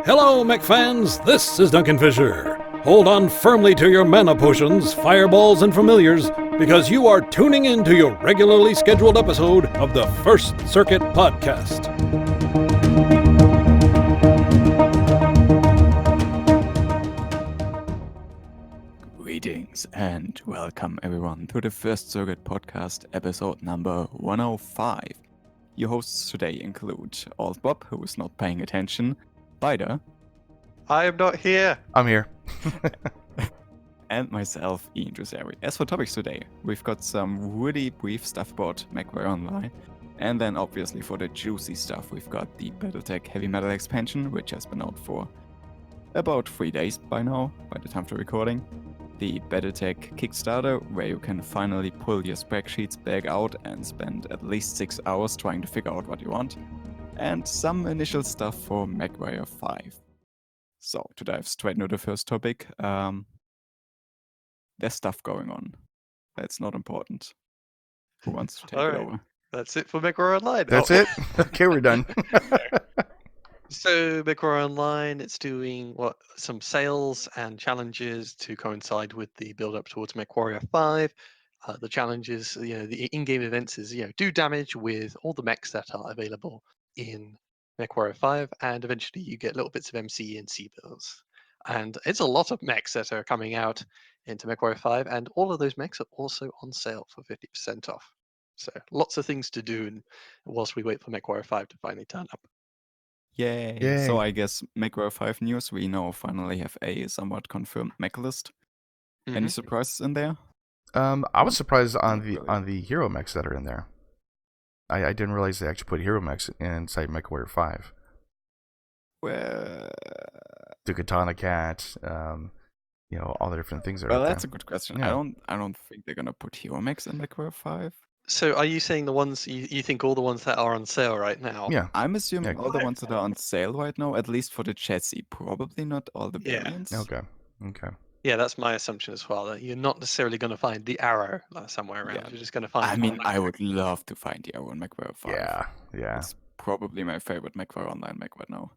Hello, mech fans. This is Duncan Fisher. Hold on firmly to your mana potions, fireballs, and familiars, because you are tuning in to your regularly scheduled episode of the First Circuit Podcast. Greetings and welcome everyone to the First Circuit Podcast episode number 105. Your hosts today include Old Bob, who is not paying attention, Bider, I am not here. I'm here. and myself, Ian Drusari. As for topics today, we've got some really brief stuff about Mechwarrior Online, and then obviously for the juicy stuff, we've got the Battletech Heavy Metal expansion, which has been out for about 3 days by now, by the time of the recording. The Battletech Kickstarter, where you can finally pull your spreadsheets back out and spend at least 6 hours trying to figure out what you want. And some initial stuff for Mechwarrior 5. So, to dive straight into the first topic, there's stuff going on. That's not important. Who wants to take it over? That's it for Mechwarrior Online. That's it? Okay, we're done. So Mechwarrior Online, it's doing some sales and challenges to coincide with the build-up towards Mechwarrior 5. The challenges, the in-game events is, do damage with all the mechs that are available in Mechwarrior 5, and eventually you get little bits of MC and C bills. And it's a lot of mechs that are coming out into Mechwarrior 5, and all of those mechs are also on sale for 50% off. So lots of things to do whilst we wait for Mechwarrior 5 to finally turn up. Yay. Yay. So I guess Mechwarrior 5 news, we now finally have a somewhat confirmed mech list. Any surprises in there? I was surprised on the hero mechs that are in there. I didn't realize they actually put hero mechs inside MechWarrior 5. Well, The Katana Cat, all the different things that are well, out that's a there. good question. Yeah. I don't think they're gonna put hero mechs in Mechwarrior 5. So are you saying the ones, you think all the ones that are on sale right now? Yeah. I'm assuming Yeah. all the ones that are on sale right now, at least for the chassis, probably not all the Yeah. variants. Okay. Yeah, that's my assumption as well. That you're not necessarily going to find the arrow somewhere around. Yeah. You're just going to find. I mean, I would love to find the arrow in Mechwarrior 5. Yeah. It's probably my favorite Mechwarrior Online mech right now.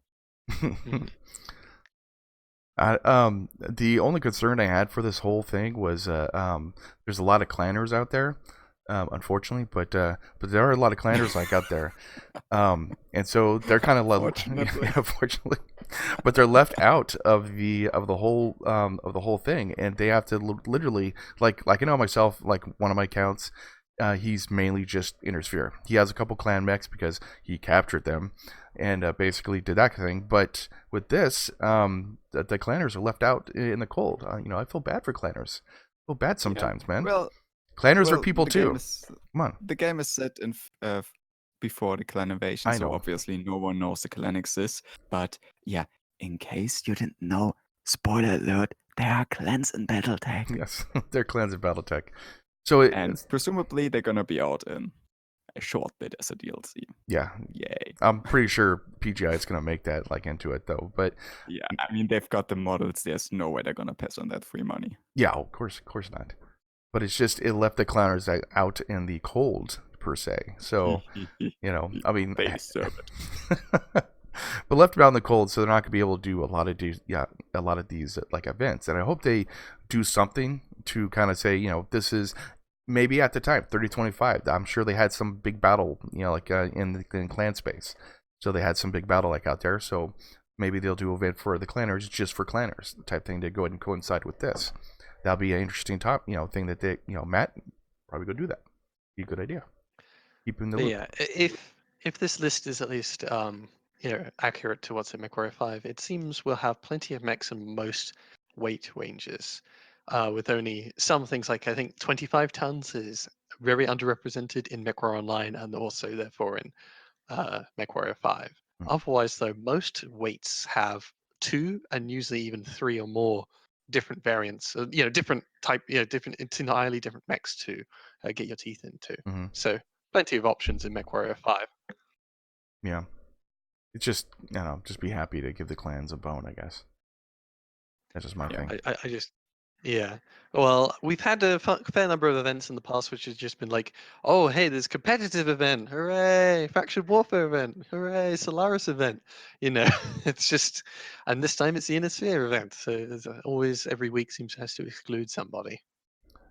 The only concern I had for this whole thing was there's a lot of clanners out there, unfortunately, but there are a lot of clanners out there, and so they're kind of unfortunately, but they're left out of the whole thing, and they have to literally like I know myself, like one of my accounts. He's mainly just Intersphere. He has a couple clan mechs because he captured them and basically did that kind of thing. But with this, the clanners are left out in the cold. I feel bad for clanners. I feel bad sometimes, man. Well, clanners are people too. Come on. The game is set in before the clan invasion, I so know. obviously no one knows the clan exists. But yeah, in case you didn't know, spoiler alert, there are clans in Battletech. Yes, they're clans in Battletech. So and presumably they're gonna be out in a short bit as a DLC. Yeah. Yay. I'm pretty sure PGI is gonna make that into it though. But yeah, I mean they've got the models. There's no way they're gonna pass on that free money. Yeah, of course not. But it's just it left the clanners out in the cold per se. So I mean, they deserve it. But left out in the cold, so they're not gonna be able to do a lot of these like events. And I hope they do something to kind of say, this is maybe at the time 3025. I'm sure they had some big battle, in clan space. So they had some big battle out there. So maybe they'll do an event for the clanners, just for clanners type thing to go ahead and coincide with this. That'll be an interesting thing that they, Matt probably go do that. Be a good idea. Keep in the loop. Yeah, if this list is at least accurate to what's in Mechwarrior 5, it seems we'll have plenty of mechs in most weight ranges, with only some things like I think 25 tons is very underrepresented in Mechwarrior Online and also therefore in Mechwarrior 5. Otherwise, though, most weights have 2 and usually even 3 or more different variants, different type, entirely different mechs to get your teeth into. So plenty of options in Mechwarrior 5. Yeah. It's just, just be happy to give the clans a bone, I guess. That's just my thing. I just, Yeah. Well, we've had a fair number of events in the past which has just been like, oh, hey, there's competitive event, hooray! Faction warfare event, hooray! Solaris event. You know, it's just, and this time it's the Inner Sphere event. So there's always every week seems has to exclude somebody.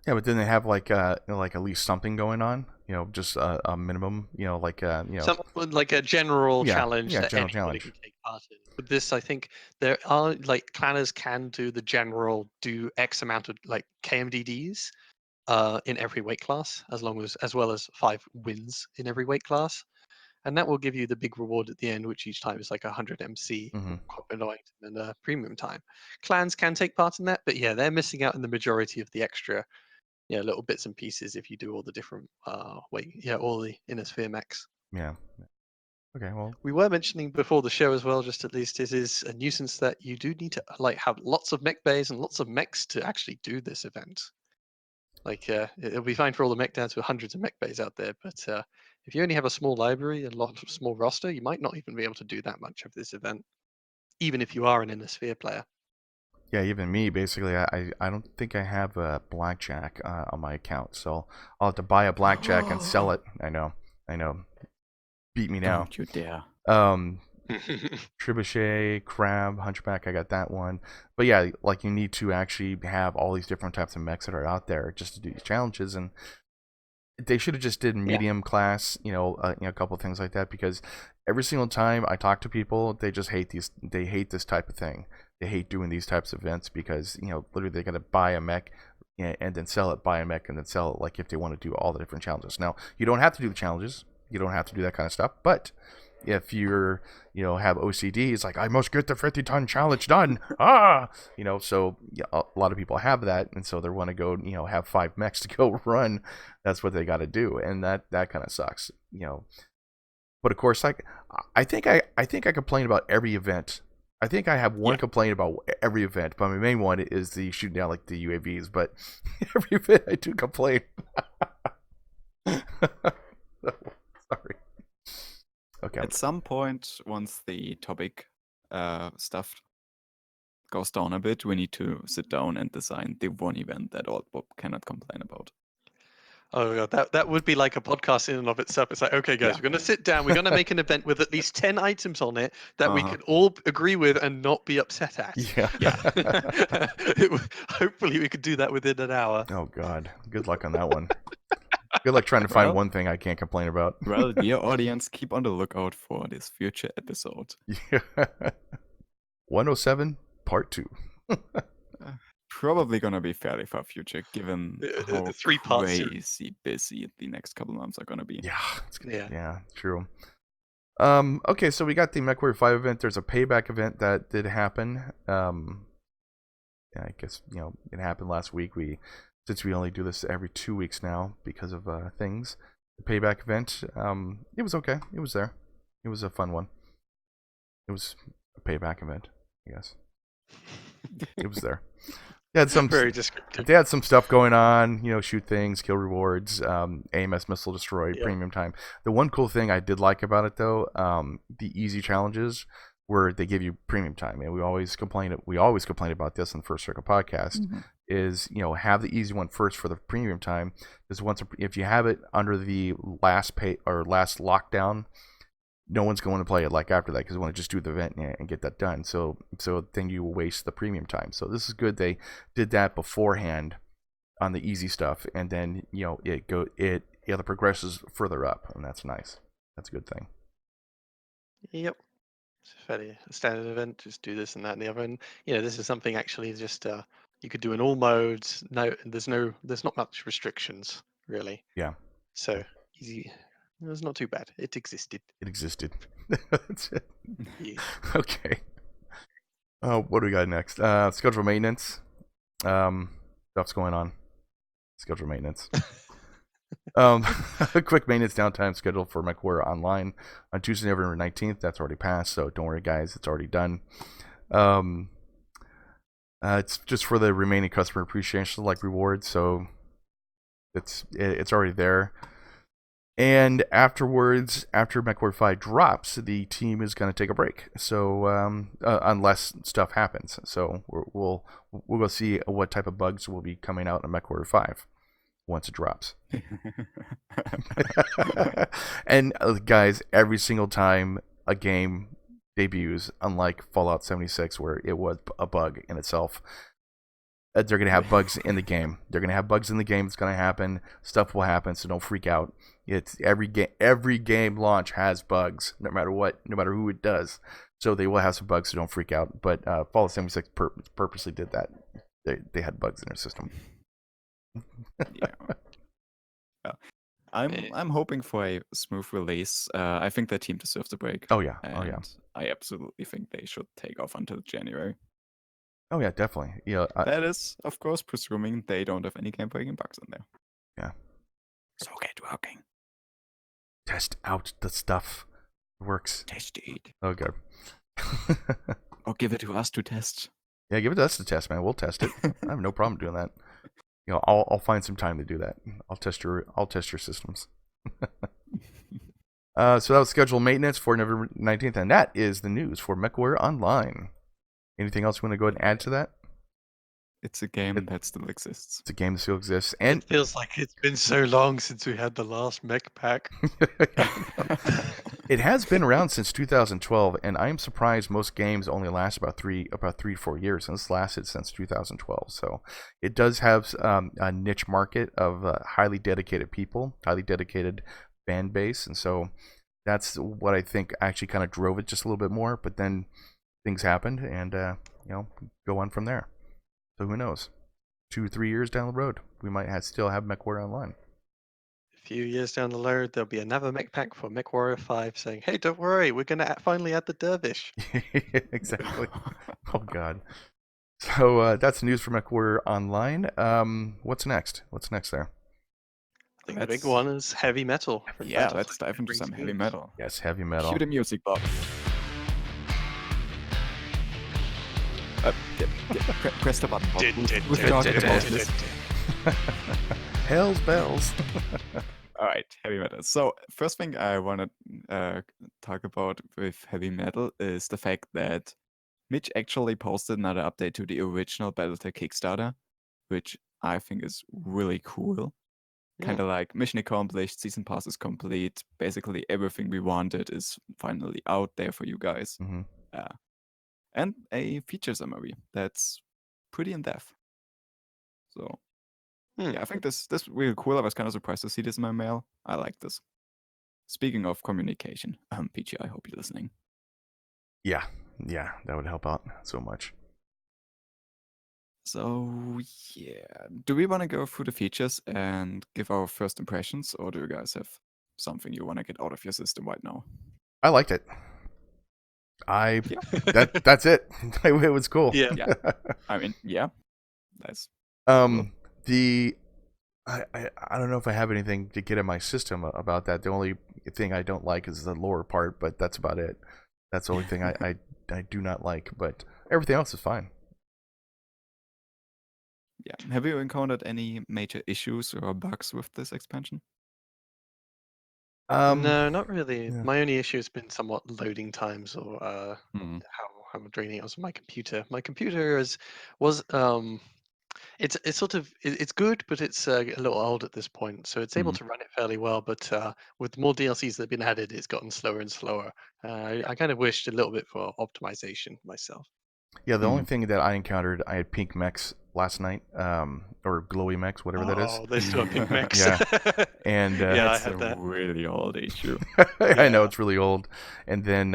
Yeah, but then they have like like at least something going on. Just a minimum. Some like a general challenge yeah, that general anybody challenge. can take part in. With this, I think there are like clanners can do the general do X amount of like KMDDs in every weight class, as well as 5 wins in every weight class, and that will give you the big reward at the end, which each time is like 100 MC, Hmm. annoying, and premium time. Clans can take part in that, but yeah, they're missing out in the majority of the extra, little bits and pieces if you do all the different all the Inner Sphere mechs. Yeah. Okay. Well. We were mentioning before the show as well, just at least it is a nuisance that you do need to like have lots of mech bays and lots of mechs to actually do this event. Like, it'll be fine for all the mech dads with hundreds of mech bays out there, but if you only have a small library and a lot of small roster, you might not even be able to do that much of this event, even if you are an Inner Sphere player. Yeah, even me, basically, I don't think I have a blackjack on my account, so I'll have to buy a blackjack and sell it. I know. Beat me now. Don't you dare. Trebuchet, Crab, Hunchback, I got that one. But yeah, like you need to actually have all these different types of mechs that are out there just to do these challenges, and they should have just did medium class, a couple of things like that, because every single time I talk to people, they just hate they hate this type of thing. They hate doing these types of events because, literally they got to buy a mech and then sell it, buy a mech and then sell it, like if they want to do all the different challenges. Now, you don't have to do the challenges. You don't have to do that kind of stuff, but if you're have OCD, it's like, I must get the 50-ton challenge done. So yeah, a lot of people have that, and so they want to go have 5 mechs to go run. That's what they got to do, and that kind of sucks. But of course, like, I think I complain about every event. I think I have one complaint about every event, but my main one is the shooting down like the UAVs. But every event I do complain. Sorry. Okay. At some point, once the topic stuff goes down a bit, we need to sit down and design the one event that all Bob cannot complain about. Oh god, that would be like a podcast in and of itself. It's like, okay, guys, Yeah. we're gonna sit down. We're gonna make an event with at least 10 items on it that we can all agree with and not be upset at. Yeah. Hopefully, we could do that within an hour. Oh God, good luck on that one. Good luck trying to find one thing I can't complain about. Well, dear audience, keep on the lookout for this future episode. Yeah. 107 Part 2. Probably gonna be fairly far future, given how 3-part crazy busy the next couple months are gonna be. Yeah, true. Okay, so we got the Mechwarrior 5 event. There's a Payback event that did happen. I guess it happened last week. Since we only do this every 2 weeks now because of things. The Payback event, it was okay. It was there. It was a fun one. It was a Payback event, I guess. It was there. They had some very descriptive. They had some stuff going on, shoot things, kill rewards, AMS missile destroy, premium time. The one cool thing I did like about it, though, the easy challenges where they give you premium time, and we always complain about this on the First Circle podcast. Mm-hmm. Is have the easy one first for the premium time, because if you have it under the last lockdown, no one's going to play it like after that, because they want to just do the event and get that done. So then you waste the premium time. So this is good. They did that beforehand on the easy stuff, and then it progresses further up, and that's nice. That's a good thing. Yep. It's a fairly standard event. Just do this and that and the other. And this is something actually just you could do in all modes. No, there's not much restrictions really. Yeah. So easy. It was not too bad. It existed. That's it. Yeah. Okay. What do we got next? Schedule maintenance. Stuff's going on. Schedule maintenance. A quick maintenance downtime schedule for Mechwarrior Online on Tuesday, November 19th. That's already passed, so don't worry, guys. It's already done. It's just for the remaining customer appreciation rewards, so it's already there. And afterwards, after Mechwarrior 5 drops, the team is going to take a break. So unless stuff happens, so we'll go see what type of bugs will be coming out in Mechwarrior 5 once it drops. And guys, every single time a game debuts, unlike Fallout 76, where it was a bug in itself, they're going to have bugs in the game. They're going to have bugs in the game. It's going to happen. Stuff will happen, so don't freak out. It's every game launch has bugs, no matter what, no matter who it does. So they will have some bugs, so don't freak out. But Fallout 76 purposely did that. They had bugs in their system. Yeah. I'm hoping for a smooth release. I think the team deserves a break. Oh yeah. I absolutely think they should take off until January. Oh yeah, definitely. Yeah. That is, of course, presuming they don't have any game-breaking bugs in there. Yeah. So get working. Test out the stuff. It works. Test it. Okay. Or give it to us to test. Yeah, give it to us to test, man. We'll test it. I have no problem doing that. You know, I'll find some time to do that. I'll test your systems. So that was scheduled maintenance for November 19th, and that is the news for Mechwarrior Online. Anything else you want to go ahead and add to that? It's a game that still exists. It's a game that still exists, and it feels like it's been so long since we had the last mech pack. It has been around since 2012, and I am surprised most games only last about 3 to 4 years, and this lasted since 2012. So it does have a niche market of highly dedicated people, highly dedicated fan base, and so that's what I think actually kind of drove it just a little bit more. But then things happened, and go on from there. So who knows? 2 or 3 years down the road, we might still have Mechwarrior Online. A few years down the road, there'll be another mech pack for Mechwarrior 5 saying, "Hey, don't worry, we're going to finally add the dervish." Exactly. Oh God. So that's the news for Mechwarrior Online. What's next? What's next there? I think the big one is heavy metal. from Yeah, Battletech let's dive into some heavy Games. metal. Yes, heavy metal. Cue the music, Bob. Press the button, Bob. We've talked about this. Hell's bells. All right, heavy metal. So first thing I want to talk about with heavy metal is the fact that Mitch actually posted another update to the original Battletech Kickstarter, which I think is really cool. Kind of like mission accomplished, season pass is complete. Basically everything we wanted is finally out there for you guys. Mhm. And a feature summary that's pretty in depth. So yeah, I think this really cool. I was kind of surprised to see this in my mail. I like this. Speaking of communication, Peachy, I hope you're listening. Yeah, that would help out so much. So yeah, do we want to go through the features and give our first impressions, or do you guys have something you want to get out of your system right now? I liked it. That's it. It was cool. Yeah. Yeah. I mean, yeah, nice. I don't know if I have anything to get in my system about that. The only thing I don't like is the lower part, but that's about it. That's the only thing I do not like, but everything else is fine. Yeah. Have you encountered any major issues or bugs with this expansion? No, not really. yeah. My only issue has been somewhat loading times or how draining it was on my computer. My computer it's sort of it's good, but it's a little old at this point, so it's able to run it fairly well. But with more DLCs that have been added, it's gotten slower and slower. I kind of wished a little bit for optimization myself. Yeah, the only thing that I encountered, I had pink mechs last night, or glowy mechs, whatever that is. Oh, they still have pink mechs. Yeah. And Yeah, I That's had a that. really old issue. I know it's really old. And then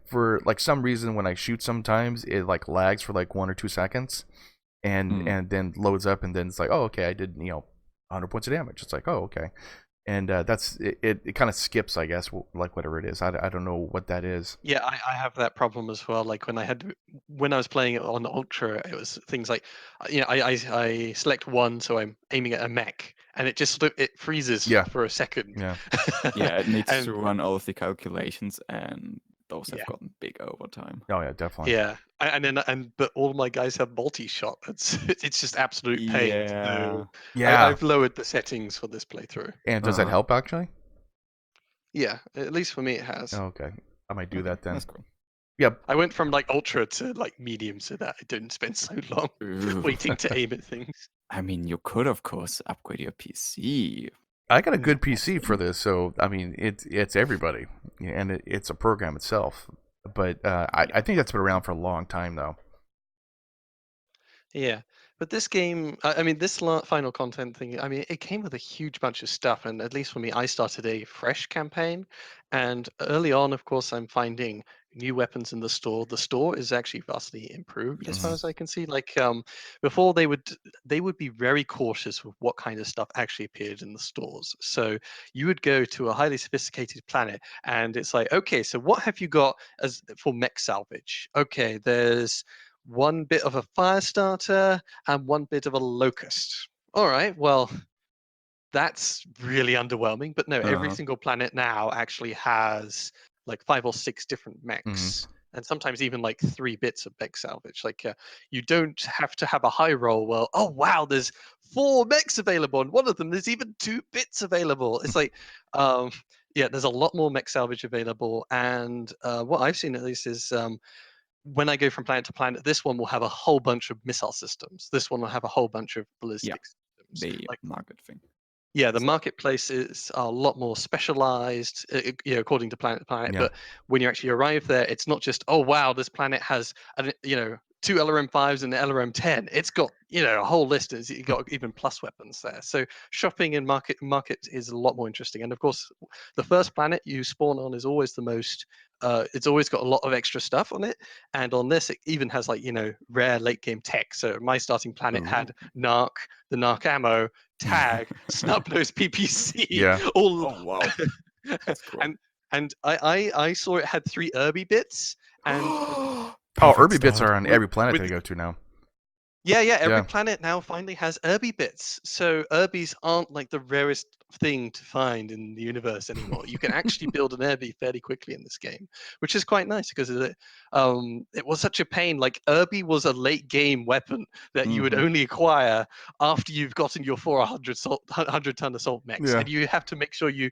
for like some reason when I shoot sometimes it like lags for like 1 or 2 seconds and then loads up and then it's like, oh okay, I did 100 points of damage. It's like, oh okay. And that's it kind of skips, I guess, like whatever it is. I don't know what that is. Yeah, I have that problem as well. Like when I was playing it on Ultra, it was things like, I select one, so I'm aiming at a mech, and it just it freezes Yeah. for a second. Yeah. Yeah, it needs And- to run all of the calculations, and those have Yeah. gotten big over time. Oh yeah, definitely. Yeah, but all my guys have multi-shot. It's just absolute pain. So Yeah. I've lowered the settings for this playthrough. And does that help actually? Yeah, at least for me it has. Oh, okay. I might do Okay, that then. that's cool. Yep. I went from like ultra to like medium so that I didn't spend so long Ooh. waiting to aim at things. I mean, you could, of course, upgrade your PC. I got a good Yeah, PC for this, so I mean, it's everybody, and it's a program itself. But I think that's been around for a long time, though. Yeah, but this game, I mean, this final content thing, I mean, it came with a huge bunch of stuff, and at least for me, I started a fresh campaign, and early on, of course, I'm finding new weapons in the store. The store is actually vastly improved, as far Yes. as I can see. Like before, they would be very cautious with what kind of stuff actually appeared in the stores. So you would go to a highly sophisticated planet, and it's like, okay, so what have you got as for mech salvage? Okay, there's one bit of a fire starter and one bit of a locust. All right, well, that's really underwhelming. But no, every Uh-huh. single planet now actually has like 5 or 6 different mechs. And sometimes even like 3 bits of mech salvage. Like you don't have to have a high roll. Well, oh wow, there's 4 mechs available, and one of them there's even 2 bits available. It's like, yeah, there's a lot more mech salvage available. And what I've seen at least is when I go from planet to planet, this one will have a whole bunch of missile systems. This one will have a whole bunch of Yeah, ballistic systems. the Like, market thing. yeah, the So, marketplace is a lot more specialized, according to planet to planet. Yeah. But when you actually arrive there, it's not just, oh wow, this planet has, 2 LRM5s and an LRM10. It's got, a whole list. You got even plus weapons there. So shopping and market is a lot more interesting. And of course, the first planet you spawn on is always the most. It's always got a lot of extra stuff on it, and on this, it even has like rare late game tech. So my starting planet had Narc, the Narc ammo, tag, snub-nosed PPC, Yeah. all. oh wow, that's cool. and I saw it had 3 Irby bits, and Oh, Perfect Irby bits start. are on with- every planet with they go to now. yeah, every Yeah. planet now finally has Irby bits. So Irbies aren't like the rarest thing to find in the universe anymore. You can actually build an Irby fairly quickly in this game, which is quite nice because it was such a pain. Like Irby was a late game weapon that you would Mhm. only acquire after you've gotten your 100-ton assault mechs, Yeah. and you have to make sure you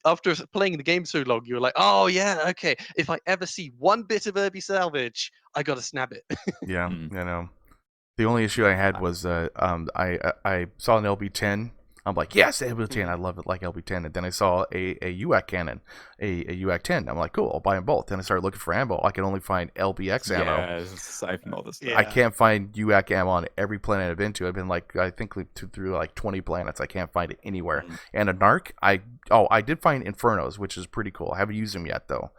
after playing the game so long, you're like, oh yeah, okay. If I ever see one bit of Irby salvage, I gotta snap it. Yeah. Mm. You know. The only issue I had was I saw an LB10. I'm like, yes, LB10. I love it like LB10. And then I saw a UAC cannon, a UAC 10. I'm like, cool, I'll buy them both. Then I started looking for ammo. I can only find LBX ammo. Yes, I've noticed that. Yeah. I can't find UAC ammo on every planet I've been to. I've been like, I think through like 20 planets. I can't find it anywhere. And a narc, I did find Infernos, which is pretty cool. I haven't used them yet though.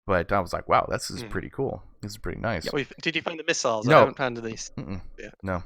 But I was like, wow, this is pretty cool. This is pretty nice. Did you find the missiles? No. I haven't found these. Yeah. No.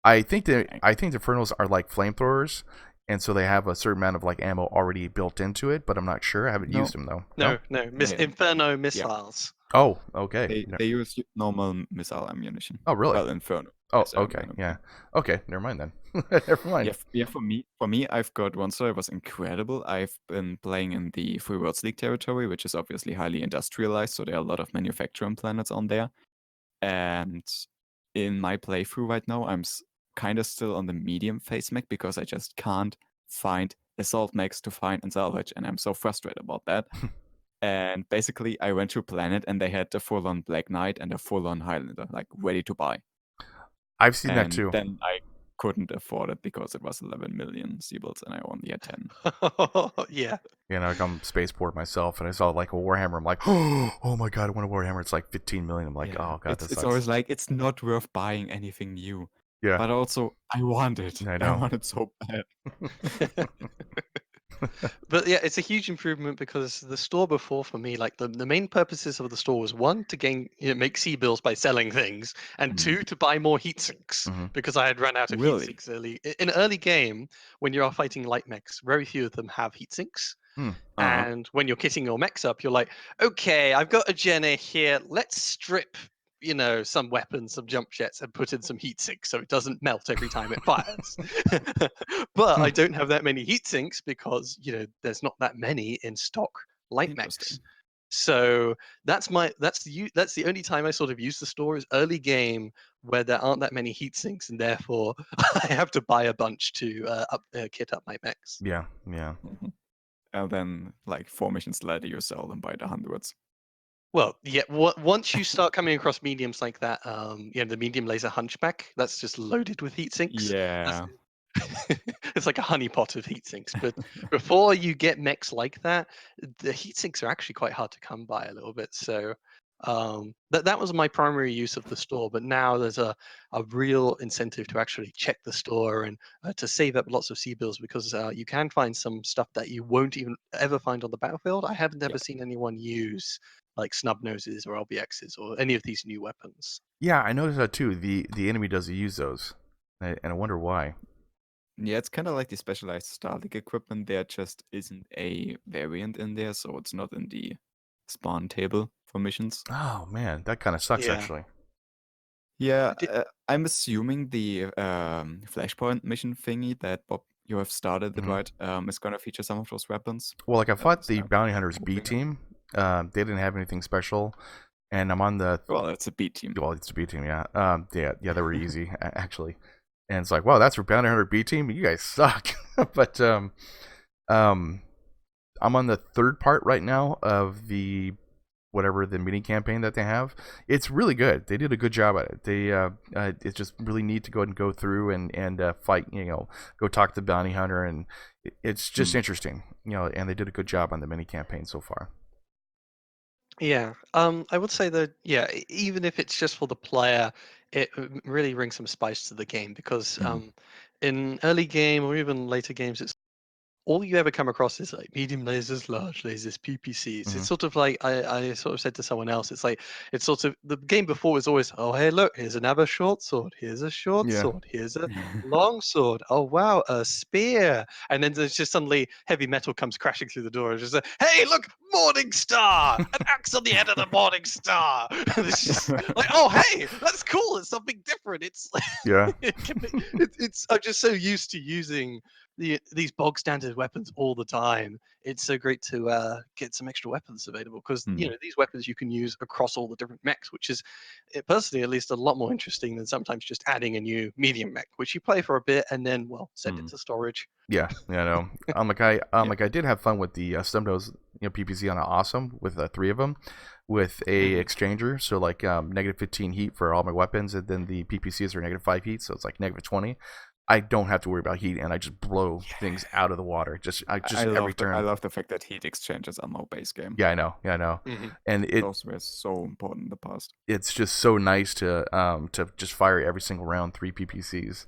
I think the Infernos are like flamethrowers, and so they have a certain amount of like ammo already built into it. But I'm not sure. I haven't used them though. No. Yeah. Inferno missiles. Oh, okay. They use normal missile ammunition. Oh, really? Well, Inferno. Oh, missile okay. ammunition. Yeah. Okay. Never mind then. Never mind. Yeah, for me, I've got one story that was incredible. I've been playing in the Free Worlds League territory, which is obviously highly industrialized, so there are a lot of manufacturing planets on there. And in my playthrough right now, I'm kind of still on the medium phase mech because I just can't find assault mechs to find and salvage, and I'm so frustrated about that. And basically, I went to a planet and they had the full-on Black Knight and a full-on Highlander, like ready to buy. I've seen that And too. then I couldn't afford it because it was 11 million Seabolts and I only had 10. Yeah. You know, like I'm spaceport myself, and I saw like a Warhammer. I'm like, oh my god, I want a Warhammer. It's like 15 million. I'm like, oh god, it's always like it's not worth buying anything new. Yeah. But also, I want it. I know. I want it so bad. But yeah, it's a huge improvement because the store before, for me, like the main purposes of the store was 1, to gain make C bills by selling things, and 2, to buy more heat sinks because I had run out of heat sinks early. In early game, when you are fighting light mechs, very few of them have heat sinks. And when you're kitting your mechs up, you're like, okay, I've got a Jenny here. Let's strip some weapons, some jump jets, and put in some heat sinks so it doesn't melt every time it fires. But I don't have that many heat sinks because there's not that many in stock light mechs. So that's the only time I sort of use the store is early game where there aren't that many heat sinks, and therefore I have to buy a bunch to kit up my mechs. Yeah, yeah. Mhm. And then, like 4 missions later, you sell them by the hundreds. Well, yeah. Once you start coming across mediums like that, the medium laser hunchback, that's just loaded with heat sinks. That's, Yeah. it's like a honeypot of heat sinks. But before you get mechs like that, the heat sinks are actually quite hard to come by a little bit. So that was my primary use of the store. But now there's a real incentive to actually check the store and to save up lots of C bills, because you can find some stuff that you won't even ever find on the battlefield. I haven't ever Yep. seen anyone use like snub noses or LBXs or any of these new weapons. Yeah, I noticed that too. The enemy doesn't use those, and I wonder why. Yeah, it's kind of like the specialized Starlink equipment. There just isn't a variant in there, so it's not in the spawn table for missions. Oh man, that kind of sucks Yeah. actually. Yeah, Di- I'm assuming the Flashpoint mission thingy that Bob you have started it Mhm. right is going to feature some of those weapons. Well, like I fought the So Bounty Hunters I'm B hoping that- team. They didn't have anything special, and I'm on the Well, it's a B team. well, it's a B team, yeah. Yeah, they were easy actually. And it's like, wow, that's for Bounty Hunter B team. You guys suck. But I'm on the third part right now of the whatever the mini campaign that they have. It's really good. They did a good job at it. It's just really neat to go and go through and fight. Go talk to the bounty hunter, and it's just interesting. And they did a good job on the mini campaign so far. Yeah. I would say that, yeah, even if it's just for the player, it really brings some spice to the game, because Mhm. in early game or even later games, it's all you ever come across is like medium lasers, large lasers, PPCs. It's Mhm. sort of like I sort of said to someone else, it's like it's sort of the game before was always, oh hey look, here's another short sword, here's a short Yeah. sword, here's a long sword, oh wow, a spear, and then there's just suddenly heavy metal comes crashing through the door. It's just like, hey look, Morning Star, an axe on the end of the Morning Star. And it's just like, oh hey, that's cool. It's something different. It's Yeah. it's I'm just so used to using these bog standard weapons all the time. It's so great to get some extra weapons available, because Hmm. these weapons you can use across all the different mechs, which is personally at least a lot more interesting than sometimes just adding a new medium mech, which you play for a bit and then send it to storage. Yeah, I know. Yeah. I did have fun with the Stumdos, PPC on an awesome with 3 of them, with a Mhm. exchanger. So like -15 heat for all my weapons, and then the PPCs are -5 heat, so it's like -20. I don't have to worry about heat, and I just blow things out of the water. Just every turn. I love the fact that heat exchanges are no base game. Yeah, I know. Yeah, I know. Mhm. And Those were so important in the past. it's just so nice to just fire every single round 3 PPCs,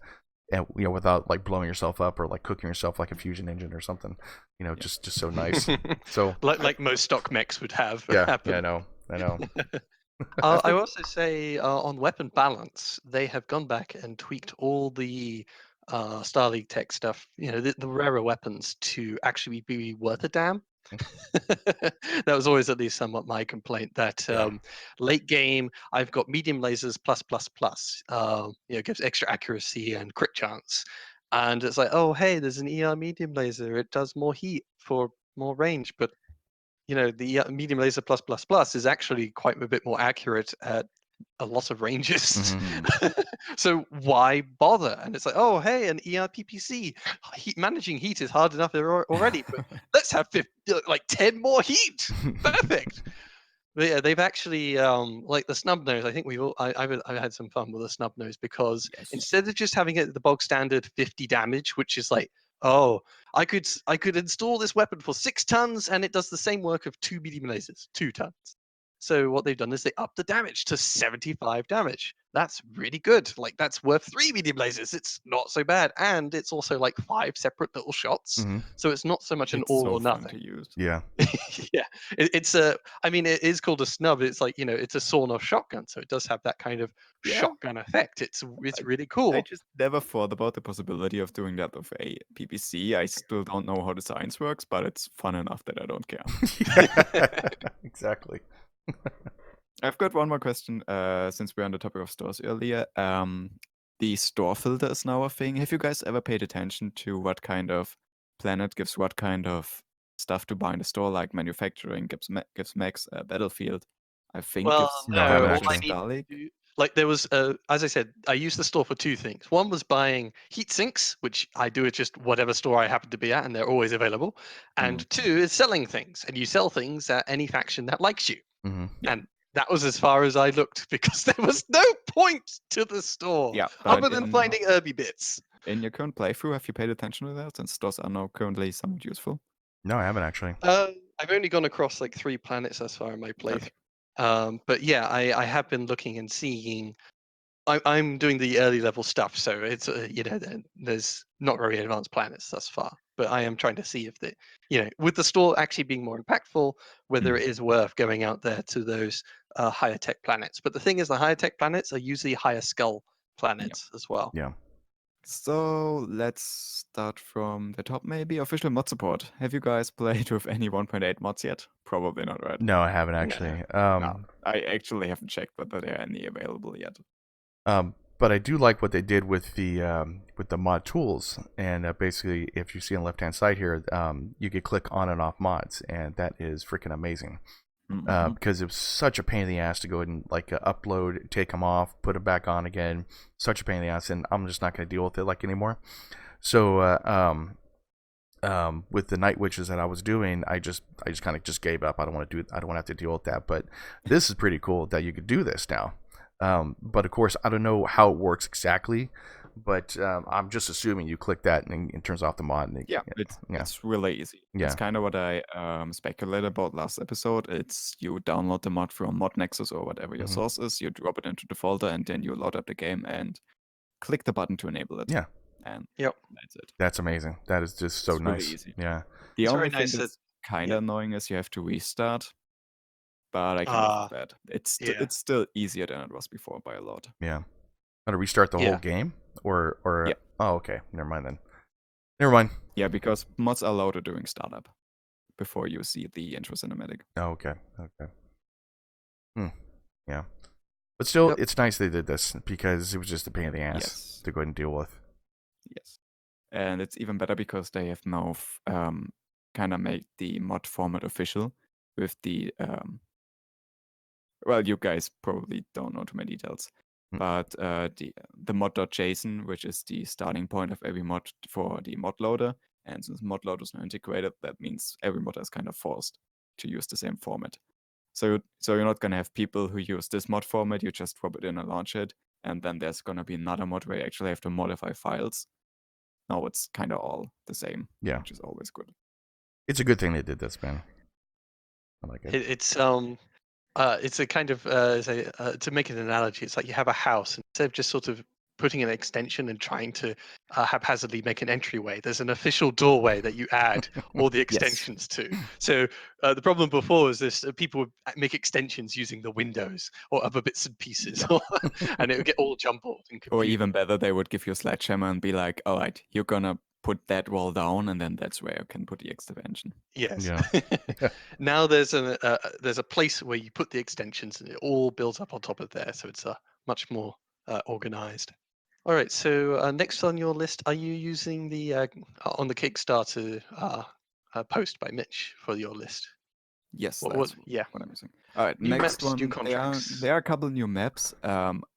and without like blowing yourself up or like cooking yourself like a fusion engine or something. Yeah. Just so nice. So like most stock mechs would have yeah, happen. I know. I've I got will also say on weapon balance, they have gone back and tweaked all the Star League tech stuff, the rarer weapons, to actually be worth a damn. That was always at least somewhat my complaint, that Yeah. late game, I've got medium lasers plus plus plus, gives extra accuracy and crit chance. And it's like, oh, hey, there's an ER medium laser. It does more heat for more range, but the medium laser plus plus plus is actually quite a bit more accurate at a lot of ranges. Mhm. Hmm. So why bother? And it's like, oh, hey, an ERPPC. Managing heat is hard enough already, but let's have 10 more heat. Perfect. But yeah, they've actually like the snub nose. I think I've had some fun with the snub nose, because Yes. instead of just having it the bog standard 50 damage, which is like, oh, I could install this weapon for 6 tons and it does the same work of 2 medium lasers, 2 tons. So what they've done is they upped the damage to 75 damage. That's really good. Like, that's worth 3 medium lasers. It's not so bad, and it's also like 5 separate little shots. Mhm. So it's not so much an It's all so or fun nothing. to use. Yeah. Yeah, it's a. I mean, it is called a snub. It's like, it's a sawn-off shotgun, so it does have that kind of Yeah. shotgun effect. It's I, really I cool. just never thought about the possibility of doing that with a PPC. I still don't know how the science works, but it's fun enough that I don't care. Exactly. I've got one more question, since we're on the topic of stores earlier. The store filter is now a thing. Have you guys ever paid attention to what kind of planet gives what kind of stuff to buy in the store, like manufacturing, gives Max, Battlefield. I think Well, gives No, I no. haven't All Merchant I actually. need Dalek. to do, like there was, as I said, I used the store for two things. One was buying heat sinks, which I do at just whatever store I happen to be at, and they're always available. And two is selling things, and you sell things at any faction that likes you. Hmm. Yeah. And that was as far as I looked because there was no point to the store Yeah, other but than finding Irby bits. in your current playthrough, have you paid attention to that, since stores are now currently somewhat useful? No, I haven't actually. I've only gone across like 3 planets thus far in my playthrough. Okay. But yeah, I have been looking and seeing. I'm doing the early level stuff, so it's there's not very advanced planets thus far. But I am trying to see if with the store actually being more impactful, whether it is worth going out there to those higher tech planets. But the thing is, the higher tech planets are usually higher skull planets as well. Yeah. So let's start from the top, maybe. Official mod support. Have you guys played with any 1.8 mods yet? Probably not, right? No, I haven't actually. No, I actually haven't checked whether there are any available yet. But I do like what they did with the mod tools, and basically, if you see on the left hand side here, you could click on and off mods, and that is freaking amazing. Because it was such a pain in the ass to go and like upload, take them off, put them back on again. Such a pain in the ass, and I'm just not going to deal with it like anymore. So with the night witches that I was doing, I just kind of just gave up. I don't want to do it. I don't want to have to deal with that. But this is pretty cool that you could do this now. But of course, I don't know how it works exactly. But I'm just assuming you click that and it turns off the mod. And it's really easy. Yeah. It's kind of what I speculated about last episode. It's you download the mod from Mod Nexus or whatever your source is. You drop it into the folder, and then you load up the game and click the button to enable it. Yeah. And that's it. That's amazing. That is just so It's nice. really easy. Yeah. The It's only very nice thing that's kind of annoying is you have to restart. But I can live with that. It's still easier than it was before by a lot. Yeah. Got to restart the whole game, or Yeah. Oh, okay. Never mind then. Never mind. Yeah, because mods are loaded during startup before you see the intro cinematic. Oh, okay. Yeah. But still, it's nice they did this because it was just a pain in the ass to go ahead and deal with. Yes. And it's even better because they have now kind of made the mod format official with the well, you guys probably don't know too many details, but the mod.json, which is the starting point of every mod for the mod loader, and since mod loader is now integrated, that means every mod is kind of forced to use the same format. So you're not gonna have people who use this mod format. You just drop it in and launch it, and then there's gonna be another mod where you actually have to modify files. Now it's kind of all the same, which is always good. It's a good thing they did this, man. I like it. It's a kind of to make an analogy, it's like you have a house, and instead of just sort of putting an extension and trying to haphazardly make an entryway, there's an official doorway that you add all the extensions to. So the problem before is this: people would make extensions using the windows or other bits and pieces, and it would get all jumbled and confused. Or even better, they would give you a sledgehammer and be like, "All right, you're gonna put that wall down, and then that's where you can put the extension." Yes. Yeah. Now there's a place where you put the extensions, and it all builds up on top of there, so it's much more organized. All right. So next on your list, are you using the on the Kickstarter post by Mitch for your list? Yes, What that's yeah. what I'm using. All right, New next maps, new one. contracts. There are a couple new maps.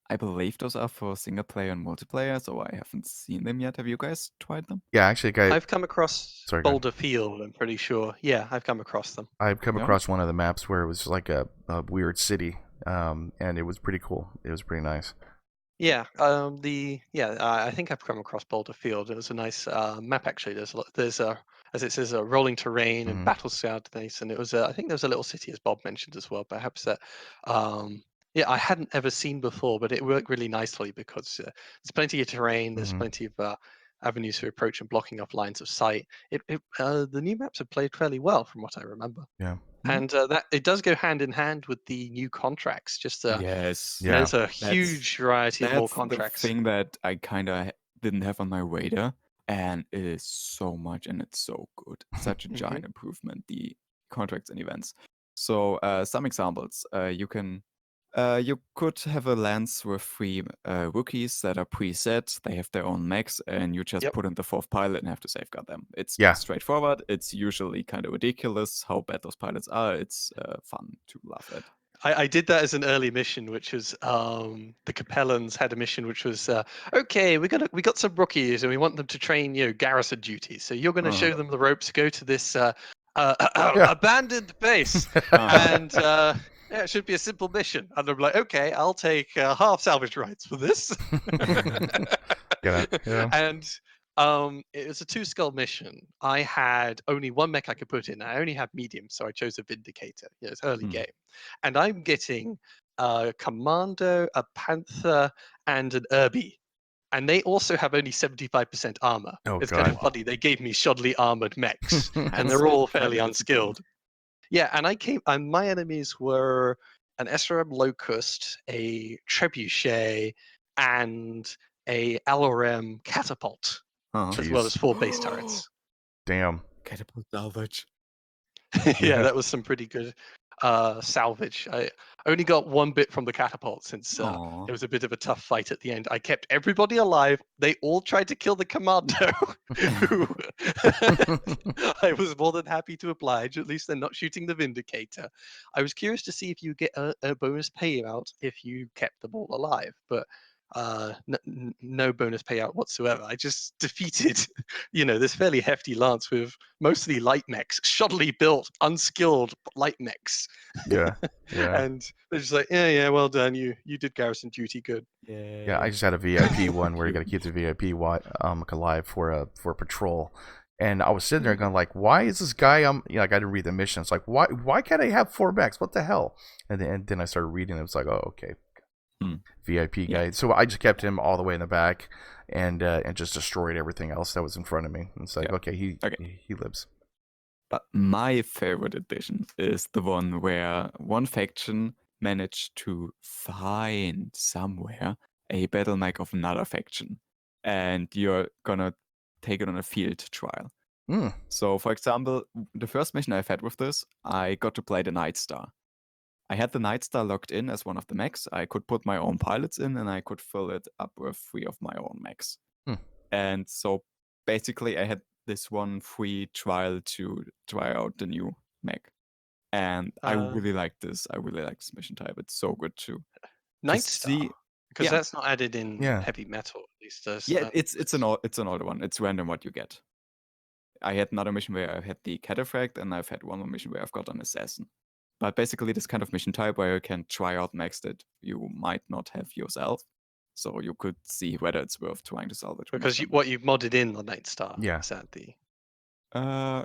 I believe those are for single player and multiplayer, so I haven't seen them yet. Have you guys tried them? Yeah, actually, I've come across Sorry, go ahead. Boulder Field, I'm pretty sure. Yeah, I've come across them. I've come Yeah. across one of the maps where it was like a weird city, and it was pretty cool. It was pretty nice. Yeah, I think I've come across Boulder Field. It was a nice map actually. There's as it says, a rolling terrain and Battlecloud things, and it was I think there was a little city as Bob mentioned as well. Perhaps that I hadn't ever seen before, but it worked really nicely because there's plenty of terrain. There's plenty of avenues for approach and blocking off lines of sight. The new maps have played fairly well from what I remember. Yeah. And that it does go hand in hand with the new contracts. Just Yes. Yeah. there's a huge variety of more That's contracts. the thing that I kind of didn't have on my radar, and it is so much, and it's so good. Such a giant improvement, the contracts and events. So some examples. You can You could have a lance with 3 rookies that are preset. They have their own mechs, and you just Yep. put in the 4th pilot and have to safeguard them. It's Yeah. straightforward. It's usually kind of ridiculous how bad those pilots are. It's fun to laugh at. I did that as an early mission, which was the Capellans had a mission which was okay. We got some rookies and we want them to train garrison duties. So you're going to show them the ropes, go to this abandoned base, and it should be a simple mission. And I'm like, okay, I'll take half salvage rights for this. Yeah. And it was a 2-skull mission. I had only 1 mech I could put in. I only had medium, so I chose a Vindicator. It's early game, and I'm getting a Commando, a Panther, and an Irby, and they also have only 75% armor. Oh, it's God. kind of funny. They gave me shoddily armored mechs, and That's they're all fairly kind of unskilled. Yeah, and my enemies were an SRM Locust, a Trebuchet, and a LRM Catapult, as well as 4 base turrets. Damn. Catapult salvage. Yeah, that was some pretty good salvage. I only got 1 bit from the catapult since it was a bit of a tough fight at the end. I kept everybody alive. They all tried to kill the commando, who I was more than happy to oblige. At least they're not shooting the Vindicator. I was curious to see if you get a bonus payout if you kept them all alive, but no bonus payout whatsoever. I just defeated, this fairly hefty lance with mostly light mechs, shoddily built, unskilled light mechs. Yeah. And they're just like, yeah, well done. You did garrison duty good. Yeah, I just had a VIP one where you got to keep the VIP alive for patrol, and I was sitting there going like, why is this guy? I didn't read the mission. It's like, why can't I have 4 mechs? What the hell? And then I started reading. It was like, oh, okay. VIP guy. So I just kept him all the way in the back, and just destroyed everything else that was in front of me. And it's like, okay, he lives. But my favorite edition is the one where one faction managed to find somewhere a battle mech of another faction, and you're gonna take it on a field trial. So, for example, the first mission I've had with this, I got to play the Night Star. I had the Night Star locked in as one of the mechs. I could put my own pilots in, and I could fill it up with 3 of my own mechs. And so basically I had this one free trial to try out the new mech. And I really like this. I really like this mission type. It's so good too. Night Star, because that's not added in heavy metal. At least it's an older one. It's random what you get. I had another mission where I had the Cataphract, and I've had one more mission where I've got an Assassin. But basically this kind of mission type where you can try out mechs that you might not have yourself. So you could see whether it's worth trying to salvage. Because you've modded in the Night Star. Yeah. Is that the...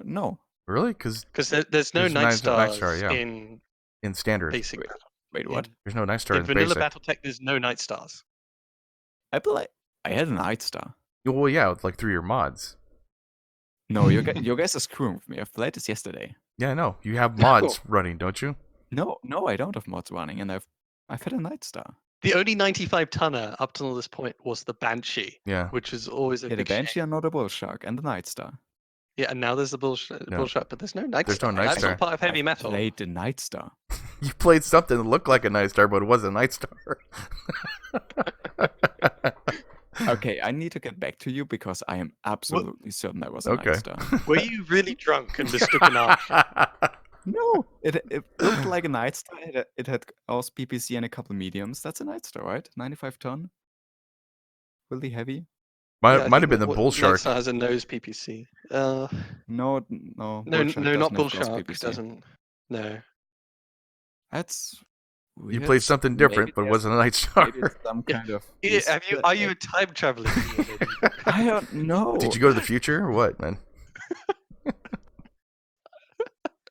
No. Really? Because there's no Night Stars in standard. Basic. Wait, what? There's no Night Star in vanilla basic. Battletech. There's no Night Stars. I had a Night Star. Well, yeah, like through your mods. No, your guys are screwing with me. I played this yesterday. Yeah, I know. You have mods running, don't you? No, I don't have mods running, and I've had a Night Star. The only 95 tonner up till this point was the Banshee. Yeah. Which is always a the big Banshee shame. and not a Bull Shark, and the Night Star. Yeah, and now there's the Bull Shark, but there's no Night There's Star. no Night That's Star. not part of heavy I metal. played the Night Star. You played something that looked like a Night Star, but it wasn't a Night Star. Okay, I need to get back to you because I am absolutely certain that was a Night Star. Were you really drunk and mistook an arch? No, it looked like a Night Star. It had also PPC and a couple mediums. That's a Night Star, right? 95 ton. Really heavy. Might have been the Bull Shark. Night Star has a nose PPC. No. No, not Bull Shark. Doesn't. No. That's. You played something different, but it wasn't a Night Star. Maybe it's some kind of. Are you a time traveler? I don't know. Did you go to the future or what, man?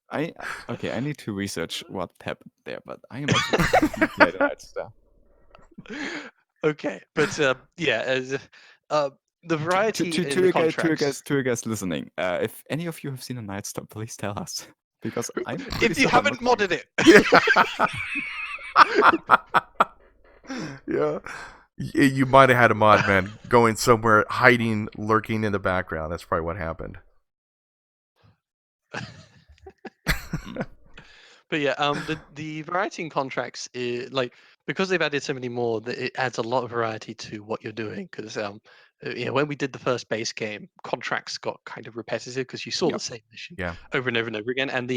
I need to research what happened there, but I am actually played a Night Star. Okay, but the variety to in the contracts. you guys listening, if any of you have seen a Night Star, please tell us because if you haven't modded it. Yeah, you might have had a mod man going somewhere, hiding, lurking in the background. That's probably what happened. But yeah, the variety in contracts is like because they've added so many more, that it adds a lot of variety to what you're doing. Because when we did the first base game, contracts got kind of repetitive because you saw Yep. the same mission Yeah. over and over and over again, and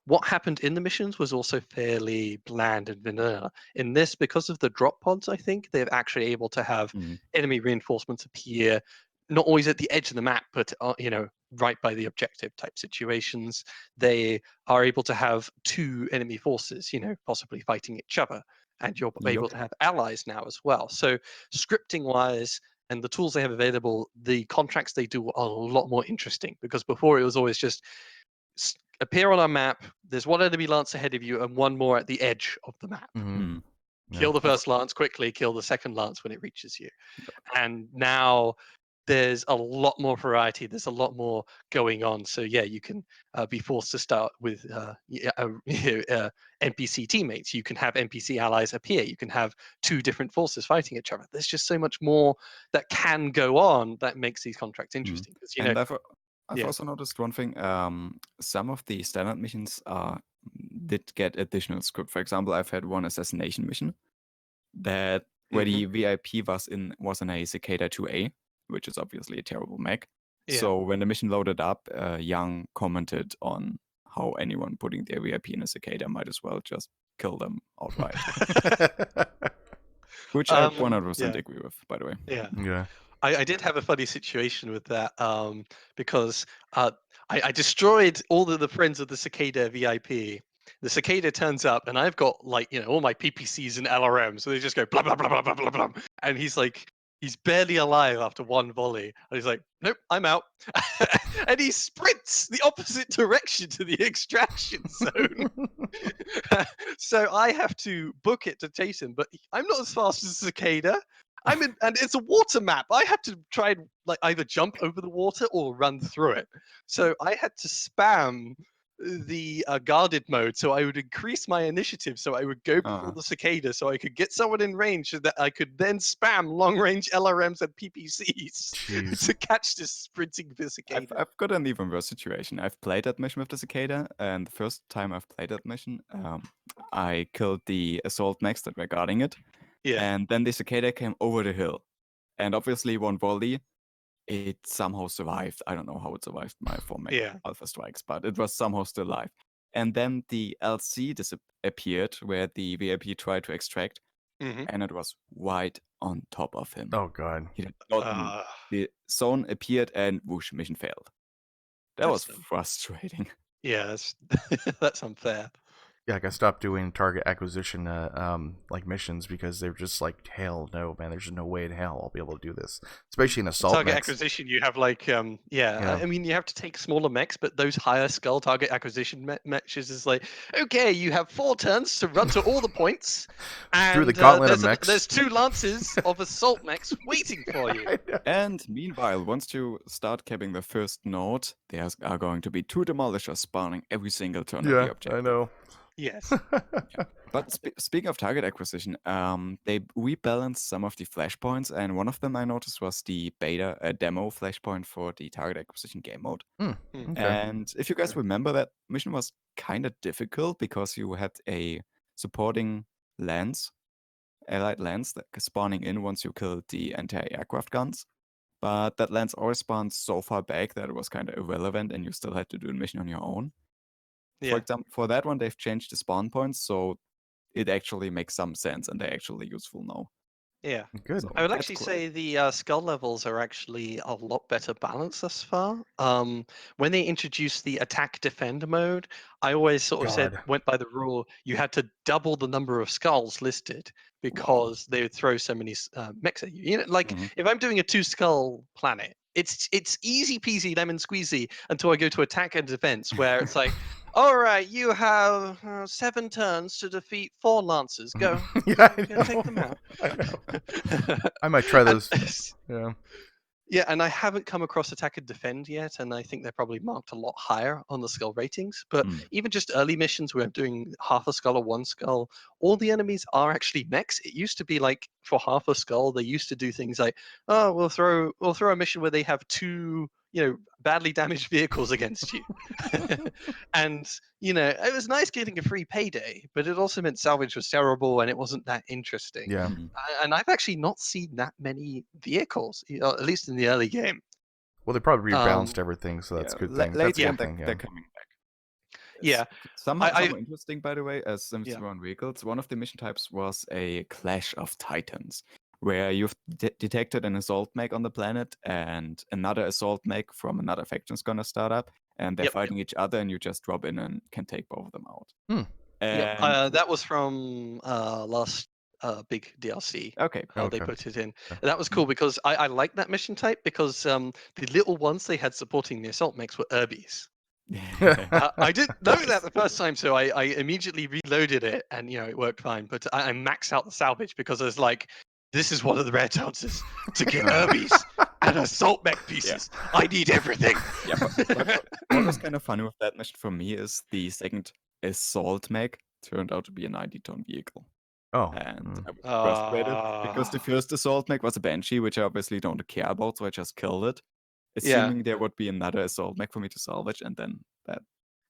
what happened in the missions was also fairly bland and vanilla. In this, because of the drop pods, I think they're actually able to have Mm. enemy reinforcements appear, not always at the edge of the map, but right by the objective type situations. They are able to have two enemy forces, possibly fighting each other, and you're able Yep. to have allies now as well. So scripting wise and the tools they have available, the contracts they do are a lot more interesting, because before it was always just appear on our map, there's one enemy lance ahead of you and one more at the edge of the map. Mm-hmm. Mm. Kill Yeah. the first lance quickly, kill the second lance when it reaches you. And now there's a lot more variety. There's a lot more going on. So yeah, you can be forced to start with NPC teammates. You can have NPC allies appear. You can have two different forces fighting each other. There's just so much more that can go on that makes these contracts interesting. Because And I've yeah. also noticed one thing. Some of the standard missions did get additional script. For example, I've had one assassination mission that where the VIP was in a Cicada 2A, which is obviously a terrible mech. Yeah. So when the mission loaded up, Young commented on how anyone putting their VIP in a Cicada might as well just kill them outright. Which I 100% agree with, by the way. Yeah. Yeah. I did have a funny situation with that because I destroyed all of the friends of the Cicada VIP. The Cicada turns up, and I've got all my PPCs and LRMs, so they just go blah blah blah blah blah blah blah, and he's barely alive after one volley, and he's like, "Nope, I'm out," and he sprints the opposite direction to the extraction zone. So I have to book it to chase him, but I'm not as fast as Cicada. and it's a water map. I had to try and either jump over the water or run through it. So I had to spam the guarded mode, so I would increase my initiative, so I would go before the Cicada, so I could get someone in range, so that I could then spam long range LRMs and PPCs to catch this sprinting Cicada. I've got an even worse situation. I've played that mission with the Cicada, and the first time I've played that mission, I killed the assault mechs that were guarding it. Yeah. And then the Cicada came over the hill. And obviously one volley, it somehow survived. I don't know how it survived my 4 mech alpha strikes, but it was somehow still alive. And then the LC disappeared where the VIP tried to extract, and it was right on top of him. Oh god. He did not move. The zone appeared and whoosh, mission failed. That was frustrating. Yeah, that's unfair. Yeah, I stopped doing target acquisition missions because they're just like, hell no, man. There's no way in hell I'll be able to do this, especially in assault target mechs. acquisition. You have I mean, you have to take smaller mechs, but those higher skull target acquisition matches is like, okay, you have 4 turns to run to all the points, and through the gauntlet of mechs. There's 2 lances of assault mechs waiting for you. And meanwhile, once you start capping the first node, there are going to be 2 demolishers spawning every single turn of the objective. I know. Yes. But speaking of target acquisition, they rebalanced some of the flashpoints, and one of them I noticed was the beta demo flashpoint for the target acquisition game mode. Okay. And if you guys remember, that mission was kind of difficult because you had a supporting lance, allied lance, that spawning in once you killed the anti-aircraft guns. But that lance always spawned so far back that it was kind of irrelevant, and you still had to do a mission on your own. For example, for that one, they've changed the spawn points, so it actually makes some sense, and they're actually useful now. Yeah. Good. So I would actually say the skull levels are actually a lot better balanced thus far. When they introduced the attack defend mode, I always sort of went by the rule you had to double the number of skulls listed because they would throw so many mechs at you. If I'm doing a 2 skull planet, it's easy peasy lemon squeezy until I go to attack and defense, where it's like, all right, you have 7 turns to defeat 4 lancers. Go. Take them out. I know. I might try those. Yeah, and I haven't come across attack and defend yet, and I think they're probably marked a lot higher on the skull ratings. But even just early missions where I'm doing half a skull or 1 skull, all the enemies are actually mechs. It used to be like for half a skull, they used to do things like, oh, we'll throw a mission where they have 2 badly damaged vehicles against you. And it was nice getting a free payday, but it also meant salvage was terrible and it wasn't that interesting. Yeah. And I've actually not seen that many vehicles, at least in the early game. Well, they probably rebalanced Um, everything, so that's a good la- thing. late That's a game, good thing. they're Yeah. coming back. Yeah. Somehow I- interesting, by the way, as Sims Yeah. around vehicles, one of the mission types was a clash of titans, where you've detected an assault mech on the planet, and another assault mech from another faction's gonna start up, and they're Yep. fighting each other, and you just drop in and can take both of them out. Hmm. Yep. And That was from last big DLC. okay, They Okay. put it in. Okay. And that was cool because I like that mission type because the little ones they had supporting the assault mechs were Urbies. I didn't know that the first time, so I immediately reloaded it, and it worked fine. But I maxed out the salvage because I was like, this is one of the rare chances to get Urbies and assault mech pieces. I need everything. yeah, but what was kind of funny with that mission for me is the second assault mech turned out to be a 90-ton vehicle. Oh. And mm. I was frustrated because the first assault mech was a Banshee, which I obviously don't care about, so I just killed it, Yeah. assuming there would be another assault mech for me to salvage, and then that.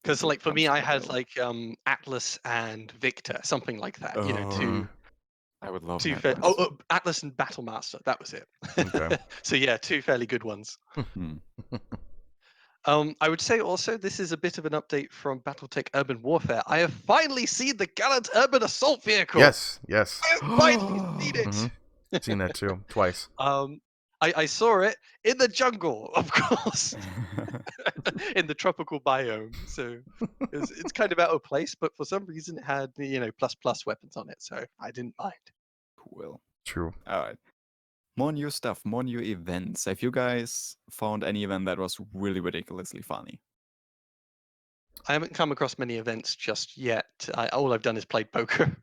Because would for me, come I had straight like Atlas and Victor, something like that. over. Two I would love two that. fair. Oh, Atlas and Battlemaster. That was it. Okay. So yeah, two fairly good ones. Hmm. I would say also this is a bit of an update from Battletech Urban Warfare. I have finally seen the gallant urban assault vehicle. Yes. Yes. I have finally seen it. Mhm. Seen that too twice. I saw it in the jungle, of course, in the tropical biome. So it's kind of out of place, but for some reason it had plus weapons on it, so I didn't mind. Cool. True. All right. More new stuff, more new events. Have you guys found any event that was really ridiculously funny? I haven't come across many events just yet. All I've done is played poker.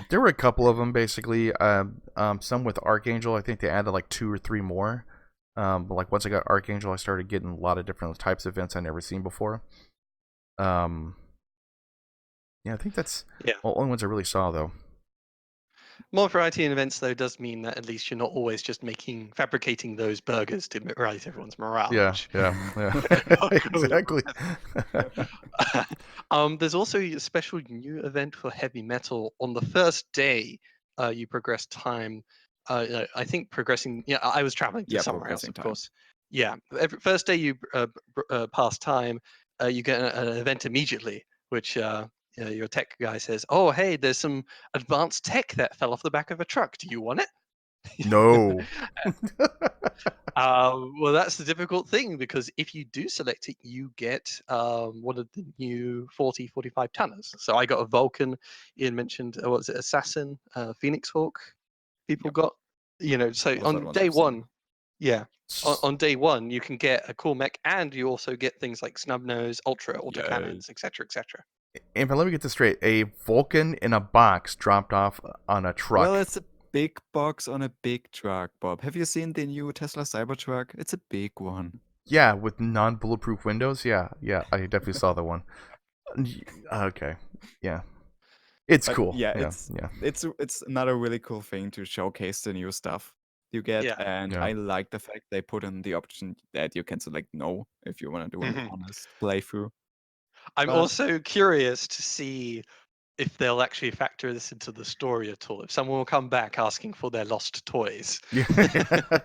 There were a couple of them basically. Some with Archangel. I think they added like 2 or 3 more. But like once I got Archangel, I started getting a lot of different types of events I never seen before. Yeah, I think that's the only ones I really saw though. More variety in events, though, does mean that at least you're not always just fabricating those burgers to raise everyone's morale. Yeah, exactly. There's also a special new event for heavy metal. On the first day, you progress time. I think progressing. Yeah, I was traveling to somewhere else, of course. Yeah, first day you pass time, you get an event immediately, which. Your tech guy says, "Oh, hey, there's some advanced tech that fell off the back of a truck. Do you want it?" No. Well, that's the difficult thing because if you do select it, you get one of the new 45 tonners. So I got a Vulcan. Ian mentioned, what was it, Assassin, Phoenix Hawk? People got, so on day one, on day one, you can get a cool mech, and you also get things like Snubnose, Ultra, Autocannons, etc., etc. And let me get this straight: a Vulcan in a box dropped off on a truck. Well, it's a big box on a big truck, Bob. Have you seen the new Tesla Cybertruck? It's a big one. Yeah, with non-bulletproof windows. Yeah, I definitely saw the one. Okay, yeah, it's cool. Yeah, it's another really cool thing to showcase the new stuff you get, and I like the fact they put in the option that you can select no if you want to do an honest playthrough. I'm also curious to see if they'll actually factor this into the story at all. If someone will come back asking for their lost toys. Yeah.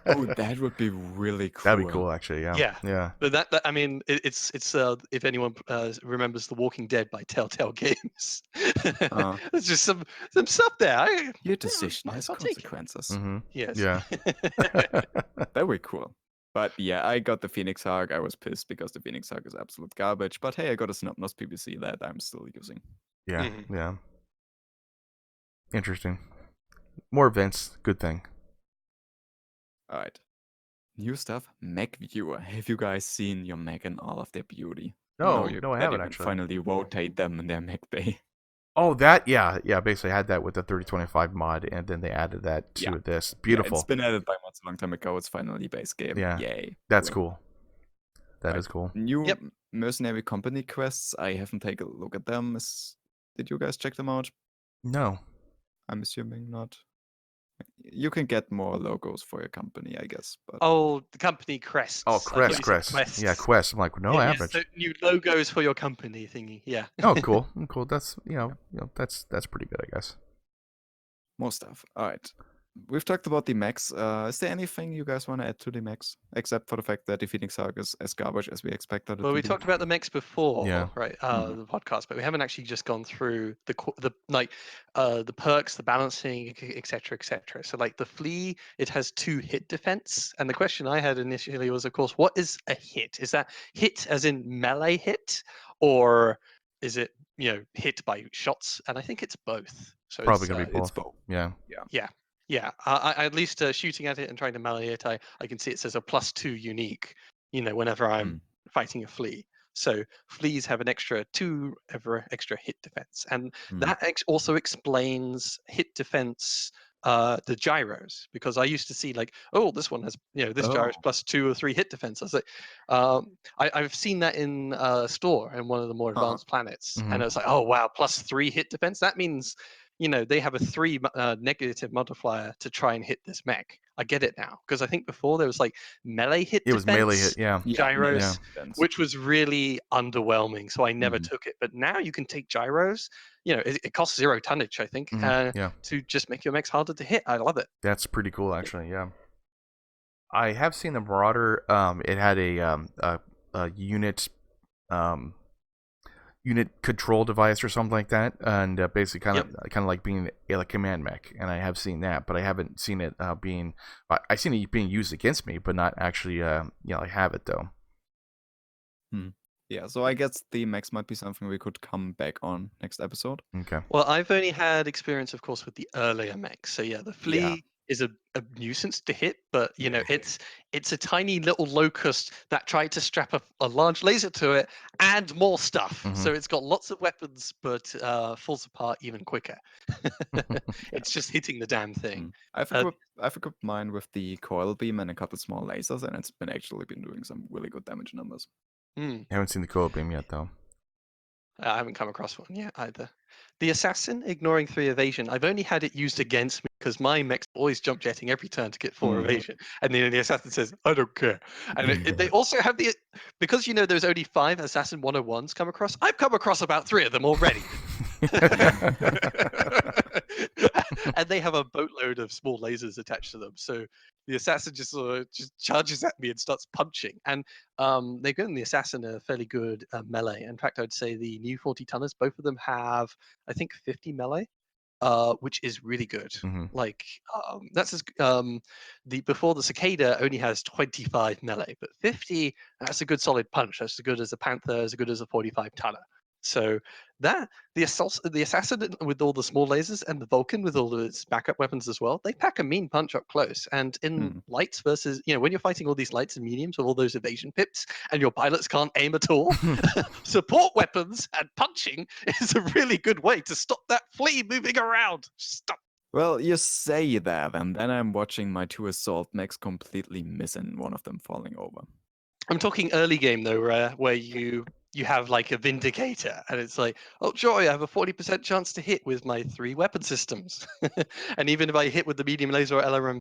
Oh, that would be really cool. That'd be cool, actually. Yeah. But that I mean, it's if anyone remembers The Walking Dead by Telltale Games, there's just some stuff there. Your decision has consequences. Mm-hmm. Yes. Yeah. Very cool. But yeah, I got the Phoenix Hawk. I was pissed because the Phoenix Hawk is absolute garbage. But hey, I got a Snubnose PPC that I'm still using. Yeah, yeah. Interesting. More events, good thing. All right. New stuff. Mech Viewer. Have you guys seen your mech in all of their beauty? No, I haven't can actually. Finally rotate them in their mech bay. Oh, that, yeah. Basically, I had that with the 3025 mod, and then they added that to this. Beautiful. It's been added by mods a long time ago. It's finally base game. Yeah. Yay. That's cool. That is cool. New Mercenary Company quests. I haven't taken a look at them. Did you guys check them out? No. I'm assuming not. you can get more logos for your company, I guess. But Oh, the company crests. Oh, I thought Crest, you said Crest. quests. Yeah, Quest. I'm like, no Yeah, average. so new logos for your company thingy. Yeah. Oh, cool. Cool. That's that's pretty good, I guess. more stuff. All right. We've talked about the mechs. Is there anything you guys want to add to the mechs, except for the fact that defeating Sark is as garbage as we expected it Well, to we be? talked about the mechs before, Yeah. right? Mhm. The podcast, but we haven't actually just gone through the perks, the balancing, etc., etc. So, like the flea, it has 2 hit defense, and the question I had initially was, of course, what is a hit? Is that hit as in melee hit, or is it hit by shots? And I think it's both. So Probably gonna be It's both. both. Yeah. yeah. I at least shooting at it and trying to melee it, I can see it says a +2 unique. Whenever I'm Mm. fighting a flea. So fleas have an extra 2 extra hit defense, and Mm. that also explains hit defense. The gyros, because I used to see like, oh, this one has this gyro's Oh. +2 or 3 hit defense. I was like, I've seen that in a store in one of the more Huh. advanced planets, Mhm. and it's like, oh wow, +3 hit defense. That means they have a 3 negative multiplier to try and hit this mech. I get it now, because I think before there was like melee hit It was melee defense hit. Yeah. Yeah, melee gyros, defense. which was really underwhelming. So I never Mhm. took it. But now you can take gyros. It costs 0 tonnage, I think, Yeah. to just make your mechs harder to hit. I love it. That's pretty cool, actually. Yeah. I have seen the Marauder. It had a unit unit control device or something like that, and basically kind of like being a command mech. And I have seen that, but I haven't seen it being. I've seen it being used against me, but not actually. I have it though. Yeah, so I guess the mechs might be something we could come back on next episode. Okay. Well, I've only had experience, of course, with the earlier mechs. So yeah, the flea is a nuisance to hit, but it's a tiny little locust that tried to strap a large laser to it and more stuff. Mhm. So it's got lots of weapons, but falls apart even quicker. It's just hitting the damn thing. I've equipped mine with the coil beam and a couple small lasers, and it's been doing some really good damage numbers. Hmm. I haven't seen the coil beam yet though. I haven't come across one yet either. The assassin ignoring 3 evasion. I've only had it used against me because my mechs always jump jetting every turn to get 4 evasion, and then the assassin says, "I don't care." And they also have because there's only 5 assassin 101s come across. I've come across about 3 of them already. And they have a boatload of small lasers attached to them. So the assassin just sort of just charges at me and starts punching. And they've given the assassin a fairly good melee. In fact, I'd say the new 40 tonners, both of them have, I think, 50 melee, which is really good. Mhm. Like that's as before the cicada only has 25 melee, but 50, that's a good solid punch. That's as good as a panther, as good as a 45 tonner. So that the assassin with all the small lasers and the Vulcan with all of its backup weapons as well, they pack a mean punch up close. And in lights versus, when you're fighting all these lights and mediums with all those evasion pips and your pilots can't aim at all, support weapons and punching is a really good way to stop that flea moving around. Stop. Well, you say that, and then I'm watching my 2 assault mechs completely miss and one of them falling over. I'm talking early game though, where you have like a Vindicator, and it's like, oh joy, I have a 40% chance to hit with my 3 weapon systems, and even if I hit with the medium laser or LRM,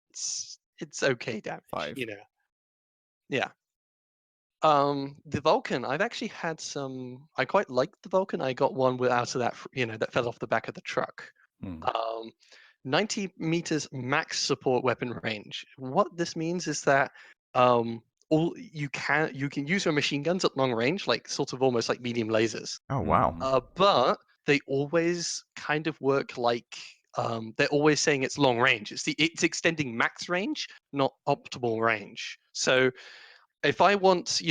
it's okay damage, 5. Yeah. The Vulcan, I've actually had some. I quite liked the Vulcan. I got one out of that, that fell off the back of the truck. 90 meters max support weapon range. What this means is that you can use your machine guns at long range, like sort of almost like medium lasers. Oh wow. But they always kind of work like they're always saying it's long range. It's extending max range, not optimal range. So if I want,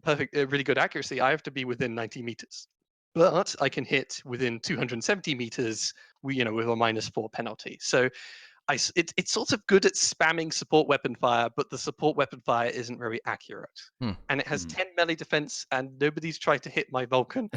perfect, really good accuracy, I have to be within 90 meters. But I can hit within 270 meters, with a -4 penalty. So it's sort of good at spamming support weapon fire, but the support weapon fire isn't very accurate. And it has 10 melee defense, and nobody's tried to hit my Vulcan.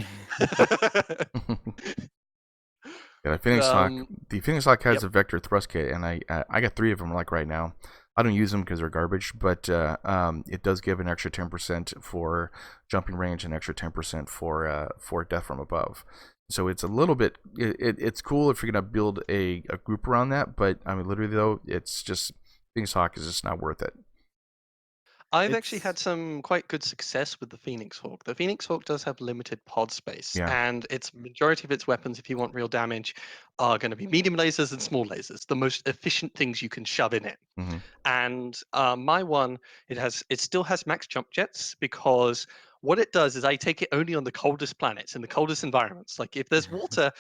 Yeah, the Phoenix Hawk. The Phoenix Hawk has Yep. a vector thrust kit, and I got 3 of them like right now. I don't use them because they're garbage, but it does give an extra 10% for jumping range and extra 10% for death from above. So it's a little bit. It's cool if you're gonna build a group around that, but I mean, literally though, it's just Phoenix Hawk is just not worth it. I've actually It's had some quite good success with the Phoenix Hawk. The Phoenix Hawk does have limited pod space, Yeah. and its majority of its weapons, if you want real damage, are going to be medium lasers and small lasers, the most efficient things you can shove in it. Mm-hmm. And my one, it still has max jump jets because what it does is I take it only on the coldest planets in the coldest environments. Like if there's water,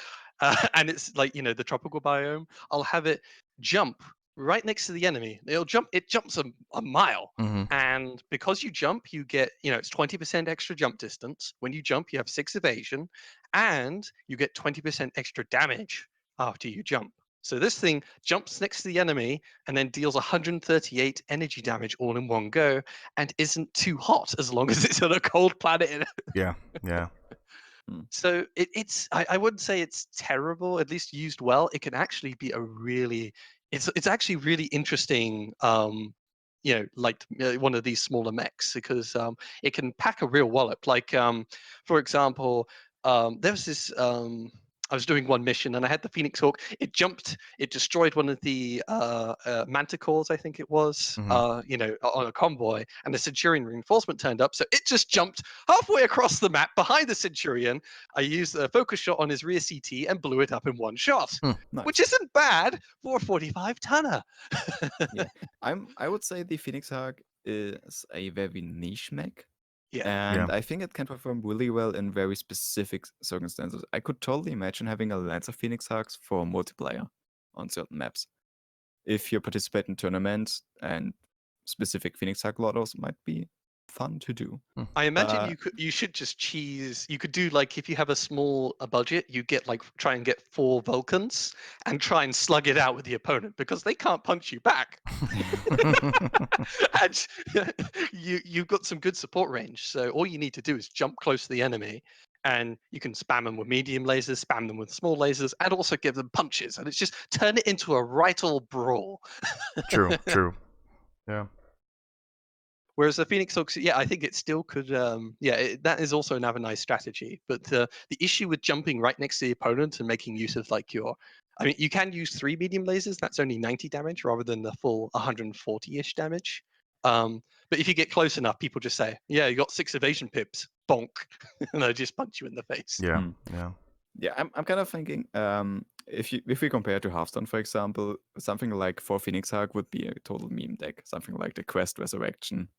and it's like the tropical biome, I'll have it jump right next to the enemy. It jumps a mile. Mm-hmm. And because you jump, you get, it's 20% extra jump distance. When you jump, you have 6 evasion, and you get 20% extra damage after you jump. So this thing jumps next to the enemy and then deals 138 energy damage all in one go, and isn't too hot as long as it's on a cold planet. Yeah. Yeah. So I wouldn't say it's terrible. At least used well, it can actually be a really it's actually really interesting. Like one of these smaller mechs because it can pack a real wallop. Like for example, there was this. I was doing one mission and I had the Phoenix Hawk. It jumped. It destroyed one of the manticores, I think it was. Mhm. On a convoy, and the Centurion reinforcement turned up. So it just jumped halfway across the map behind the Centurion. I used a focus shot on his rear CT and blew it up in one shot, which nice. isn't bad for a 45 tonner. Yeah, I would say the Phoenix Hawk is a very niche mech. Yeah. And I think it can perform really well in very specific circumstances. I could totally imagine having a Lancer Phoenix Hawks for multiplayer on certain maps. If you participate in tournaments, and specific Phoenix Hawk lottos might be fun to do. I imagine Uh, you should just cheese. You could do like if you have a budget, you get like try and get 4 Vulcans and try and slug it out with the opponent because they can't punch you back. And you've got some good support range. So all you need to do is jump close to the enemy, and you can spam them with medium lasers, spam them with small lasers, and also give them punches. And it's just turn it into a right old brawl. True. True. Yeah. Whereas the Phoenix Hawks, yeah, I think it still could. That is also another nice strategy. But the issue with jumping right next to the opponent and making use of I mean, you can use 3 medium lasers. That's only 90 damage rather than the full 140-ish damage. But if you get close enough, people just say, "Yeah, you got 6 evasion pips, bonk," and they just punch you in the face. Yeah. Hmm. Yeah. yeah, I'm kind of thinking if we compare to Hearthstone, for example, something like 4 Phoenix Hawk would be a total meme deck. Something like the Quest Resurrection,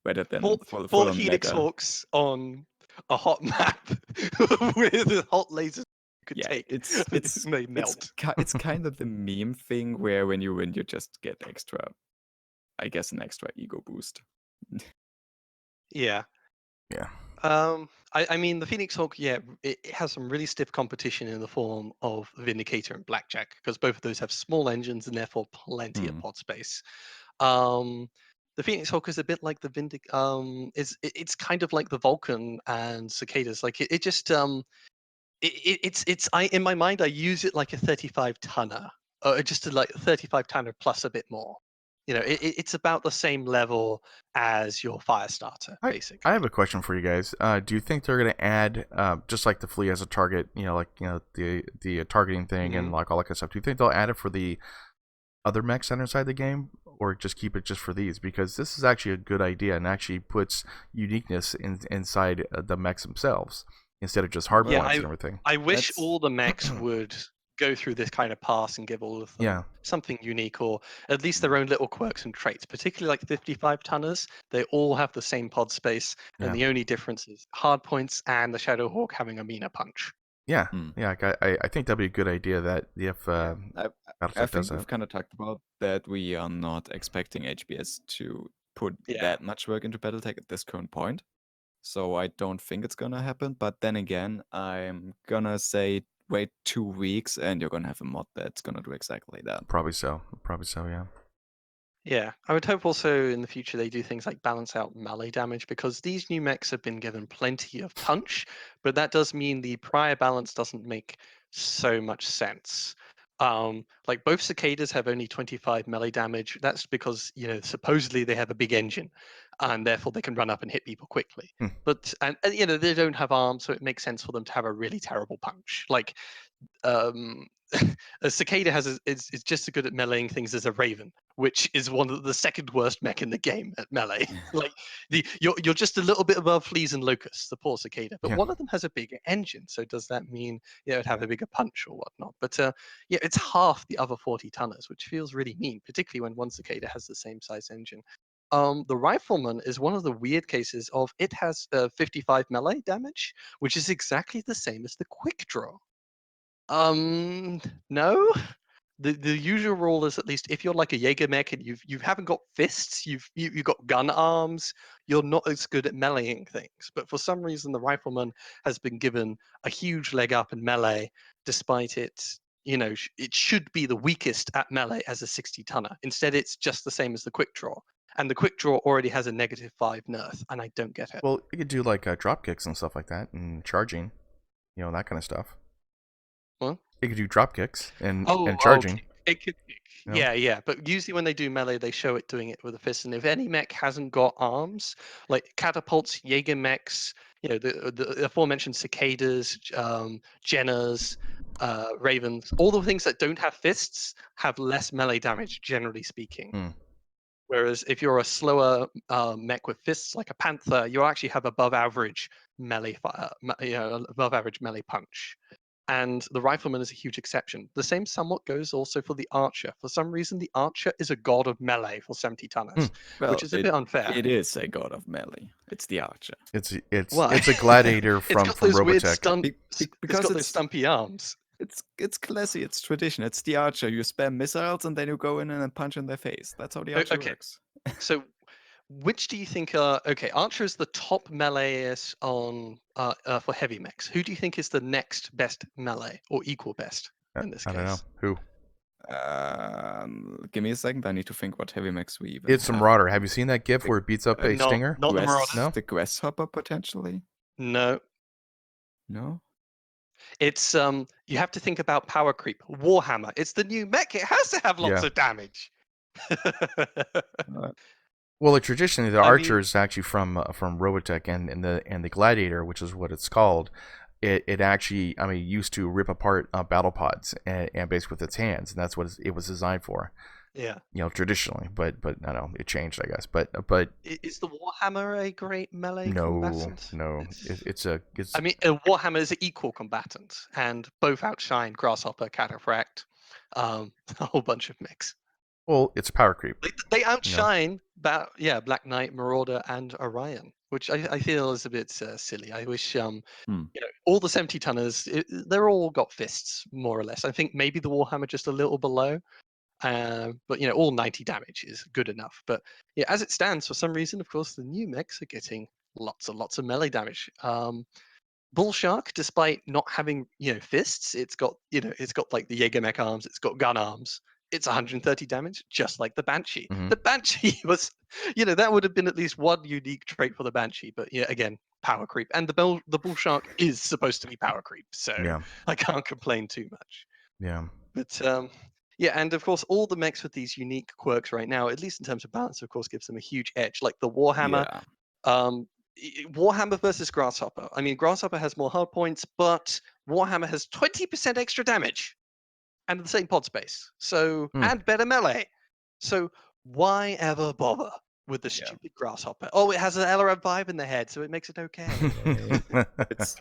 rather than full 4 on Phoenix meta. Hawks on a hot map with hot lasers you could Yeah, take. it's They melt. it's kind of the meme thing where when you win, you just get extra, I guess, an extra ego boost. Yeah. Yeah. I mean, the Phoenix Hawk, yeah, it has some really stiff competition in the form of Vindicator and Blackjack because both of those have small engines and therefore plenty of pod space. The Phoenix Hawk is a bit like the it's kind of like the Vulcan and Cicadas. Like it just it's I in my mind I use it like a 35 tonner, just to like 35 tonner plus a bit more. It's about the same level as your fire starter, I basically. have a question for you guys. Do you think they're gonna add just like the flea as a target? The targeting thing and like all that kind of stuff. Do you think they'll add it for the other mechs that are inside the game, or just keep it just for these? Because this is actually a good idea and actually puts uniqueness inside the mechs themselves instead of just hard Yeah, points and everything. I wish That's all the mechs would go through this kind of pass and give all of them Yeah. something unique, or at least their own little quirks and traits. Particularly like 55 tonners, they all have the same pod space, and Yeah. the only difference is hard points and the Shadow Hawk having a meaner punch. Yeah. Hmm. Yeah. I think that'd be a good idea that if I Battletech does think we've that. kind of talked about that we are not expecting HBS to put Yeah. that much work into Battletech at this current point. So I don't think it's gonna happen. But then again, I'm gonna say wait 2 weeks and you're gonna have a mod that's gonna do exactly that. Probably so. Probably so. Yeah. Yeah, I would hope also in the future they do things like balance out melee damage because these new mechs have been given plenty of punch, but that does mean the prior balance doesn't make so much sense. Like both cicadas have only 25 melee damage. That's because supposedly they have a big engine, and therefore they can run up and hit people quickly. Hmm. But and they don't have arms, so it makes sense for them to have a really terrible punch. Like a cicada is just as good at meleeing things as a raven, which is one of the second worst mech in the game at melee. Like you're just a little bit above fleas and locusts, the poor cicada. But Yeah. one of them has a bigger engine, so does that mean it'd have a bigger punch or whatnot? But yeah, it's half the other 40 tonners, which feels really mean, particularly when one cicada has the same size engine. The Rifleman is one of the weird cases of it has 55 melee damage, which is exactly the same as the Quick Draw. No. The usual rule is, at least if you're like a Jaeger mech and you haven't got fists, you've got gun arms, you're not as good at meleeing things. But for some reason, the Rifleman has been given a huge leg up in melee, despite it. It should be the weakest at melee as a 60 tonner. Instead, it's just the same as the Quick Draw, and the Quick Draw already has a -5 nerf, and I don't get it. Well, you could do like drop kicks and stuff like that, and charging, that kind of stuff. What? You could do drop kicks and charging. Okay. It could, yeah. But usually when they do melee, they show it doing it with a fist. And if any mech hasn't got arms, like catapults, Jaeger mechs, the aforementioned cicadas, Jenners, ravens, all the things that don't have fists have less melee damage, generally speaking. Hmm. Whereas if you're a slower mech with fists, like a panther, you actually have above average melee fire, above average melee punch. And the Rifleman is a huge exception. The same somewhat goes also for the Archer. For some reason, the Archer is a god of melee for 70 tonners, Well, which is a bit unfair. It is a god of melee. It's the Archer. It's Why? a gladiator It's from got those weird Robotech. Because it's got those stumpy arms. It's classy. It's tradition. It's the Archer. You spam missiles and then you go in and punch in their face. That's how the Archer works. So, which do you think are okay? Archer is the top meleeist on for heavy mechs. Who do you think is the next best melee or equal best in this case? I don't know who. Give me a second. I need to think what heavy mechs we even It's some have. Marauder. Have you seen that GIF where it beats up a No, Stinger? not the Marauder. No? The Grasshopper potentially. No, No. it's you have to think about power creep. Warhammer. It's the new mech. It has to have lots Yeah. of damage. Well, traditionally, the I Archer mean- is actually from Robotech, and the Gladiator, which is what it's called. It actually, used to rip apart battle pods and basically with its hands, and that's what it was designed for. Yeah. Traditionally, but I don't know, it changed, I guess. But Is the Warhammer a great melee no, combatant? it's. I mean, a Warhammer is an equal combatant, and both outshine Grasshopper, Cataphract, a whole bunch of mechs. Well, it's power creep. They outshine Black Knight, Marauder, and Orion, which I feel is a bit silly. I wish all the 70 tonners, they're all got fists more or less. I think maybe the Warhammer just a little below, but all 90 damage is good enough. But yeah, as it stands, for some reason, of course, the new mechs are getting lots and lots of melee damage. Bull Shark, despite not having fists, it's got like the Jaeger mech arms, it's got gun arms. It's 130 damage, just like the Banshee. Mhm. The Banshee was, that would have been at least one unique trait for the Banshee. But yeah, again, power creep, and the Bull Shark is supposed to be power creep, so Yeah. I can't complain too much. Yeah. But yeah, and of course, all the mechs with these unique quirks right now, at least in terms of balance, of course, gives them a huge edge. Like the Warhammer. Yeah. Warhammer versus Grasshopper. I mean, Grasshopper has more hard points, but Warhammer has 20% extra damage and the same pod space. So and better melee. So why ever bother with the stupid Grasshopper? Oh, it has an LRM5 in the head, so it makes it okay. It's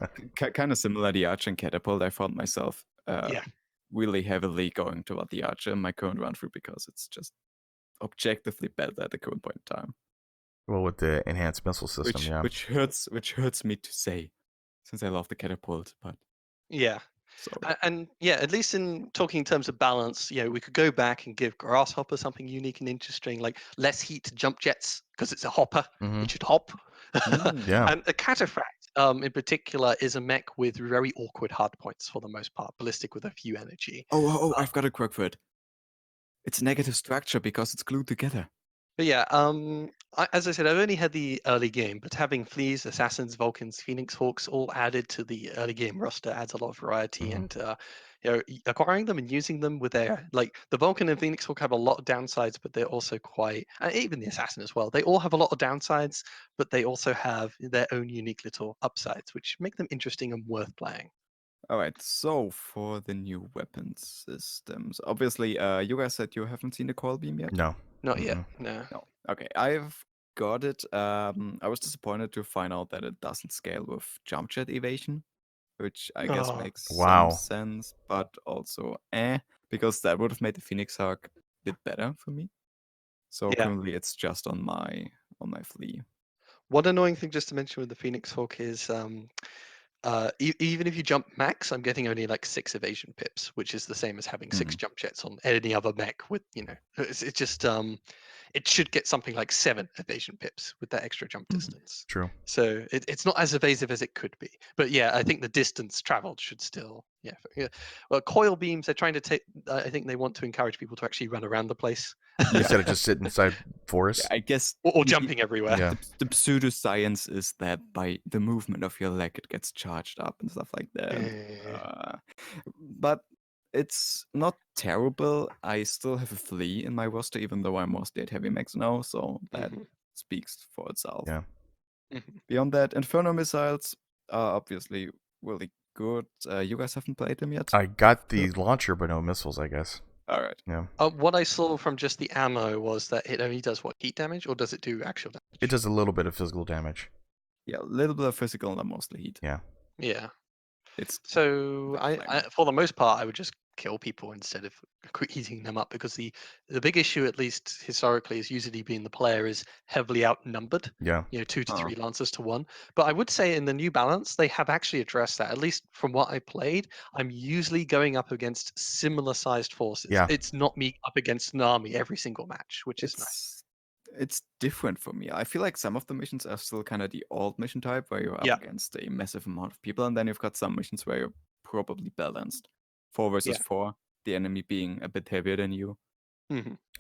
kind of similar to the Archer and Catapult. I found myself really heavily going toward the Archer in my current run through because it's just objectively better at the current point in time. Well, with the enhanced missile system, which hurts me to say, since I love the Catapult, but yeah. So. And yeah, at least in talking in terms of balance, we could go back and give Grasshopper something unique and interesting, like less heat to jump jets because it's a hopper. It should hop. Yeah. And a Cataphract, in particular, is a mech with very awkward hard points for the most part, ballistic with a few energy. Oh! I've got a quirk for it. It's negative structure because it's glued together. But yeah, as I said, I've only had the early game, but having Fleas, Assassins, Vulcans, Phoenix Hawks all added to the early game roster adds a lot of variety. And acquiring them and using them with their the Vulcan and Phoenix Hawk have a lot of downsides, but they're also quite even the Assassin as well. They all have a lot of downsides, but they also have their own unique little upsides, which make them interesting and worth playing. All right, so for the new weapon systems, obviously, you guys said you haven't seen the coil beam yet. No. Not yet, no. No. Okay, I've got it. I was disappointed to find out that it doesn't scale with jump jet evasion, which I guess Oh. makes Wow. some sense, but also because that would have made the Phoenix Hawk a bit better for me. So Yeah. currently it's just on my flea. One annoying thing just to mention with the Phoenix Hawk is even if you jump max, I'm getting only like 6 evasion pips, which is the same as having 6 jump jets on any other mech with, it's just it should get something like 7 evasion pips with that extra jump distance. True. So it's not as evasive as it could be. But yeah, I think the distance traveled should still, yeah. Well, coil beams, they're trying to take, I think they want to encourage people to actually run around the place. Instead of just sitting inside forests. Yeah, I guess Or jumping everywhere. Yeah. the pseudoscience is that by the movement of your leg, it gets charged up and stuff like that. But it's not terrible. I still have a flea in my roster, even though I'm mostly at heavy max now, so that speaks for itself. Yeah. Beyond that, Inferno missiles are obviously really good. You guys haven't played them yet? I got the launcher, but no missiles, I guess. All right. Yeah. What I saw from just the ammo was that it only does what, heat damage, or does it do actual damage? It does a little bit of physical damage. Yeah, a little bit of physical and mostly heat. Yeah. Yeah. It's So Flame. I for the most part, I would just kill people instead of heating them up, because the big issue, at least historically, is usually being the player is heavily outnumbered. Yeah. 2 to 3 lancers to 1. But I would say in the new balance, they have actually addressed that. At least from what I played, I'm usually going up against similar sized forces. Yeah. It's not me up against an army every single match, which is nice. It's different for me. I feel like some of the missions are still kind of the old mission type where you're up against a massive amount of people, and then you've got some missions where you're probably balanced. 4 versus 4, the enemy being a bit heavier than you.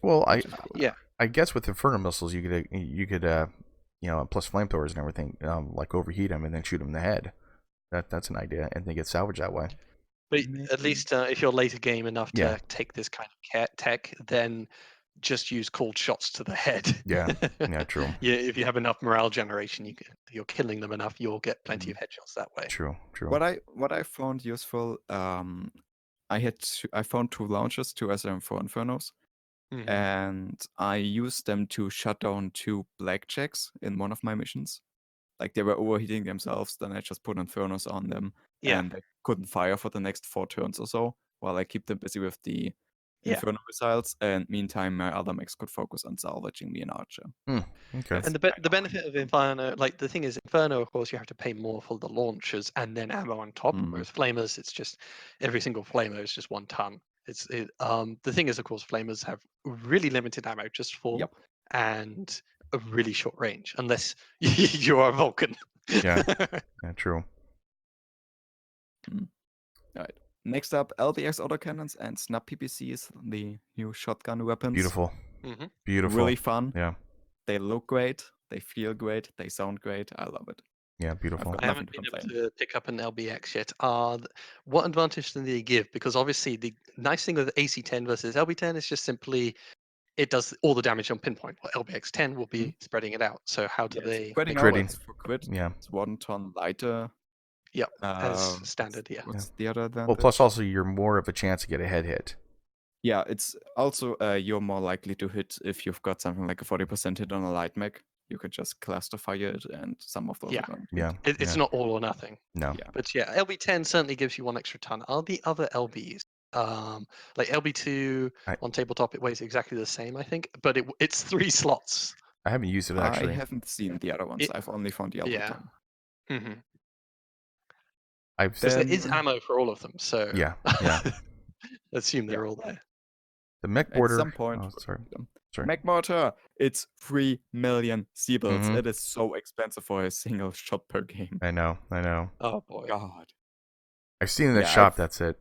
Well, Cool. I guess with Inferno missiles, you could plus flamethrowers and everything, like overheat them and then shoot them in the head. That's an idea, and they get salvaged that way. But at least if you're later game enough to take this kind of tech, then just use cold shots to the head. Yeah, yeah, true. Yeah, if you have enough morale generation, you're killing them enough, you'll get plenty of headshots that way. True. What I found useful, I found 2 launchers, 2 SM4 Infernos, and I used them to shut down 2 blackjacks in one of my missions. Like they were overheating themselves, then I just put Infernos on them, and they couldn't fire for the next 4 turns or so, while I keep them busy with the Inferno missiles, and meantime my other mechs could focus on salvaging me an archer. Okay. And the benefit of Inferno, like the thing is, Inferno, of course, you have to pay more for the launchers and then ammo on top. Whereas Flamers, it's just every single Flamer is just 1 ton. The thing is, of course, Flamers have really limited ammo, just 4, and a really short range, unless you are a Vulcan. Yeah, true. All right. Next up, LBX autocannons and snap PPCs, the new shotgun weapons. Beautiful. Beautiful. Really fun. Yeah. They look great. They feel great. They sound great. I love it. Yeah, beautiful. I haven't been able to pick up an LBX yet. What advantage do they give? Because obviously the nice thing with AC10 versus LB10 is just simply it does all the damage on pinpoint. Well, LBX10 will be spreading it out. So how do they? Spreading Critting. out for crit. Yeah. It's 1 ton lighter. Yep, as standard. Yeah. What's the other advantage? Well, plus also you're more of a chance to get a head hit. Yeah, it's also you're more likely to hit if you've got something like a 40% hit on a light mech. You could just cluster fire it, and some of those are going to hit. It's not all or nothing. No. Yeah. But yeah, LB10 certainly gives you 1 extra ton. Are the other LBs like LB2 on tabletop? It weighs exactly the same, I think, but it's 3 slots. I haven't used it actually. I haven't seen the other ones. I've only found the LB10. Yeah. I've there is ammo for all of them, so yeah. assume they're all there. The mech border. At some point, sorry. Mech mortar. It's 3 million Seabills. It is so expensive for a single shot per game. I know. Oh boy. God. I've seen in the shop. That's it.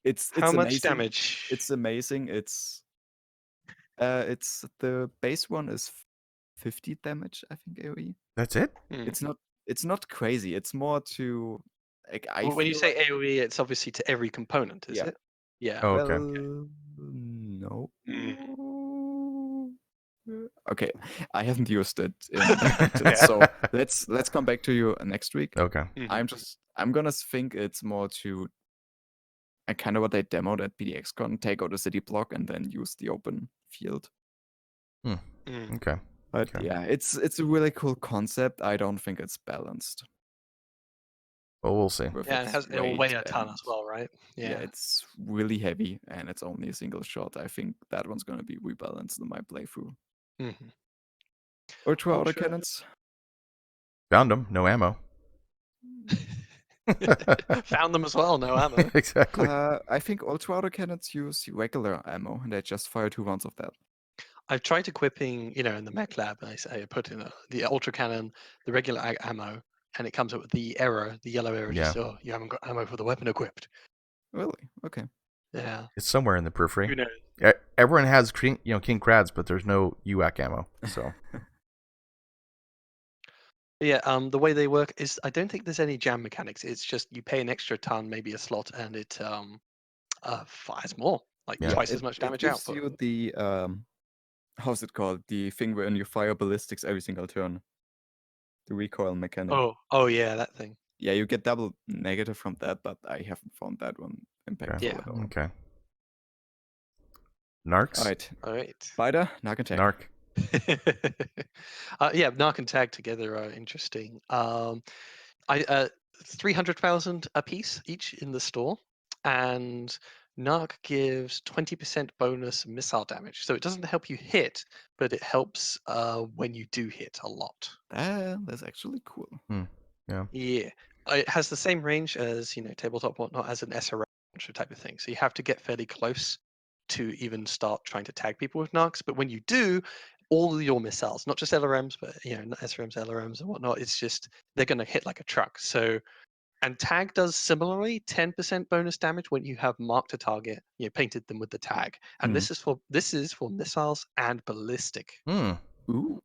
It's how much amazing. Damage? It's amazing. It's the base one is 50 damage, I think, AoE. That's it? It's not crazy. It's more to like I When you feel say like, AoE, it's obviously to every component, is Yeah. it? Yeah. Oh, well, okay. no. Mm. Okay, I haven't used it in practice, so let's come back to you next week. Okay. Mhm. I'm gonna think it's more to kind of what they demoed at PDXCon, take out a city block and then use the open field. Mm. Okay. But Okay. yeah, it's a really cool concept. I don't think it's balanced Well, we'll see. with Yeah, and its it'll weigh weight, a ton and as well, right? yeah, Yeah. it's really heavy and it's only a single shot. I think that one's gonna be rebalanced in my playthrough. Mhm. Ultra Ultra. autocannons. Found them. No ammo. Found them as well. No ammo. Exactly. I think ultra autocannons use regular ammo and they just fire 2 rounds of that. I've tried equipping, in the mech lab. I put in the ultra cannon, the regular ammo, and it comes up with the error, the yellow error. Yeah. Just you haven't got ammo for the weapon equipped. Really? Okay. Yeah. It's somewhere in the periphery. Who knows? Everyone has King Krads, but there's no UAC ammo. So Yeah. The way they work is I don't think there's any jam mechanics. It's just you pay an extra ton, maybe a slot, and it fires more, like Yeah. twice it, as much it damage gives output. you the how's it called? The thing where you fire ballistics every single turn. The recoil mechanic. Oh yeah, that thing. Yeah, you get double negative from that, but I haven't found that one impactful Yeah. at all. okay. Narcs. Alright. All right. Spider, knock and tag. Narc. Yeah, Narc and Tag together are interesting. I 300,000 a piece each in the store, and Narc gives 20% bonus missile damage. So it doesn't help you hit, but it helps when you do hit a lot. That's actually cool. Yeah. Yeah, it has the same range as tabletop whatnot as an SRM type of thing. So you have to get fairly close to even start trying to tag people with Narcs. But when you do, all of your missiles, not just LRMs, but not SRMs, LRMs, and whatnot, it's just they're going to hit like a truck. So and tag does similarly 10% bonus damage when you have marked a target, painted them with the tag. And Hmm. this is for missiles and ballistic. Ooh.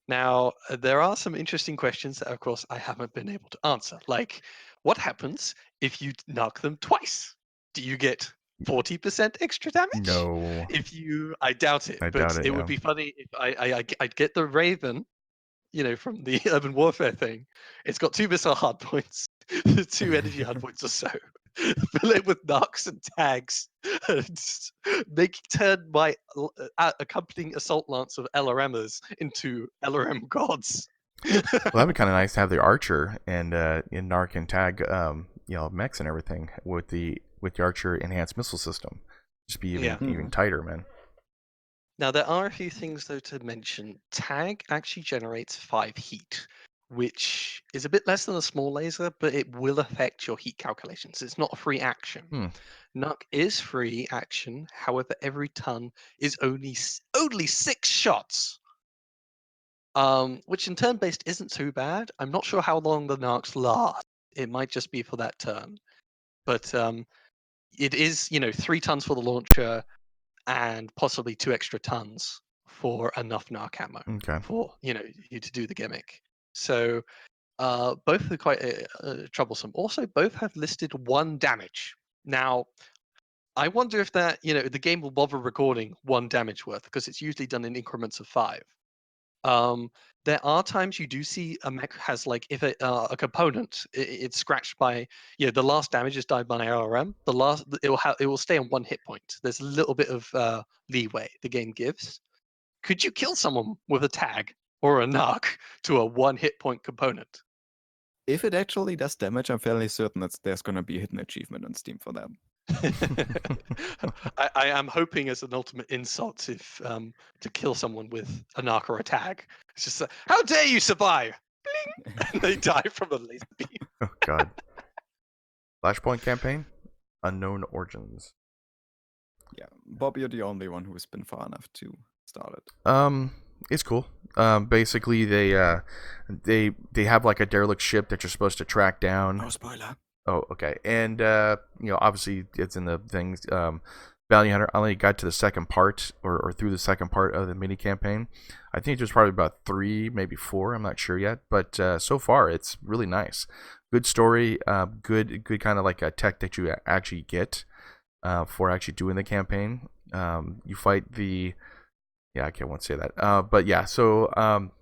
Now, there are some interesting questions that, of course, I haven't been able to answer. Like, what happens if you knock them twice? Do you get 40% extra damage? No. I doubt it, I but doubt it. it would Yeah. be funny if I'd get the Raven, from the urban warfare thing. It's got 2 missile hard points, 2 energy hard points or so. Fill it with knocks and tags, and turn my accompanying assault lance of LRMers into LRM gods. Well, that'd be kind of nice to have the archer and in Narc and tag, mechs and everything with the archer enhanced missile system. Just be even tighter, man. Now, there are a few things, though, to mention. Tag actually generates 5 heat, which is a bit less than a small laser, but it will affect your heat calculations. It's not a free action. Nuck is free action. However, every ton is only 6 shots, which in turn-based isn't too bad. I'm not sure how long the Narcs last. It might just be for that turn. But it is, 3 tons for the launcher, and possibly 2 extra tons for enough narc ammo Okay. for you to do the gimmick. So both are quite troublesome. Also, both have listed 1 damage. Now, I wonder if that the game will bother recording 1 damage worth, because it's usually done in increments of 5. There are times you do see a mech has, like, if a component it's scratched by the last damage is died by an ARM. It will stay on 1 hit point. There's a little bit of leeway the game gives. Could you kill someone with a tag or a narc to a 1 hit point component? If it actually does damage, I'm fairly certain that there's gonna be a hidden achievement on Steam for that. I am hoping as an ultimate insult if to kill someone with a narc or a tag. It's just how dare you survive? Bling! And they die from a laser beam. Oh God. Flashpoint campaign, unknown origins. Yeah, Bob, you're the only one who's been far enough to start it. It's cool. Basically they have like a derelict ship that you're supposed to track down. No spoiler. Oh, okay. And obviously it's in the things. Bounty Hunter. I only got to the second part, or through the second part of the mini campaign. I think there's probably about 3, maybe 4. I'm not sure yet, but so far it's really nice. good story, good kind of like a tech that you actually get for actually doing the campaign. You fight the I can't want to say that. But yeah, so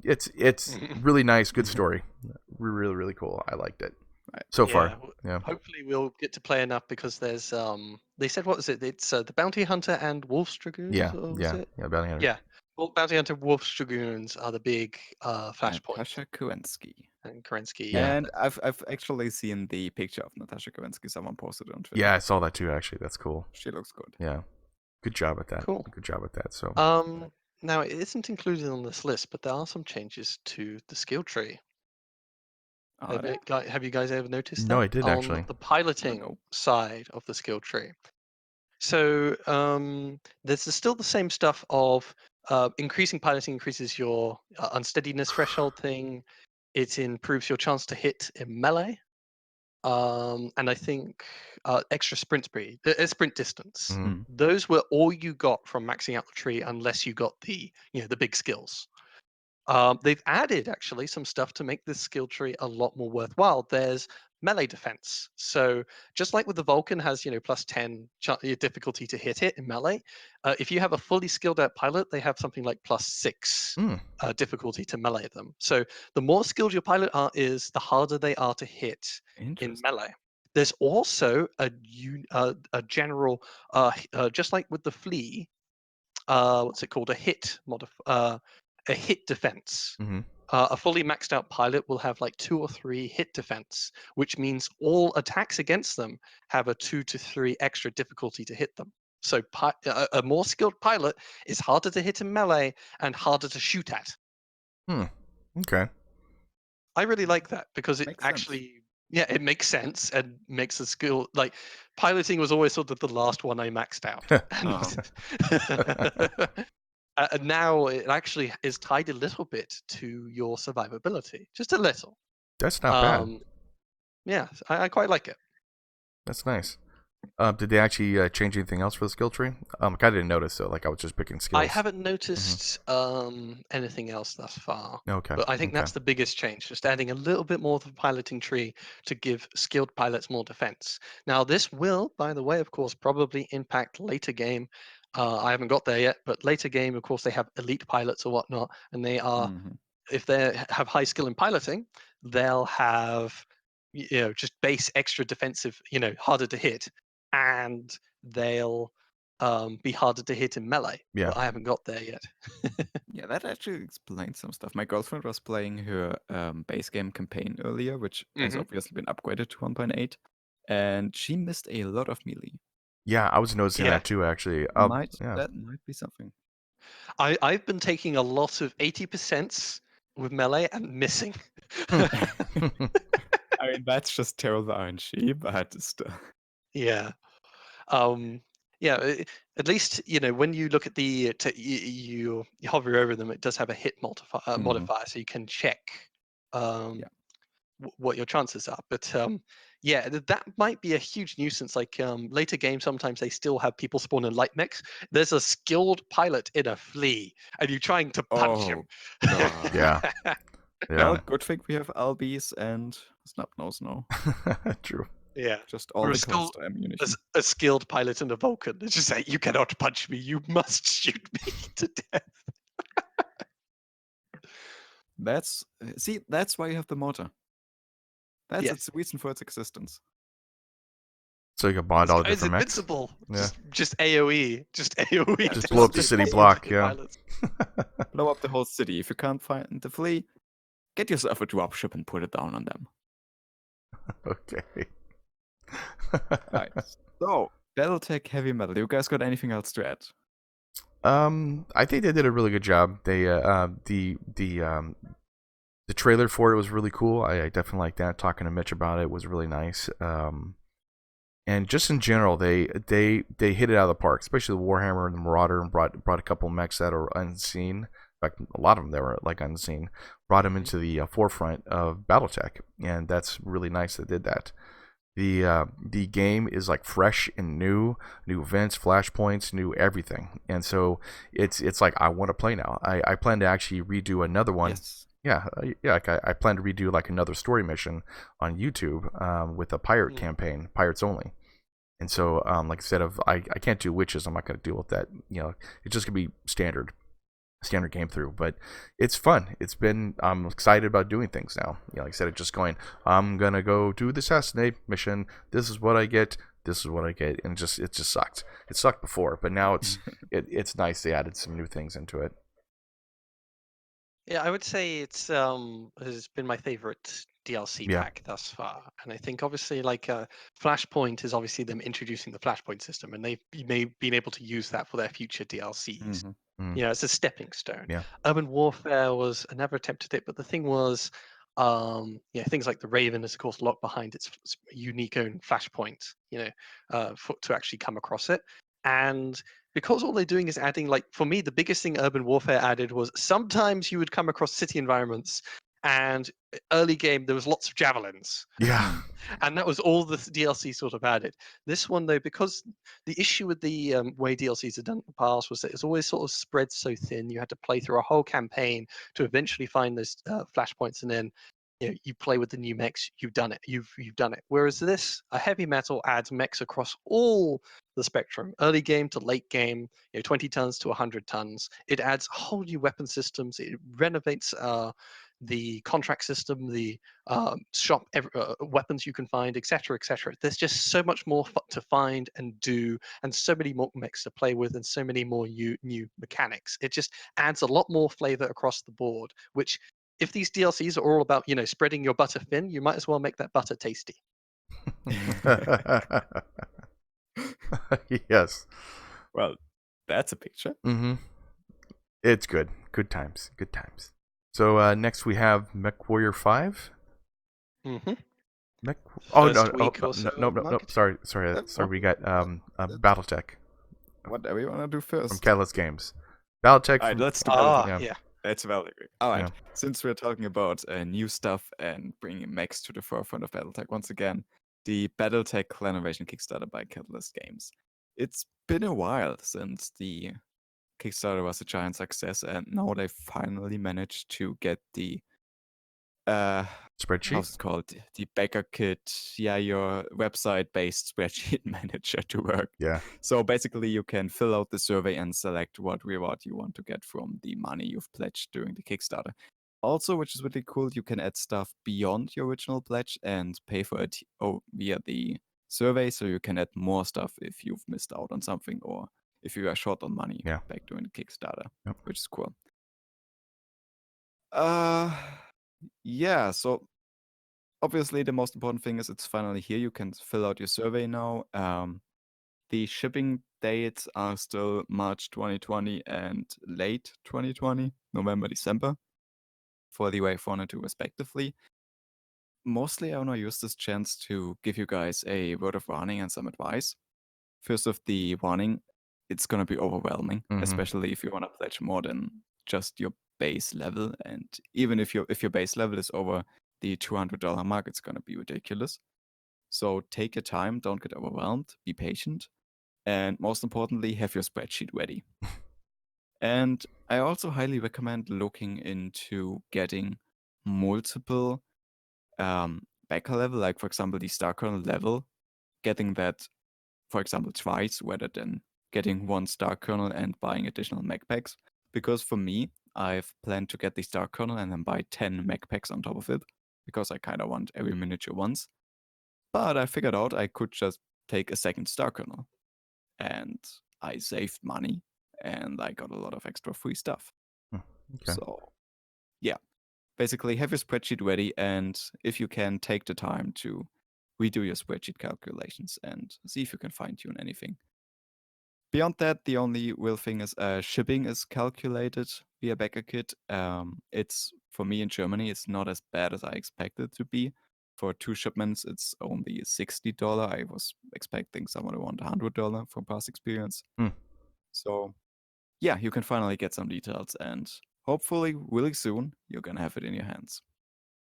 it's really nice, good story, really really cool. I liked it so far. Yeah. Hopefully we'll get to play enough because there's they said what was it? It's the Bounty Hunter and Wolf's Dragoons. Yeah, or was yeah, it? yeah. Bounty Hunter. Yeah. Well, Bounty Hunter, Wolf's Dragoons are the big flashpoint. Natasha Kowinski. And Kerensky. Yeah. And I've actually seen the picture of Natasha Kowinski. Someone posted on Twitter. Yeah, I saw that too. Actually, that's cool. She looks good. Yeah, good job at that. Cool. Good job at that. So. Now it isn't included on this list, but there are some changes to the skill tree. Have you guys ever noticed that? No, I didn't on actually. The piloting side of the skill tree. So there's still the same stuff of increasing piloting increases your unsteadiness threshold thing. It improves your chance to hit in melee. And I think extra sprint speed, sprint distance. Mhm. Those were all you got from maxing out the tree, unless you got the big skills. They've added actually some stuff to make this skill tree a lot more worthwhile. There's melee defense. So just like with the Vulcan has plus 10 difficulty to hit it in melee, if you have a fully skilled out pilot, they have something like +6 difficulty to melee them. So the more skilled your pilot is, the harder they are to hit in melee. There's also a general, just like with the Flea, what's it called? A hit defense. Mm-hmm. A fully maxed out pilot will have like 2 or 3 hit defense, which means all attacks against them have a 2 to 3 extra difficulty to hit them. So a more skilled pilot is harder to hit in melee and harder to shoot at. Okay. I really like that because it Makes actually sense. Yeah, it makes sense and makes the skill like piloting was always sort of the last one I maxed out. And now it actually is tied a little bit to your survivability, just a little. That's not bad. Yeah, I quite like it. That's nice. Did they actually change anything else for the skill tree? I kind of didn't notice though. Like I was just picking skills. I haven't noticed anything else thus far. Okay. But I think that's the biggest change, just adding a little bit more of the piloting tree to give skilled pilots more defense. Now, this will, by the way, of course, probably impact later game. I haven't got there yet, but later game, of course, they have elite pilots or whatnot, and they are, if they have high skill in piloting, they'll have, just base extra defensive, harder to hit, and they'll be harder to hit in melee. Yeah. But I haven't got there yet. Yeah, that actually explains some stuff. My girlfriend was playing her base game campaign earlier, which has obviously been upgraded to 1.8, and she missed a lot of melee. Yeah, I was noticing that too, actually. That might be something. I've been taking a lot of 80% with melee and missing. I mean, that's just terrible RNG, but still. Yeah. At least when you look at the you hover over them, it does have a hit modifier, so you can check what your chances are. But that might be a huge nuisance. Like later games, sometimes they still have people spawn in light mechs. There's a skilled pilot in a Flea, and you're trying to punch him. Yeah. Well, good thing we have LBs and Snub-Nose now. True. Yeah. Just all the cost ammunition. A skilled pilot in a Vulcan. It's just like, you cannot punch me. You must shoot me to death. That's why you have the mortar. That's its reason for its existence. So you can bond all the different mechs. It's invincible. Yeah. Just AoE. Just AoE. Just blow up the city block, yeah. Blow up the whole city. If you can't find the Flea, get yourself a dropship and put it down on them. Okay. Right. So, Battletech Heavy Metal. You guys got anything else to add? I think they did a really good job. They the trailer for it was really cool. I definitely like that. Talking to Mitch about it was really nice. And just in general, they hit it out of the park, especially the Warhammer and the Marauder, and brought a couple of mechs that are unseen. In fact, a lot of them that were like unseen, brought them into the forefront of BattleTech, and that's really nice that did that. The game is like fresh and new events, flashpoints, new everything, and so it's like I want to play now. I plan to actually redo another one. Yes. yeah. Like I plan to redo like another story mission on YouTube with a pirate campaign, pirates only. And so, like instead of I can't do witches, I'm not going to deal with that. It's just going to be standard game through. But it's fun. I'm excited about doing things now. Like I said, it's just going. I'm gonna go do the assassinate mission. This is what I get. This is what I get, and it just sucked. It sucked before, but now it's nice. They added some new things into it. Yeah, I would say it's has been my favorite DLC Yeah. pack thus far, and I think obviously like Flashpoint is obviously them introducing the Flashpoint system, and they've been able to use that for their future DLCs. It's a stepping stone. Yeah. Urban Warfare was another attempt at it, but the thing was, things like the Raven is of course locked behind its unique own Flashpoint, to actually come across it, and because all they're doing is adding, like, for me, the biggest thing Urban Warfare added was sometimes you would come across city environments and early game there was lots of javelins. Yeah. And that was all the DLC sort of added. This one, though, because the issue with the way DLCs are done in the past was that it's always sort of spread so thin. You had to play through a whole campaign to eventually find those flashpoints, and then you play with the new mechs. You've done it. You've done it. Whereas this, a heavy metal adds mechs across all the spectrum, early game to late game, 20 tons to 100 tons. It adds whole new weapon systems. It renovates the contract system, the shop weapons you can find, etc., etc. There's just so much more to find and do, and so many more mechs to play with, and so many more new mechanics. It just adds a lot more flavor across the board, which, if these DLCs are all about, spreading your butter thin, you might as well make that butter tasty. Yes. Well, that's a picture. It's good. Good times. Good times. So next we have Mechwarrior 5. No. Sorry. We got Battletech. Whatever you want to do first. From Catalyst Games. Battletech. All right, let's do Battletech. Yeah. That's valid. All right. Since we're talking about new stuff and bringing mechs to the forefront of Battletech once again, the Battletech Renovation Kickstarter by Catalyst Games. It's been a while since the Kickstarter was a giant success, and now they finally managed to get the spreadsheet. How's it called? The Backer Kit, your website-based spreadsheet manager to work. Yeah. So basically, you can fill out the survey and select what reward you want to get from the money you've pledged during the Kickstarter. Also, which is really cool, you can add stuff beyond your original pledge and pay for it via the survey, so you can add more stuff if you've missed out on something or if you are short on money back during the Kickstarter, which is cool. So obviously the most important thing is it's finally here. You can fill out your survey now. The shipping dates are still March 2020 and late 2020, November, December, for the Wave 1 and 2 respectively. Mostly I want to use this chance to give you guys a word of warning and some advice. First of the warning, it's going to be overwhelming, especially if you want to pledge more than just your base level. And even if your base level is over the $200 mark, it's going to be ridiculous. So take your time, don't get overwhelmed, be patient, and most importantly, have your spreadsheet ready. And I also highly recommend looking into getting multiple backer level, like for example the Star Kernel level, getting that, for example, twice rather than getting one Star Kernel and buying additional mech packs. Because for me, I've planned to get the Star Kernel and then buy 10 mech packs on top of it, because I kind of want every miniature once. But I figured out I could just take a second Star Kernel, and I saved money, and I got a lot of extra free stuff. Okay. So, yeah. Basically, have your spreadsheet ready, and if you can, take the time to redo your spreadsheet calculations and see if you can fine-tune anything. Beyond that, the only real thing is shipping is calculated via Backer Kit. It's, for me in Germany, it's not as bad as I expected it to be. For 2 shipments, it's only $60. I was expecting somewhere around $100 from past experience. So, yeah, you can finally get some details, and hopefully, really soon, you're going to have it in your hands.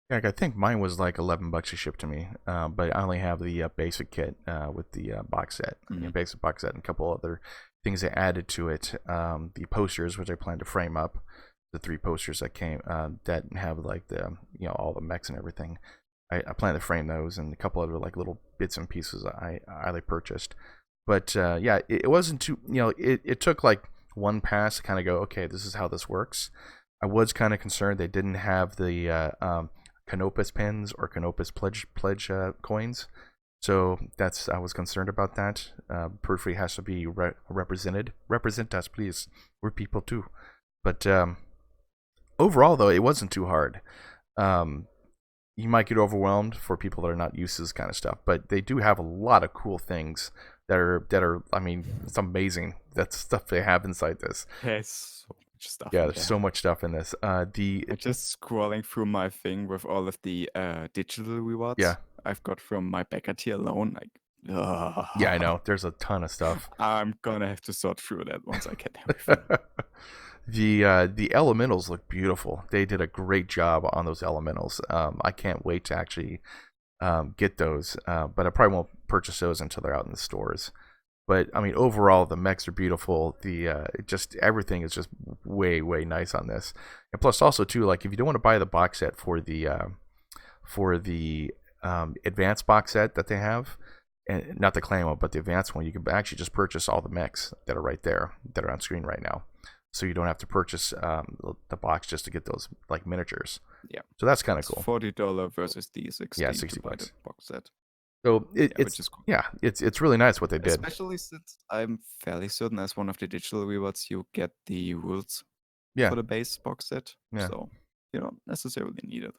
Yeah, I think mine was like $11 to ship to me, but I only have the basic kit with the box set, basic box set, and a couple other things they added to it. The posters, which I plan to frame up, the 3 posters that came that have like the all the mechs and everything. I plan to frame those and a couple other like little bits and pieces I purchased. But it wasn't too it took like one pass to kind of go, okay, this is how this works. I was kind of concerned they didn't have the Canopus pins or Canopus pledge coins. So I was concerned about that. Periphery has to be represented. Represent us, please. We're people too. But overall, though, it wasn't too hard. You might get overwhelmed for people that are not used to this kind of stuff, but they do have a lot of cool things that are. I mean, it's amazing that stuff they have inside this. There's so much stuff. Yeah, in there's there. so much stuff in this. I'm just scrolling through my thing with all of the digital rewards. Yeah. I've got from my backer tier alone. Like, yeah, I know. There's a ton of stuff. I'm gonna have to sort through that once I get everything. The elementals look beautiful. They did a great job on those elementals. I can't wait to actually get those, but I probably won't purchase those until they're out in the stores. But I mean, overall, the mechs are beautiful. Just everything is just way nice on this. And plus, also too, like if you don't want to buy the box set for the advanced box set that they have, and not the clan one, but the advanced one, you can actually just purchase all the mechs that are right there that are on screen right now. So you don't have to purchase the box just to get those like miniatures. Yeah. So that's kind of cool. $40 versus the $60. Yeah, $60 box set. So which it's is cool. Yeah, it's really nice what they did. Especially since I'm fairly certain as one of the digital rewards you get the rules Yeah. for the base box set. Yeah. So you don't necessarily need it.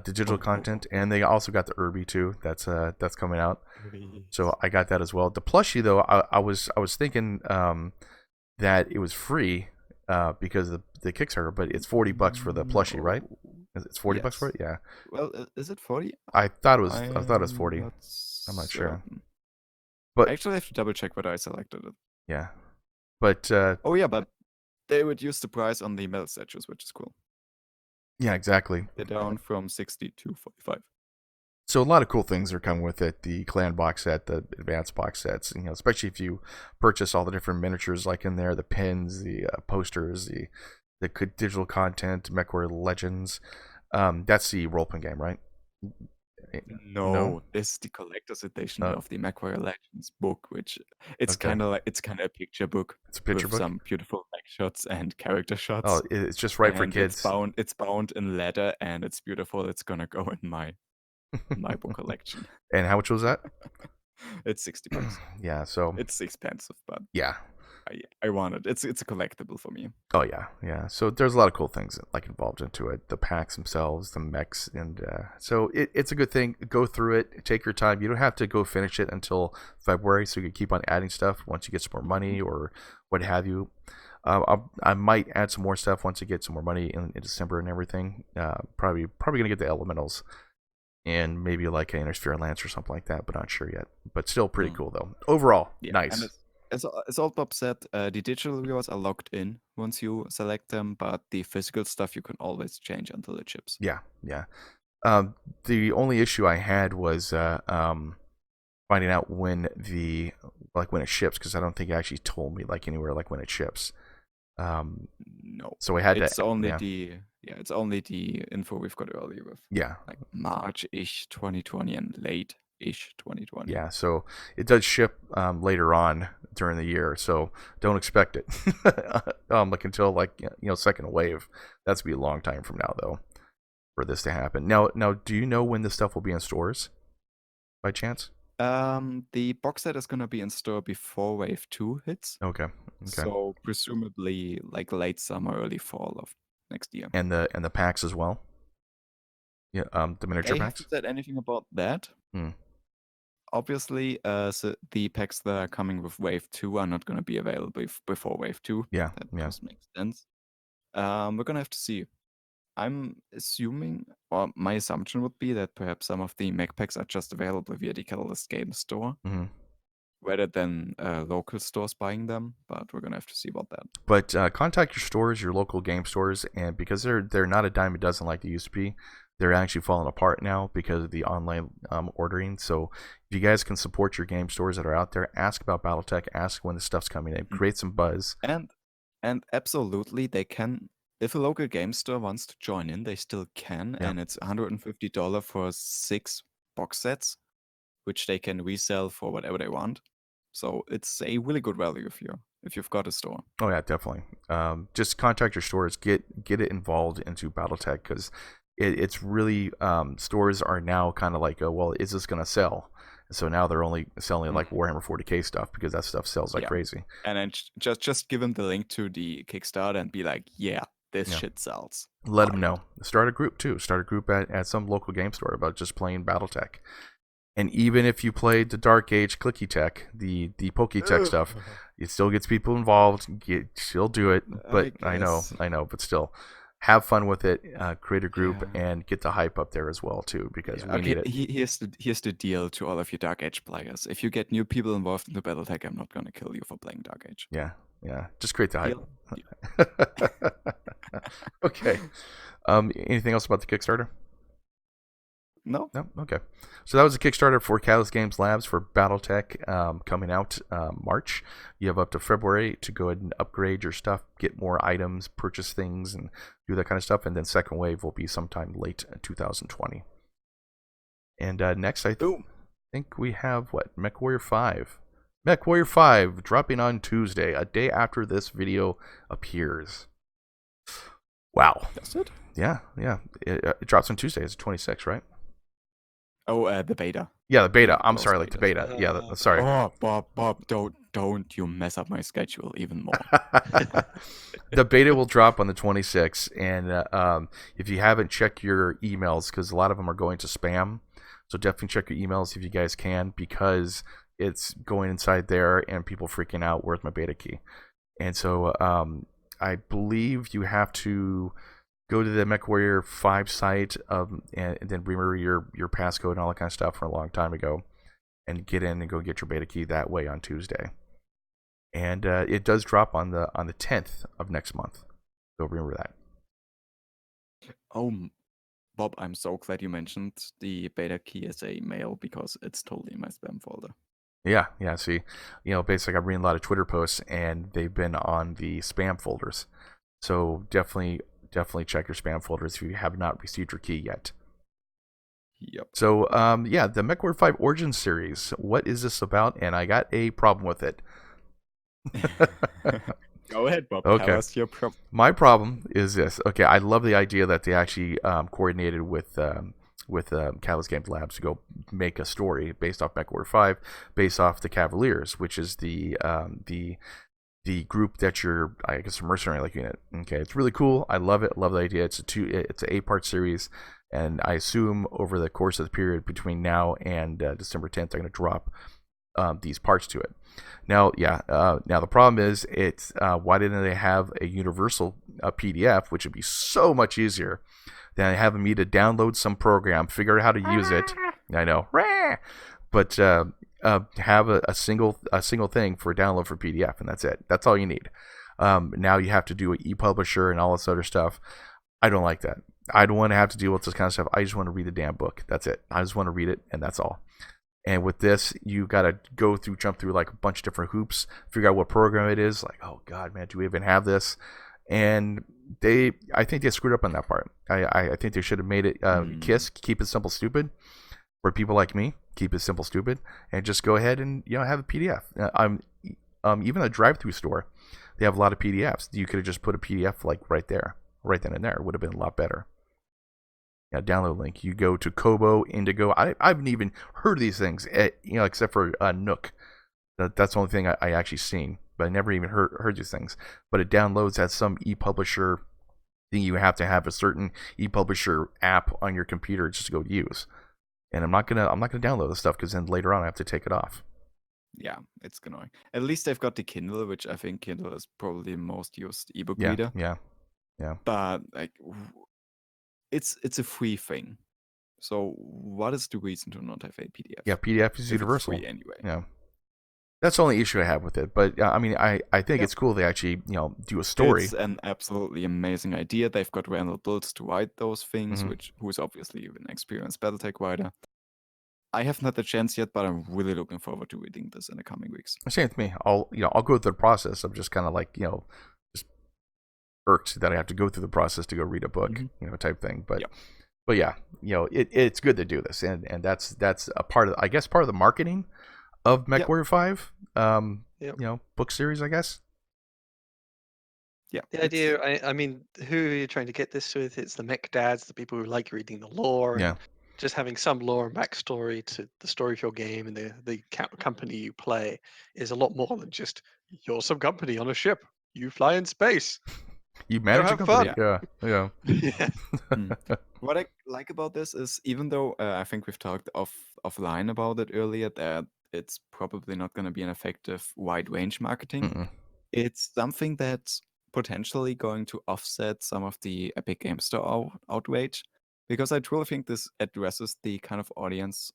Digital content, and they also got the Irby too. That's coming out. So I got that as well. The plushie though, I was thinking that it was free because of the Kickstarter, but it's $40 for the plushie, right? It's $40 for it. Yeah. Well, is it 40? I thought it was 40. I'm not sure. But I actually have to double check whether I selected it. Yeah. But oh yeah, but they reduced the price on the metal statues, which is cool. Yeah, exactly. They're down from 60 to 45. So a lot of cool things are coming with it. The clan box set, the advanced box sets, especially if you purchase all the different miniatures like in there, the pins, the posters, the digital content, Mechwarrior Legends. That's the role-playing game, right? No, this is the collector's edition of the Mechwarrior Legends book, which it's kind of a picture book. It's a picture with book. Some beautiful mech shots and character shots. Oh, it's just right for kids. It's bound in leather and it's beautiful. It's gonna go in my book collection. And how much was that? It's $60. Yeah, so it's expensive, but yeah, I want it. It's a collectible for me. Oh yeah. So there's a lot of cool things like involved into it. The packs themselves, the mechs, and so it's a good thing. Go through it. Take your time. You don't have to go finish it until February, so you can keep on adding stuff once you get some more money or what have you. I might add some more stuff once I get some more money in December and everything. Probably gonna get the elementals and maybe like an Intersphere Lance or something like that, but not sure yet. But still pretty cool though. Overall, nice. And as Old Bob said, the digital rewards are locked in once you select them, but the physical stuff you can always change until it ships. Yeah. The only issue I had was finding out when it ships, because I don't think it actually told me like anywhere like when it ships. No. So we had it's only it's only the info we've got earlier with like March-ish 2020 and late-ish 2020. Yeah, so it does ship later on during the year, so don't expect it like until second wave. That's gonna be a long time from now though for this to happen. Now do you know when this stuff will be in stores by chance? The box set is gonna be in store before Wave 2 hits. Okay. So presumably like late summer, early fall of next year. And the packs as well. Yeah. The miniature I packs. haven't said anything about that. Obviously, so the packs that are coming with Wave 2 are not going to be available before Wave 2. Yeah. That just makes sense. We're gonna have to see. I'm assuming, or my assumption would be that perhaps some of the mech packs are just available via the Catalyst Game Store, rather than local stores buying them. But we're gonna have to see about that. But contact your stores, your local game stores, and because they're not a dime a dozen like they used to be, they're actually falling apart now because of the online ordering. So if you guys can support your game stores that are out there, ask about Battletech, ask when the stuff's coming in, create some buzz. And absolutely, they can If a local game store wants to join in, they still can, Yeah. and it's $150 for 6 box sets, which they can resell for whatever they want. So it's a really good value if you've got a store. Oh yeah, definitely. Just contact your stores, get it involved into BattleTech, because it's really stores are now kind of like, oh, well, is this gonna sell? So now they're only selling like Warhammer 40k stuff because that stuff sells like Yeah. crazy. And then just give them the link to the Kickstarter and be like, yeah, this Yeah. shit sells. Let Buy them it. know. Start a group too. Start a group at some local game store about just playing BattleTech. And even if you played the Dark Age clicky tech, the Poketech stuff, it still gets people involved. Still do it, but I know, but still, have fun with it. Create a group and get the hype up there as well too, because we need it. Here's the deal to all of you Dark Age players. If you get new people involved into BattleTech, I'm not gonna kill you for playing Dark Age. Yeah, just create the hype. Deal. Okay. Anything else about the Kickstarter? No. Okay. So that was a Kickstarter for Catalyst Games Labs for BattleTech, coming out March. You have up to February to go ahead and upgrade your stuff, get more items, purchase things, and do that kind of stuff. And then second wave will be sometime late 2020. And next, I think we have Mechwarrior 5. Mechwarrior 5 dropping on Tuesday, a day after this video appears. Wow. That's it? Yeah. It drops on Tuesday. It's 26, right? Oh, the beta. Yeah, the beta. I'm sorry, like the beta. Yeah, sorry. Oh, Bob, don't you mess up my schedule even more. The beta will drop on the 26th, and if you haven't checked your emails, because a lot of them are going to spam, so definitely check your emails if you guys can, because it's going inside there and people freaking out, where's my beta key? And so I believe you have to go to the Mechwarrior 5 site and then remember your passcode and all that kind of stuff from a long time ago, and get in and go get your beta key that way on Tuesday. And it does drop on the 10th of next month. So remember that. Oh, Bob, I'm so glad you mentioned the beta key as a mail, because it's totally in my spam folder. Yeah. See, basically, I'm reading a lot of Twitter posts, and they've been on the spam folders. So definitely check your spam folders if you have not received your key yet. Yep. So, the Mechwarrior 5 Origin Series. What is this about? And I got a problem with it. Go ahead, Bob. Okay. Tell us your problem. My problem is this. Okay, I love the idea that they actually coordinated with Catalyst Games Labs to go make a story based off Mechwarrior 5, based off the Cavaliers, which is the group that you're, I guess, a mercenary like unit. Okay, it's really cool. I love it. Love the idea. It's an 8-part series, and I assume over the course of the period between now and December 10th, they're going to drop these parts to it. Now, now the problem is, it's why didn't they have a universal PDF, which would be so much easier than having me to download some program, figure out how to use it. I know, but have a single thing for download for PDF, and that's it. That's all you need. Now you have to do an ePublisher and all this other stuff. I don't like that. I don't want to have to deal with this kind of stuff. I just want to read the damn book. That's it. I just want to read it, and that's all. And with this, you got to jump through like a bunch of different hoops, figure out what program it is. Like, oh God, man, do we even have this? And I think they screwed up on that part. I think they should have made it KISS, keep it simple, stupid. For people like me, keep it simple, stupid, and just go ahead and have a PDF. Even a drive-through store, they have a lot of PDFs. You could have just put a PDF like right then and there. It would have been a lot better. Yeah, download link. You go to Kobo, Indigo. I haven't even heard of these things, except for Nook. That's the only thing I actually seen, but I never even heard these things. But it downloads as some ePublisher thing. You have to have a certain ePublisher app on your computer just to go use. And I'm not gonna download this stuff, because then later on I have to take it off. Yeah, it's annoying. At least they've got the Kindle, which I think Kindle is probably the most used ebook reader. Yeah. But like, it's a free thing. So what is the reason to not have a PDF? Yeah, PDF is universal. It's free anyway. Yeah. That's the only issue I have with it. But I mean, I think it's cool they actually do a story. It's an absolutely amazing idea. They've got Randall Bills to write those things, Mhm. who's obviously an experienced Battletech writer. I haven't had the chance yet, but I'm really looking forward to reading this in the coming weeks. Same with me. I'll go through the process of just kind of like just irked that I have to go through the process to go read a book, type thing. But Yep. but yeah, it's good to do this, and that's a part of, I guess, part of the marketing of Mechwarrior 5, book series, I guess. Yeah. The idea, I mean, who are you trying to get this with? It's the mech dads, the people who like reading the lore, Yeah. and just having some lore and backstory to the story of your game and the company you play is a lot more than just you're some company on a ship. You fly in space. You manage a have company. fun. Yeah. Yeah. What I like about this is, even though I think we've talked offline about it earlier, that it's probably not going to be an effective wide range marketing. Mm-mm. It's something that's potentially going to offset some of the Epic Game Store outrage, because I truly think this addresses the kind of audience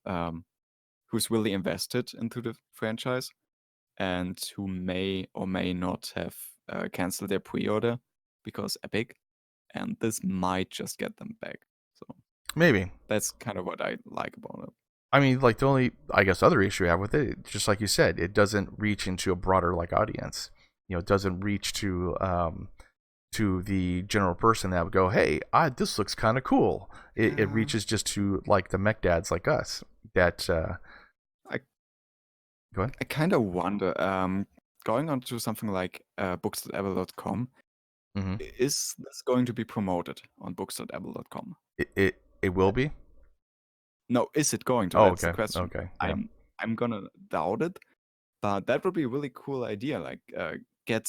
who's really invested into the franchise and who may or may not have canceled their pre-order because Epic, and this might just get them back. So Maybe. that's kind of what I like about it. I mean, like, the only, I guess, other issue I have with it, just like you said, it doesn't reach into a broader audience. It doesn't reach to the general person that would go, hey, this looks kind of cool. It reaches just to like the mech dads like us that go ahead. I kind of wonder, going on to something like books.apple.com, is this going to be promoted on books.apple.com? It will be. No, is it going to? Oh, That's okay. the question. Okay. Yeah. I'm gonna doubt it, but that would be a really cool idea. Like, get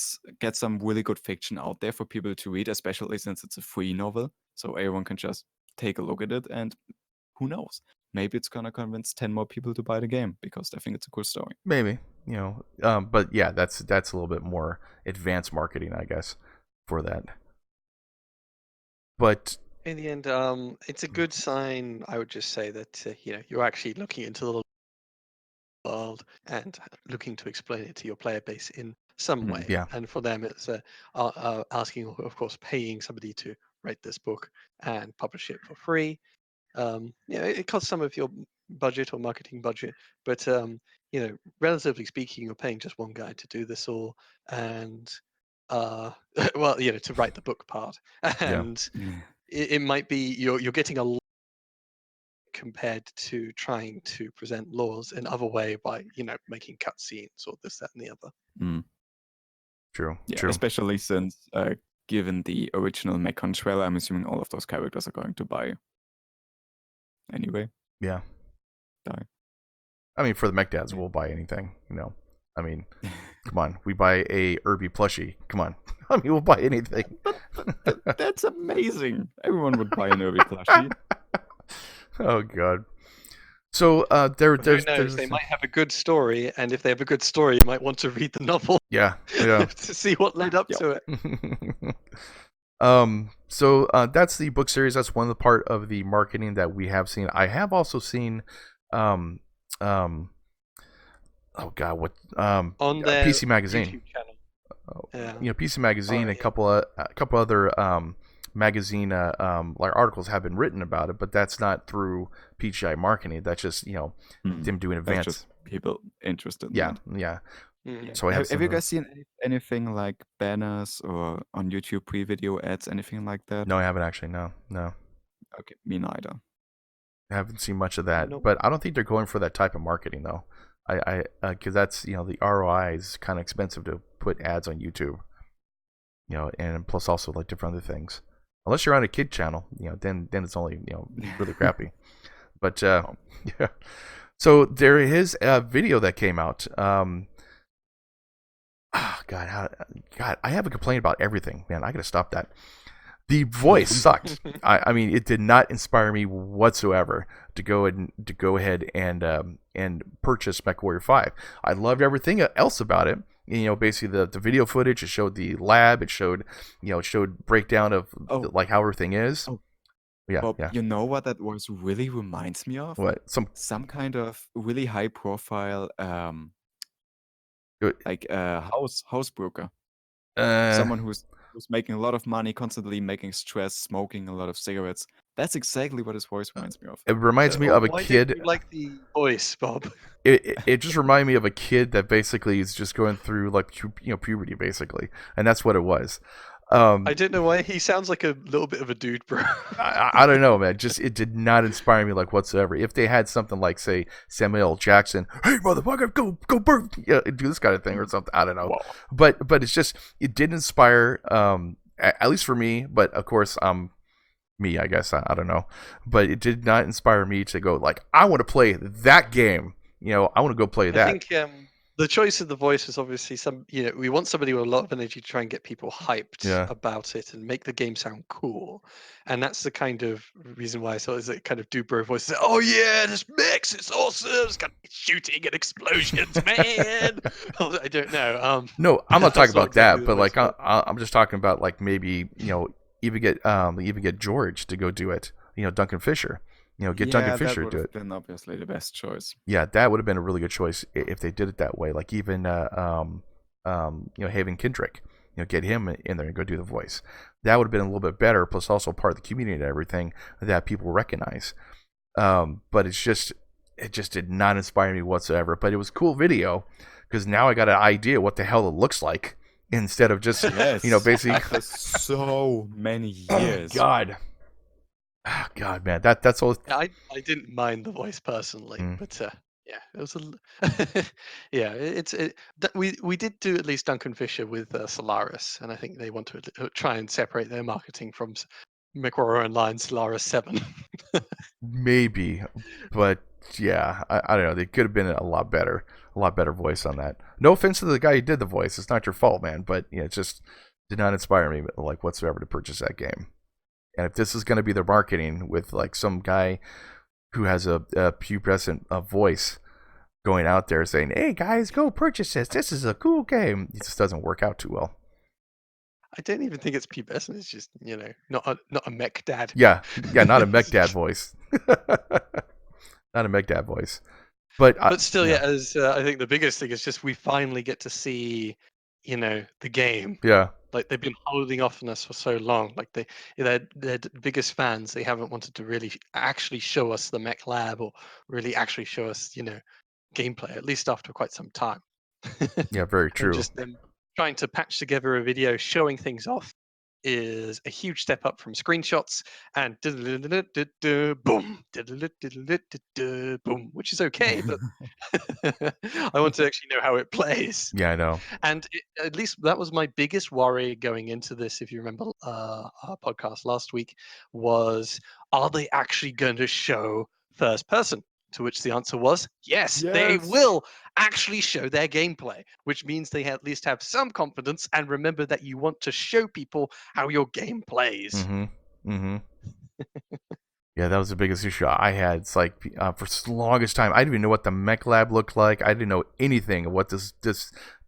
some really good fiction out there for people to read, especially since it's a free novel, so everyone can just take a look at it, and who knows? Maybe it's gonna convince 10 more people to buy the game because they think it's a cool story. Maybe, but yeah, that's a little bit more advanced marketing, I guess, for that. But In the end, it's a good sign. I would just say that you're actually looking into the world and looking to explain it to your player base in some way. yeah. And for them, it's asking, of course, paying somebody to write this book and publish it for free. It costs some of your budget or marketing budget, but relatively speaking, you're paying just one guy to do this all, and to write the book part, and it might be you're getting a lot compared to trying to present laws in other way by making cutscenes or this, that, and the other. True. Yeah, True. especially since given the original Mechon trailer, I'm assuming all of those characters are going to buy anyway. Yeah. Die. I mean, for the mech dads, we'll buy anything. I mean, come on, we buy a Irby plushie. Come on, I mean, we'll buy anything. That's amazing. Everyone would buy an Irby plushie. Oh God. So there's they might have a good story, and if they have a good story, you might want to read the novel. Yeah. To see what led up to it. So that's the book series. That's one of the part of the marketing that we have seen. I have also seen oh God, what on their PC Magazine YouTube channel. PC Magazine, a couple other magazine like articles have been written about it, but that's not through PGI marketing. That's just them doing events. Just people interested in yeah. Mm-hmm. So have you guys seen anything like banners or on YouTube pre-video ads, anything like that? No, I haven't actually. No. Okay, me neither. I haven't seen much of that, but I don't think they're going for that type of marketing though. I because that's the ROI is kind of expensive to put ads on YouTube. And plus also like different other things. Unless you're on a kid channel, then it's only really crappy. But yeah. So there is a video that came out. God, I have a complaint about everything, man. I gotta stop that. The voice sucked. I mean, it did not inspire me whatsoever to go ahead and purchase Mechwarrior 5. I loved everything else about it. Basically the video footage. It showed the lab. It showed breakdown of like how everything is. Oh. Yeah, Bob, yeah. you know what that voice really reminds me of? What? Some kind of really high profile house broker. Someone who's making a lot of money, constantly making stress, smoking a lot of cigarettes. That's exactly what his voice reminds me of. It reminds me of a why kid. Did you like the voice, Bob? It just reminded me of a kid that basically is just going through like puberty basically, and that's what it was. Um, I don't know why he sounds like a little bit of a dude, bro. I don't know, man. Just it did not inspire me like whatsoever. If they had something like, say, Samuel L. Jackson, hey motherfucker, go burn, yeah, do this kind of thing or something. I don't know, Wow. but it's just it did inspire, at least for me. But of course, me, I guess I don't know, but it did not inspire me to go like I want to play that game. I want to go play I that. think the choice of the voice is obviously we want somebody with a lot of energy to try and get people hyped Yeah. about it and make the game sound cool. And that's the kind of reason why I saw is it kind of Dubro voice. Oh yeah, this mix, it's awesome. It's got shooting and explosions, man. I don't know. No, I'm not talking That's not about exactly that, the but voice. like I'm just talking about like maybe even get George to go do it. Duncan Fisher. Get Duncan Yeah, that Fisher to would do have it. been obviously the best choice. Yeah, that would have been a really good choice if they did it that way. Like even Haven Kendrick, get him in there and go do the voice. That would have been a little bit better. Plus, also part of the community and everything that people recognize. But it just did not inspire me whatsoever. But it was cool video because now I got an idea what the hell it looks like instead of just Yes, basically. after so many Oh, years. God. Oh, God, man, that's all. I didn't mind the voice personally, Mm. but yeah, it was yeah, we did do at least Duncan Fisher with Solaris, and I think they want to try and separate their marketing from Microfiber Online Solaris 7. Maybe, but yeah, I don't know. They could have been a lot better voice on that. No offense to the guy who did the voice; it's not your fault, man. But it just did not inspire me like whatsoever to purchase that game. And if this is going to be their marketing with like some guy who has a pubescent voice going out there saying, "Hey guys, go purchase this. This is a cool game," it just doesn't work out too well. I don't even think it's pubescent. It's just not a mech dad. Yeah, not a mech dad voice. Not a mech dad voice. But still, yeah, as I think the biggest thing is just we finally get to see, the game. yeah. Like they've been holding off on us for so long. Like they're the biggest fans. They haven't wanted to really actually show us the mech lab or really actually show us, gameplay, at least after quite some time. Yeah, very And true. just them trying to patch together a video showing things off is a huge step up from screenshots and boom, boom, which is okay, but I want to actually know how it plays. Yeah, I know. And at least that was my biggest worry going into this. If you remember our podcast last week, was are they actually going to show first person? To which the answer was yes, they Yes. will actually show their gameplay, which means they at least have some confidence. And remember that you want to show people how your game plays. Mm-hmm. Yeah, that was the biggest issue I had. It's like for the longest time, I didn't even know what the mech lab looked like. I didn't know anything of what this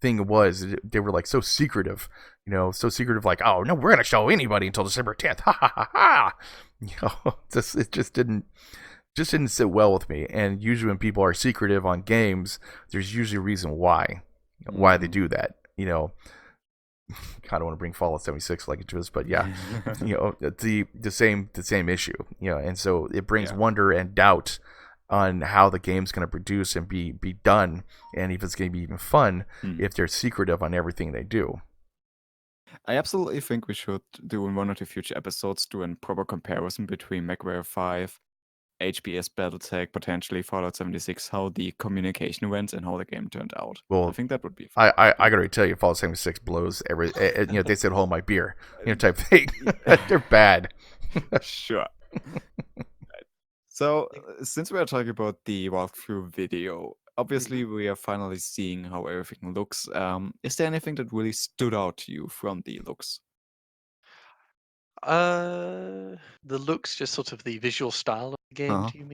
thing was. They were like so secretive, so secretive. Like, oh no, we're gonna show anybody until December 10th. Ha ha ha ha. It just didn't sit well with me. And usually when people are secretive on games, there's usually a reason why they do that. I don't want to bring Fallout 76 like into this, but yeah, the same issue, and so it brings wonder and doubt on how the game's going to produce and be done, and if it's going to be even fun if they're secretive on everything they do. I absolutely think we should do in one of the future episodes do a proper comparison between Mechwarrior 5, HBS Battletech, potentially Fallout 76, how the communication went and how the game turned out. Well, I think that would be fun. I gotta tell you, Fallout 76 blows every. They said hold my beer, type thing. They're bad. Sure. So, since we are talking about the walkthrough video, obviously we are finally seeing how everything looks. Is there anything that really stood out to you from the looks? The looks, just sort of the visual style of the game, Uh-huh. do you mean?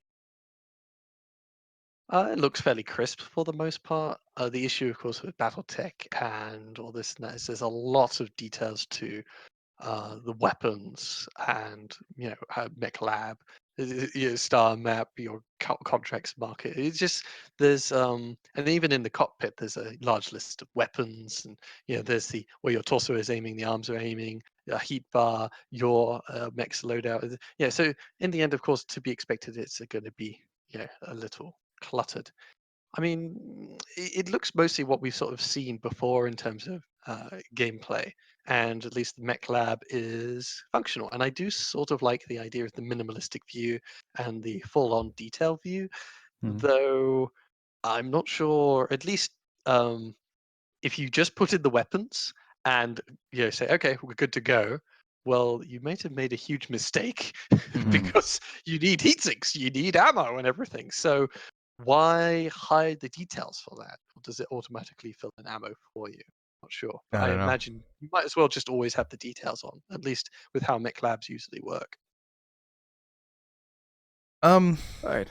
It looks fairly crisp for the most part. The issue, of course, with BattleTech and all this and that is there's a lot of details to the weapons and mech lab, your star map, your contracts market. It's just there's and even in the cockpit there's a large list of weapons and there's the where your torso is aiming, the arms are aiming, a heat bar, your mech's loadout. Yeah, so in the end, of course, to be expected, it's going to be a little cluttered. I mean, it looks mostly what we've sort of seen before in terms of gameplay. and at least the Mech Lab is functional. And I do sort of like the idea of the minimalistic view and the full-on detail view, though I'm not sure. At least if you just put in the weapons and say, okay, we're good to go. Well, you might have made a huge mistake because you need heat sinks, you need ammo and everything. So why hide the details for that? Or does it automatically fill in ammo for you? Not sure. But I I don't know. imagine you might as well just always have the details on, at least with how mech labs usually work. Right.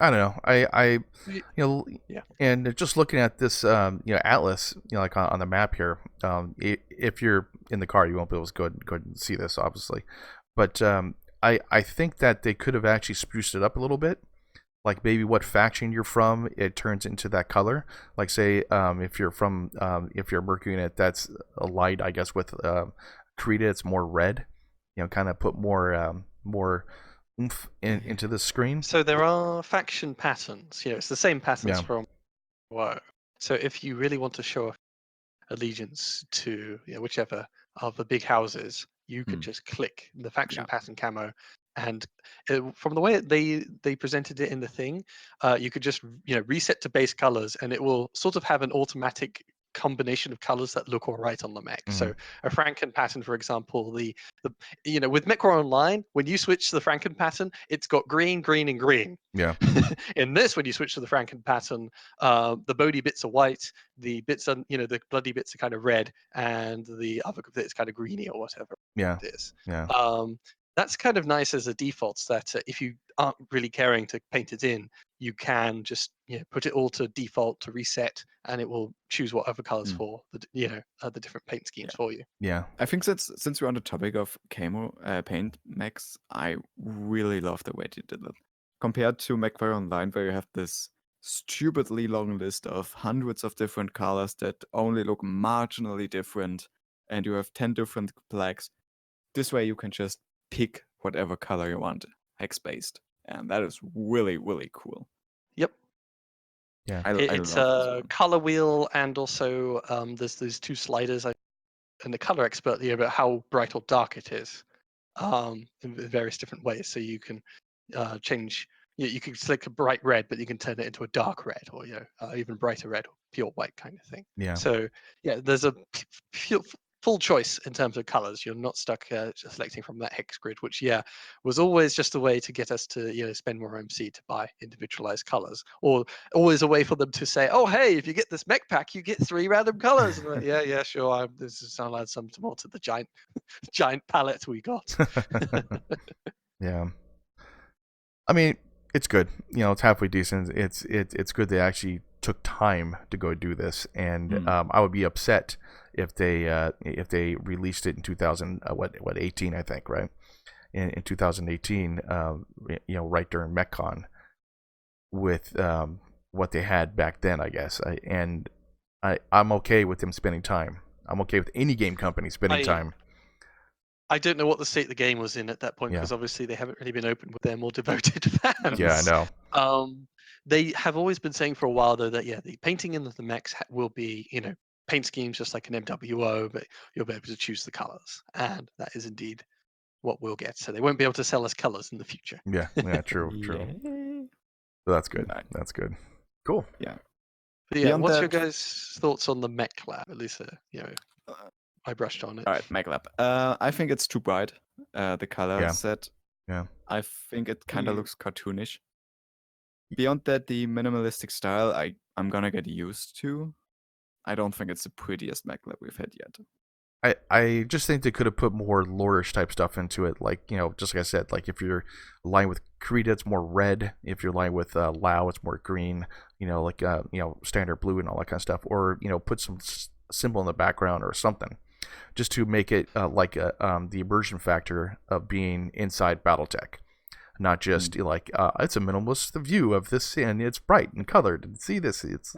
I don't know. Y- Yeah. And just looking at this, atlas, like on the map here. If you're in the car, you won't be able to go ahead and see this, obviously. But I think that they could have actually spruced it up a little bit. Like maybe what faction you're from, it turns into that color. Like say, if you're from, if you're a Merc unit, that's a light, I guess. With Krita, it's more red. Kind of put more oomph into the screen. So there are faction patterns. It's the same patterns Yeah. from WoW. So if you really want to show allegiance to whichever of the big houses, you can just click the faction pattern camo, and from the way they presented it in the thing, you could just reset to base colors, and it will sort of have an automatic combination of colors that look all right on the mech. So a Franken pattern, for example, the with Mechwarrior Online, when you switch to the Franken pattern, it's got green, green, and green. Yeah. In this, when you switch to the Franken pattern, the body bits are white, the bits are the bloody bits are kind of red, and the other bits kind of greeny or whatever Yeah. it is. Yeah. That's kind of nice as a default, that if you aren't really caring to paint it in, you can just put it all to default to reset, and it will choose whatever colors for the the different paint schemes for you. Yeah. I think since we're on the topic of camo paint mechs, I really love the way they did it. Compared to Mechwarrior Online, where you have this stupidly long list of hundreds of different colors that only look marginally different, and you have 10 different plaques. This way you can just pick whatever color you want, hex-based. And that is really, really cool. Yep. Yeah. I It's love this a one. color wheel, and also there's those two sliders, and the color expert about how bright or dark it is, in various different ways. So you can change. You can select a bright red, but you can turn it into a dark red, or even brighter red, or pure white kind of thing. Yeah. So there's a full choice in terms of colors. You're not stuck just selecting from that hex grid, which was always just a way to get us to spend more MC to buy individualized colors, or always a way for them to say, oh hey, if you get this mech pack, you get 3 random colors. And yeah, sure. This is I'll add some more to the giant palette we got. Yeah. I mean, it's good. It's halfway decent. It's good they actually took time to go do this, and I would be upset if they released it in 2018, I think, right? In 2018, right during MechCon, with what they had back then, I guess. I'm okay with them spending time. I'm okay with any game company spending time. I don't know what the state of the game was in at that point, because obviously they haven't really been open with their more devoted fans. Yeah, I know. They have always been saying for a while, though, that the painting in the mechs will be paint schemes just like an MWO, but you'll be able to choose the colors, and that is indeed what we'll get. So they won't be able to sell us colors in the future. Yeah, true. So that's good. Right. That's good. Cool. Yeah. But Beyond what's your that- guys' thoughts on the mech lab? At least I brushed on it. All right, Mech Lab. I think it's too bright. The color set. Yeah. I think it kind of looks cartoonish. Beyond that, the minimalistic style, I'm gonna get used to. I don't think it's the prettiest Mech Lab we've had yet. I just think they could have put more lore-ish type stuff into it. Like, just like I said, like if you're aligned with Krita, it's more red. If you're aligned with Lao, it's more green. Like standard blue and all that kind of stuff. Or put some symbol in the background or something, just to make it like the immersion factor of being inside Battletech, not just like it's a minimalist view of this, and it's bright and colored. And see this, it's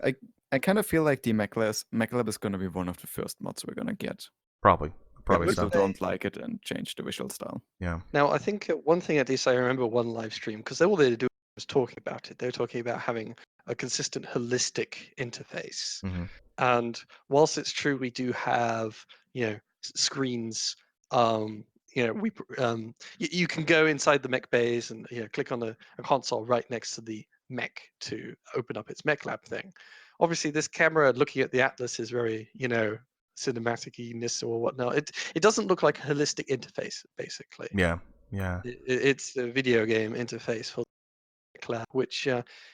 I kind of feel like the Mech Lab is gonna be one of the first mods we're gonna get. probably People so. don't like it and change the visual style. Yeah. Now, I think one thing, at least I remember one live stream, because all they do was talking about it. They were talking about having a consistent holistic interface. And whilst it's true we do have, screens, you can go inside the mech bays and click on a console right next to the mech to open up its mech lab thing. Obviously, this camera looking at the Atlas is very, cinematic-ness or whatnot. It doesn't look like a holistic interface, basically. Yeah. It's a video game interface for cloud, which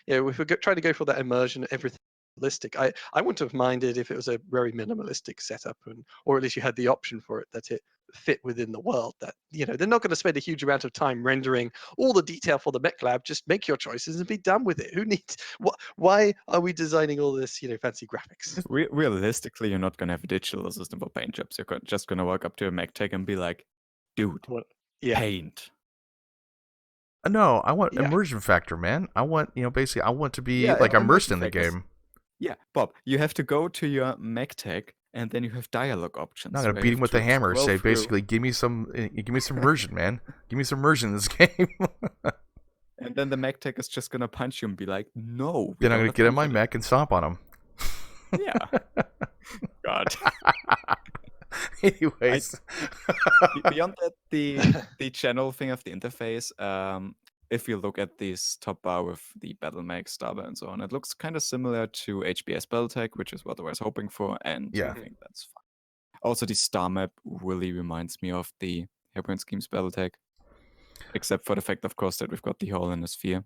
if we try to go for that immersion, everything realistic, I wouldn't have minded if it was a very minimalistic setup, or at least you had the option for it that it fit within the world. That they're not going to spend a huge amount of time rendering all the detail for the mech lab. Just make your choices and be done with it. Who needs what? Why are we designing all this fancy graphics? Realistically, you're not gonna have a digital assistant for paint jobs. You're just gonna walk up to a mech tech and be like, "Dude, Yeah. paint." No, I want Yeah. immersion factor, man. I want, basically, I want to be Yeah, like immersed immersion in the factors. game. Yeah, Bob, you have to go to your mech tech, and then you have dialogue options. I'm not gonna where beat you him have with a to hammer. scroll Say through. basically, give me some immersion, man. Give me some immersion in this game. And then the mech tech is just gonna punch you and be like, "No." Then I'm gonna get in my mech and stomp on him. Yeah. God. Anyways, Beyond that, the general thing of the interface, if you look at this top bar with the battle mech, starbar, and so on, it looks kind of similar to HBS Battletech, which is what I was hoping for, and Yeah. I think that's fine. Also, the star map really reminds me of the Hairbrained Schemes Battletech, except for the fact, of course, that we've got the hole in the sphere.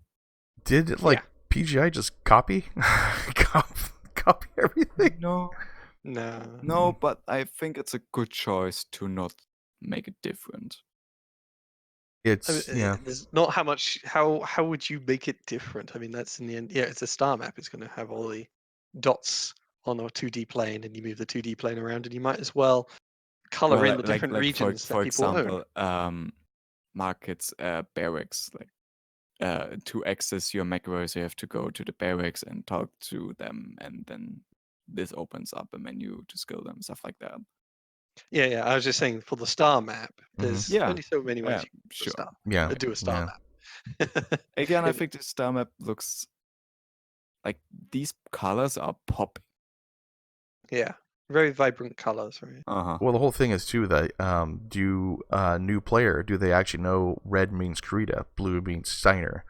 did PGI just copy copy everything? No, but I think it's a good choice to not make it different. It's There's not how would you make it different? I mean, that's in the end. Yeah, it's a star map. It's going to have all the dots on a 2D plane, and you move the 2D plane around, and you might as well color in the different regions for that people example, own. markets, barracks, to access your Mechwarriors, you have to go to the barracks and talk to them, and then this opens up a menu to skill them, stuff like that. Yeah. I was just saying for the star map, there's Yeah. only so many ways Yeah, you can sure. do a star map. Again, I think the star map looks like these colors are popping. Yeah, very vibrant colors, right? Well, the whole thing is too that do new player, do they actually know red means Krita, blue means Steiner,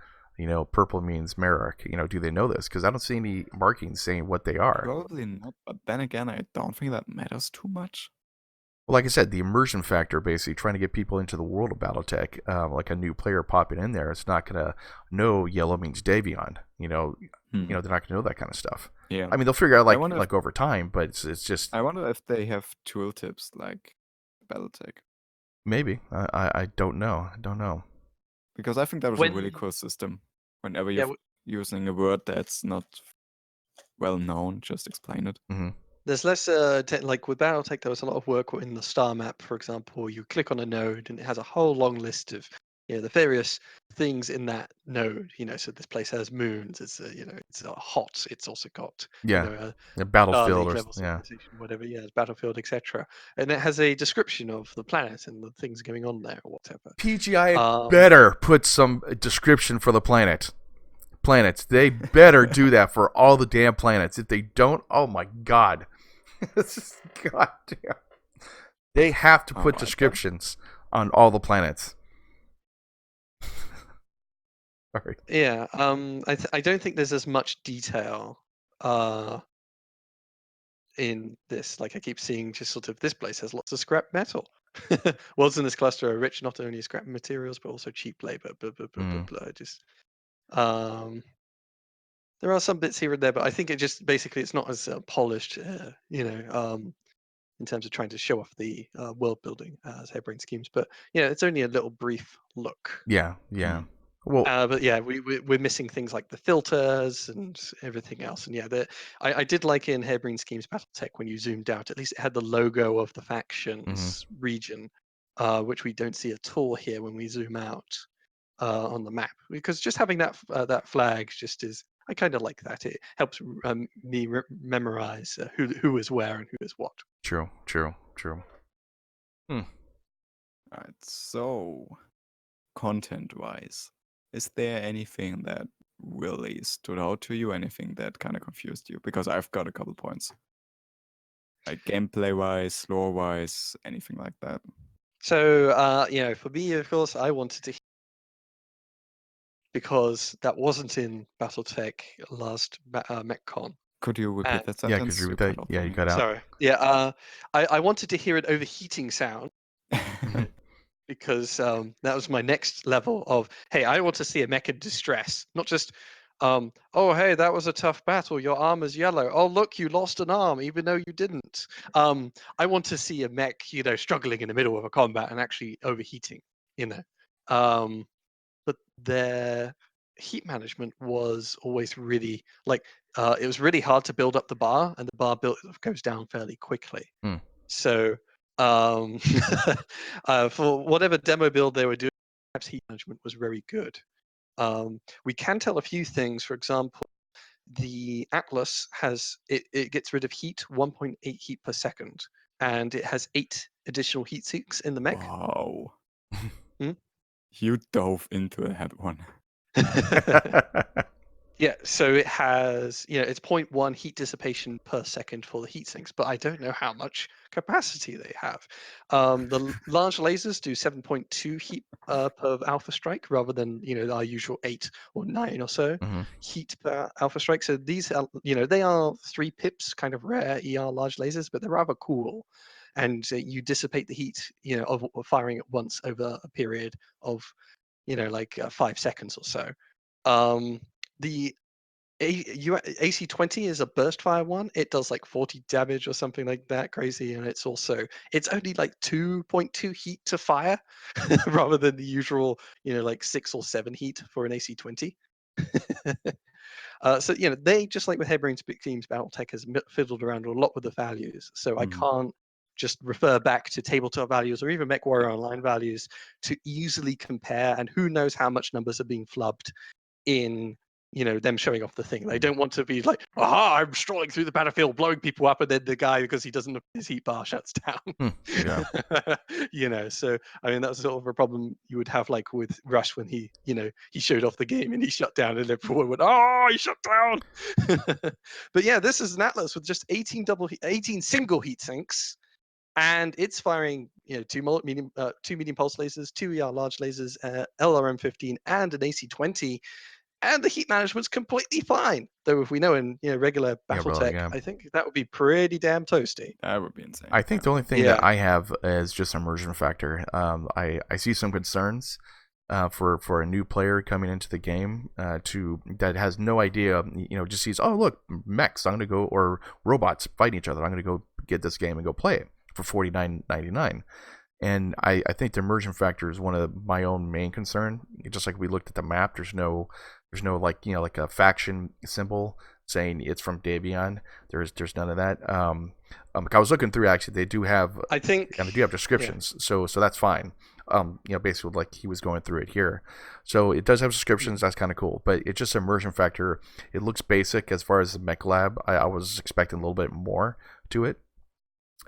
purple means Merrick? Do they know this? Because I don't see any markings saying what they are. Probably not, but then again, I don't think that matters too much. Well, like I said, the immersion factor, basically trying to get people into the world of Battletech, like a new player popping in there, it's not gonna know yellow means Davion. They're not gonna know that kind of stuff. Yeah. I mean, they'll figure out like over time, but it's just. I wonder if they have tooltips like Battletech. Maybe I don't know. Because I think that was a really cool system. Whenever you're using a word that's not well known, just explain it. Mm-hmm. There's less like with Battletech, there was a lot of work in the star map, for example. You click on a node and it has a whole long list of the various things in that node. So this place has moons. It's it's hot. It's also got a battlefield or whatever. Yeah, it's battlefield, etc. And it has a description of the planet and the things going on there or whatever. PGI better put some description for the planets. They better do that for all the damn planets. If they don't, oh my god. God damn. They have to put descriptions on all the planets. Sorry. Yeah, I don't think there's as much detail in this. Like I keep seeing just sort of this place has lots of scrap metal. Worlds in this cluster are rich not only in scrap materials but also cheap labor. Just there are some bits here and there, but I think it just basically it's not as polished, in terms of trying to show off the world building as Hairbrained Schemes. But it's only a little brief look. Yeah. Well, but yeah, we're missing things like the filters and everything else. And I did like in Hairbrained Schemes Battletech when you zoomed out, at least it had the logo of the factions region, which we don't see at all here when we zoom out on the map. Because just having that flag just is, I kind of like that. It helps me memorize who is where and who is what. True. All right, so content-wise, is there anything that really stood out to you? Anything that kind of confused you? Because I've got a couple points. Like gameplay-wise, lore-wise, anything like that. So, for me, of course, I wanted to, because that wasn't in BattleTech last MechCon. Could you repeat that Yeah, could sentence? you You repeat cut that? off Yeah, for you me. cut out. Sorry. Yeah, I wanted to hear an overheating sound because that was my next level of, hey, I want to see a mech in distress, not just, oh, hey, that was a tough battle. Your arm is yellow. Oh, look, you lost an arm, even though you didn't. I want to see a mech, struggling in the middle of a combat and actually overheating, but their heat management was always really it was really hard to build up the bar, and the bar goes down fairly quickly. Hmm. So for whatever demo build they were doing, perhaps heat management was very good. We can tell a few things. For example, the Atlas it gets rid of heat 1.8 heat per second, and it has 8 additional heat sinks in the mech. Wow. Hmm? You dove into that one. Yeah, so it has, it's 0.1 heat dissipation per second for the heat sinks, but I don't know how much capacity they have. The large lasers do 7.2 heat per alpha strike, rather than our usual 8 or 9 or so heat per alpha strike. So these are, they are 3 pips, kind of rare ER large lasers, but they're rather cool, and you dissipate the heat, of firing at once over a period of 5 seconds or so. The AC-20 is a burst fire one. It does like 40 damage or something like that, crazy, and it's only like 2.2 heat to fire, rather than the usual 6 or 7 heat for an AC-20. So they, just like with Harebrained Schemes, Battletech has fiddled around a lot with the values. So I can't just refer back to tabletop values or even Mechwarrior Online values to easily compare, and who knows how much numbers are being flubbed in them showing off the thing. They don't want to be like, aha, I'm strolling through the battlefield blowing people up, and then the guy, because he doesn't, his heat bar shuts down. Yeah. So I mean, that's sort of a problem you would have like with Rush when he showed off the game and he shut down, and everyone went, oh, he shut down. But yeah, this is an Atlas with just 18 single heat sinks, and it's firing two medium pulse lasers, 2 ER large lasers, LRM-15, and an AC-20, and the heat management's completely fine. Though if we know in regular Battletech, yeah. I think that would be pretty damn toasty. That would be insane. I think the only thing Yeah. that I have is just immersion factor. I see some concerns for a new player coming into the game that has no idea, just sees, oh look, mechs, I'm gonna go, or robots fighting each other, I'm gonna go get this game and go play it for $49.99. And I think the immersion factor is one of my own main concern. Just like we looked at the map, there's no like like a faction symbol saying it's from Davion. There's none of that. I was looking through, actually, they do have, I think, and they do have descriptions, so that's fine. Basically like he was going through it here. So it does have descriptions, that's kind of cool, but it's just immersion factor. It looks basic as far as the mech lab. I was expecting a little bit more to it,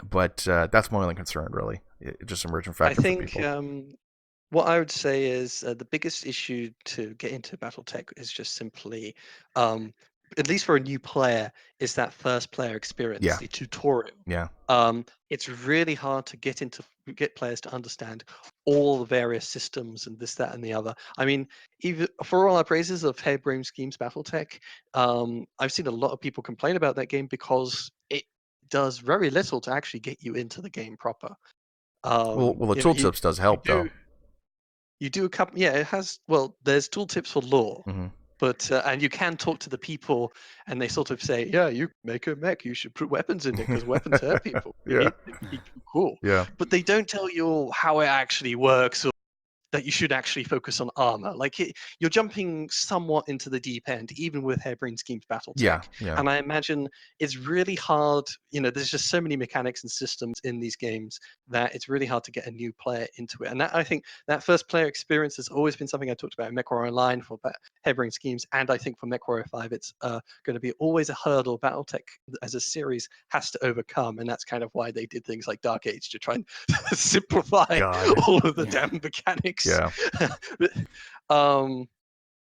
but that's my only concern, really. Just immersion factor I think for people. what I would say is the biggest issue to get into Battletech is just simply, at least for a new player, is that first player experience, Yeah. the tutorial. Yeah. It's really hard to get players to understand all the various systems and this, that, and the other. I mean, even for all our praises of Harebrained Schemes Battletech, I've seen a lot of people complain about that game because it does very little to actually get you into the game proper. Well, the tooltips does help, though. You do a couple. Yeah, it has. Well, there's tooltips for lore, but and you can talk to the people, and they sort of say, yeah, you make a mech, you should put weapons in it because weapons hurt people. You Yeah. need them to be cool. Yeah. But they don't tell you how it actually works, or that you should actually focus on armor. You're jumping somewhat into the deep end, even with Harebrained Schemes Battletech. Yeah. And I imagine it's really hard. There's just so many mechanics and systems in these games that it's really hard to get a new player into it. And I think that first player experience has always been something I talked about in Mechwarrior Online for Harebrained Schemes, and I think for Mechwarrior 5, it's going to be always a hurdle Battletech as a series has to overcome, and that's kind of why they did things like Dark Age to try and simplify all of the damn mechanics. Yeah.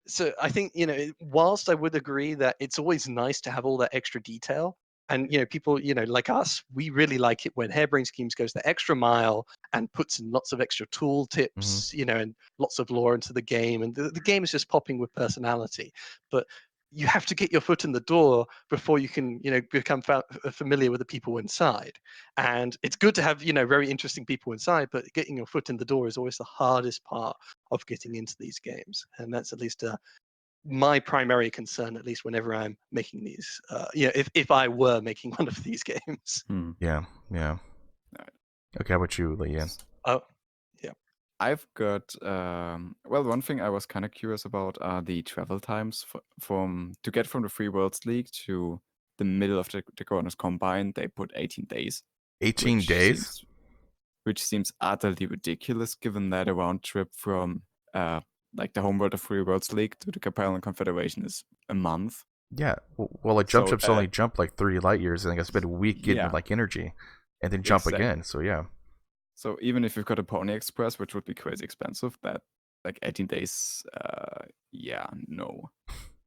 So I think, whilst I would agree that it's always nice to have all that extra detail, And people like us, we really like it when Harebrained Schemes goes the extra mile and puts in lots of extra tool tips, and lots of lore into the game, and the game is just popping with personality. But you have to get your foot in the door before you can become familiar with the people inside. And it's good to have very interesting people inside, but getting your foot in the door is always the hardest part of getting into these games. And that's at least my primary concern, at least whenever I'm making these, if I were making one of these games. Yeah. Okay, how about you, Leanne? Oh, yeah. I've got one thing I was kind of curious about are the travel times to get from the Free Worlds League to the middle of the Corners Combine. They put 18 days. 18 days? Which seems utterly ridiculous, given that a round trip from like the homeworld of Free Worlds League to the Capellalan Confederation is a month. Yeah, well, jump ships only jump like 30 light years, and I guess spend a week getting like energy, and then jump again. So yeah. So even if you've got a Pony Express, which would be crazy expensive, that like 18 days, no.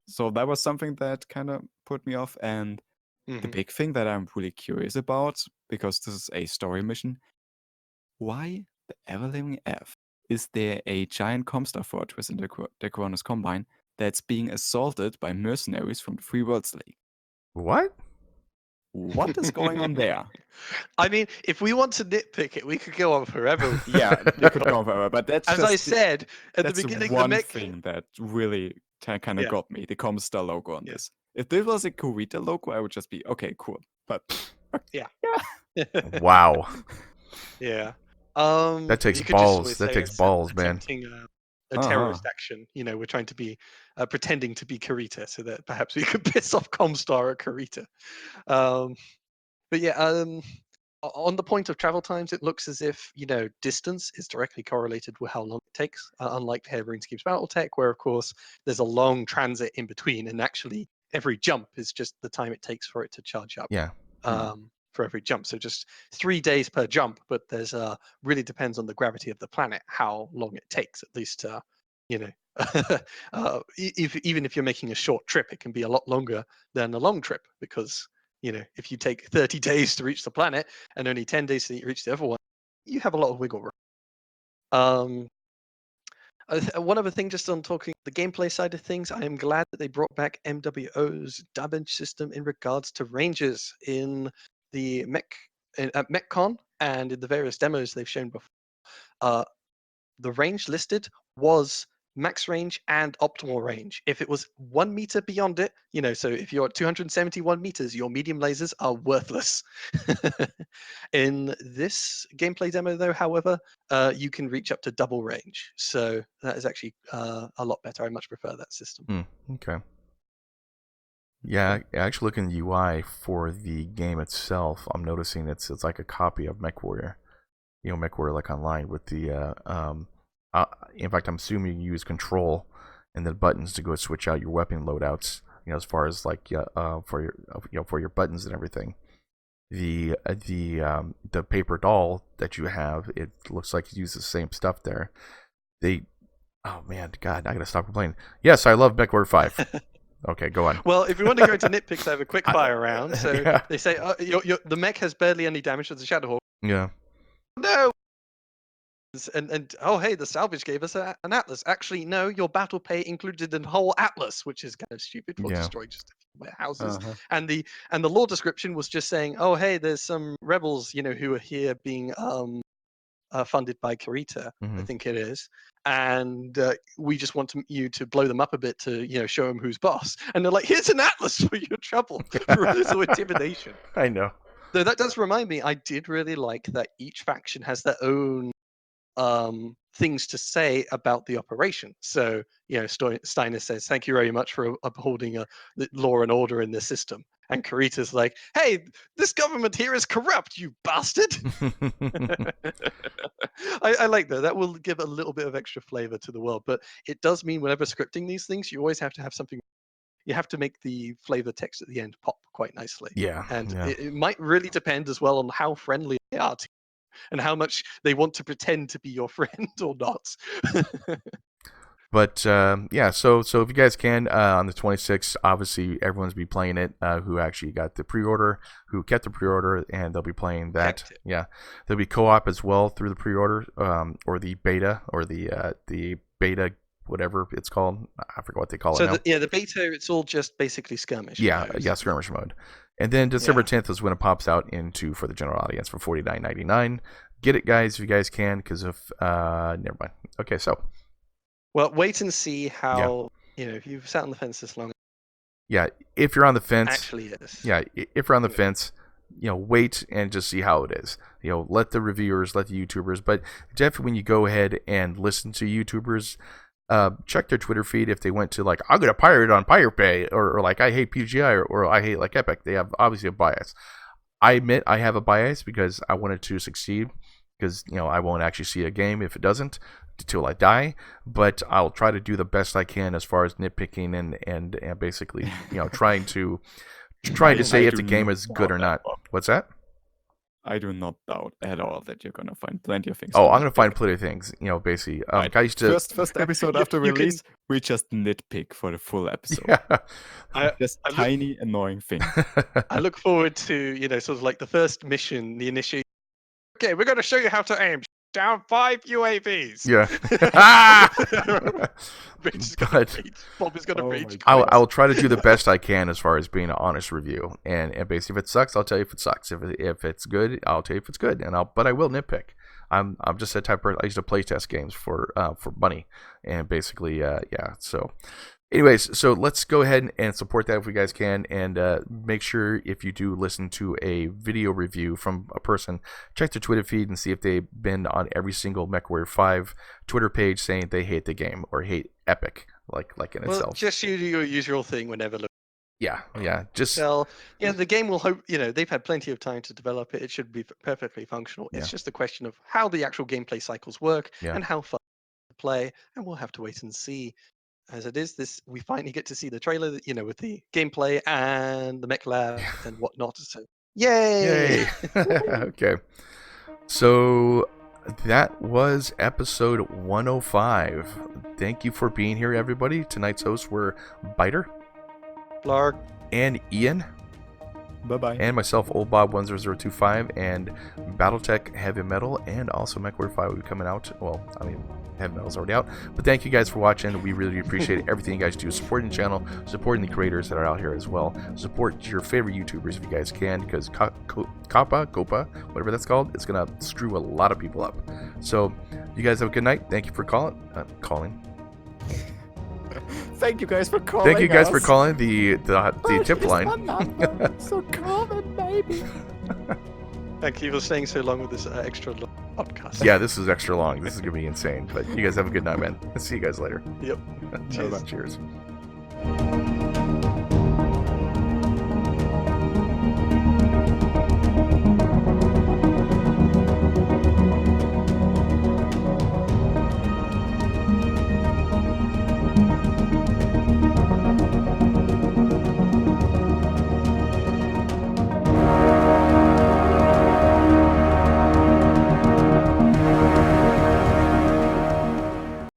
So that was something that kind of put me off. And the big thing that I'm really curious about, because this is a story mission, why the ever-living F is there a giant Comstar fortress in the Corners Combine that's being assaulted by mercenaries from the Free Worlds League? What? What is going on there? I mean, if we want to nitpick it, we could go on forever. Yeah, we could go on forever. But that's as I said at the beginning, one thing that really kind of got me, the Comstar logo on this. If this was a Kurita logo, I would just be, okay, cool. But yeah. Wow. Yeah. That takes balls. That takes balls, man. A terrorist action. We're trying to be pretending to be Kurita so that perhaps we could piss off Comstar or Kurita. But yeah, on the point of travel times, it looks as if distance is directly correlated with how long it takes. Unlike Harebrained Schemes Battletech, where of course there's a long transit in between, and actually every jump is just the time it takes for it to charge up. Yeah. For every jump, so just 3 days per jump. But there's really depends on the gravity of the planet how long it takes. At least even if you're making a short trip, it can be a lot longer than a long trip, because if you take 30 days to reach the planet and only 10 days to reach the other one, you have a lot of wiggle room. One other thing, just on talking the gameplay side of things, I am glad that they brought back MWO's damage system in regards to ranges in the MechCon and in the various demos they've shown before. The range listed was max range and optimal range. If it was 1 meter beyond it, so if you're at 271 meters, your medium lasers are worthless. In this gameplay demo, though, however, you can reach up to double range. So that is actually a lot better. I much prefer that system. Okay. Yeah, actually looking at the UI for the game itself, I'm noticing it's like a copy of Mechwarrior. Mechwarrior like online with the in fact, I'm assuming you use control and then buttons to go switch out your weapon loadouts. As far as like for your buttons and everything. The paper doll that you have, it looks like you use the same stuff there. Oh man, God, I gotta stop complaining. Yes, I love Mechwarrior 5. Okay, go on. Well, if you want to go into nitpicks, I have a quick fire round. So they say the mech has barely any damage to the Shadowhawk. Yeah. No. And oh hey, the salvage gave us an atlas. Actually, no, your battle pay included a whole atlas, which is kind of stupid for destroying just a few warehouses. And the lore description was just saying, oh hey, there's some rebels, who are here being funded by Kurita, I think it is, and we just want you to blow them up a bit to show them who's boss. And they're like, here's an atlas for your trouble, for a little intimidation. I know. Though that does remind me, I did really like that each faction has their own things to say about the operation. So Steiner says, thank you very much for upholding law and order in this system. And Kurita's like, hey, this government here is corrupt, you bastard. I like that. That will give a little bit of extra flavor to the world. But it does mean whenever scripting these things, you always have to have something. You have to make the flavor text at the end pop quite nicely. Yeah. And it might really depend as well on how friendly they are to you and how much they want to pretend to be your friend or not. But yeah, so if you guys can, on the 26th, obviously everyone's be playing it. Who actually got the pre-order, who kept the pre-order, and they'll be playing that. Yeah, there'll be co-op as well through the pre-order, or the beta, or the beta, whatever it's called. I forget what they call it now. The beta, it's all just basically skirmish. Yeah, mode. yeah, skirmish mode. And then December 10th is when it pops out for the general audience for $49.99. Get it, guys, if you guys can, because if never mind. Okay, so. Well, wait and see how, if you've sat on the fence this long. Yeah, if you're on the fence. Actually is. Yeah, if you're on the fence, wait and just see how it is. Let the reviewers, let the YouTubers, but definitely when you go ahead and listen to YouTubers, check their Twitter feed if they went to like, I'm going to pirate on Pirate Bay, or like, I hate PGI, or I hate like Epic. They have obviously a bias. I admit I have a bias because I want it to succeed, because, I won't actually see a game if it doesn't till I die, but I'll try to do the best I can as far as nitpicking and basically, trying to say if the game is good or not. What's that? I do not doubt at all that you're gonna find plenty of things. Oh, I'm gonna find plenty of things. Basically, right. I used to first episode after release, we just nitpick for the full episode. Yeah. Just tiny annoying things. I look forward to sort of like the first mission, the initiation. Okay, we're going to show you how to aim down 5 UAVs. Yeah. Bob is going to reach. I will try to do the best I can as far as being an honest review, and basically if it sucks, I'll tell you if it sucks. If it's good, I'll tell you if it's good, but I will nitpick. I'm just that type of person. I used to play test games for money, and basically so. Anyways, so let's go ahead and support that if you guys can, and make sure if you do listen to a video review from a person, check their Twitter feed and see if they've been on every single Mechwarrior 5 Twitter page saying they hate the game or hate Epic, like in itself. Just you do your usual thing whenever. Yeah. Just the game will hope. They've had plenty of time to develop it. It should be perfectly functional. It's just a question of how the actual gameplay cycles work and how fun to play, and we'll have to wait and see. As it is, we finally get to see the trailer, with the gameplay and the mech lab and whatnot. So, yay! Okay. So that was episode 105. Thank you for being here, everybody. Tonight's hosts were Biter, Lark, and Ian. Bye-bye. And myself, Old Bob 10025, and Battletech Heavy Metal, and also Mechwarrior 5 will be coming out. Well, I mean, Heavy Metal's already out. But thank you guys for watching. We really appreciate everything you guys do. Supporting the channel, supporting the creators that are out here as well. Support your favorite YouTubers if you guys can, because Copa, whatever that's called, it's going to screw a lot of people up. So, you guys have a good night. Thank you for calling. Thank you guys for calling. Thank you guys for calling the tip line. So call it, baby. Thank you for staying so long with this extra long podcast. Yeah, this is extra long. This is gonna be insane. But you guys have a good night, man. See you guys later. Yep. Cheers.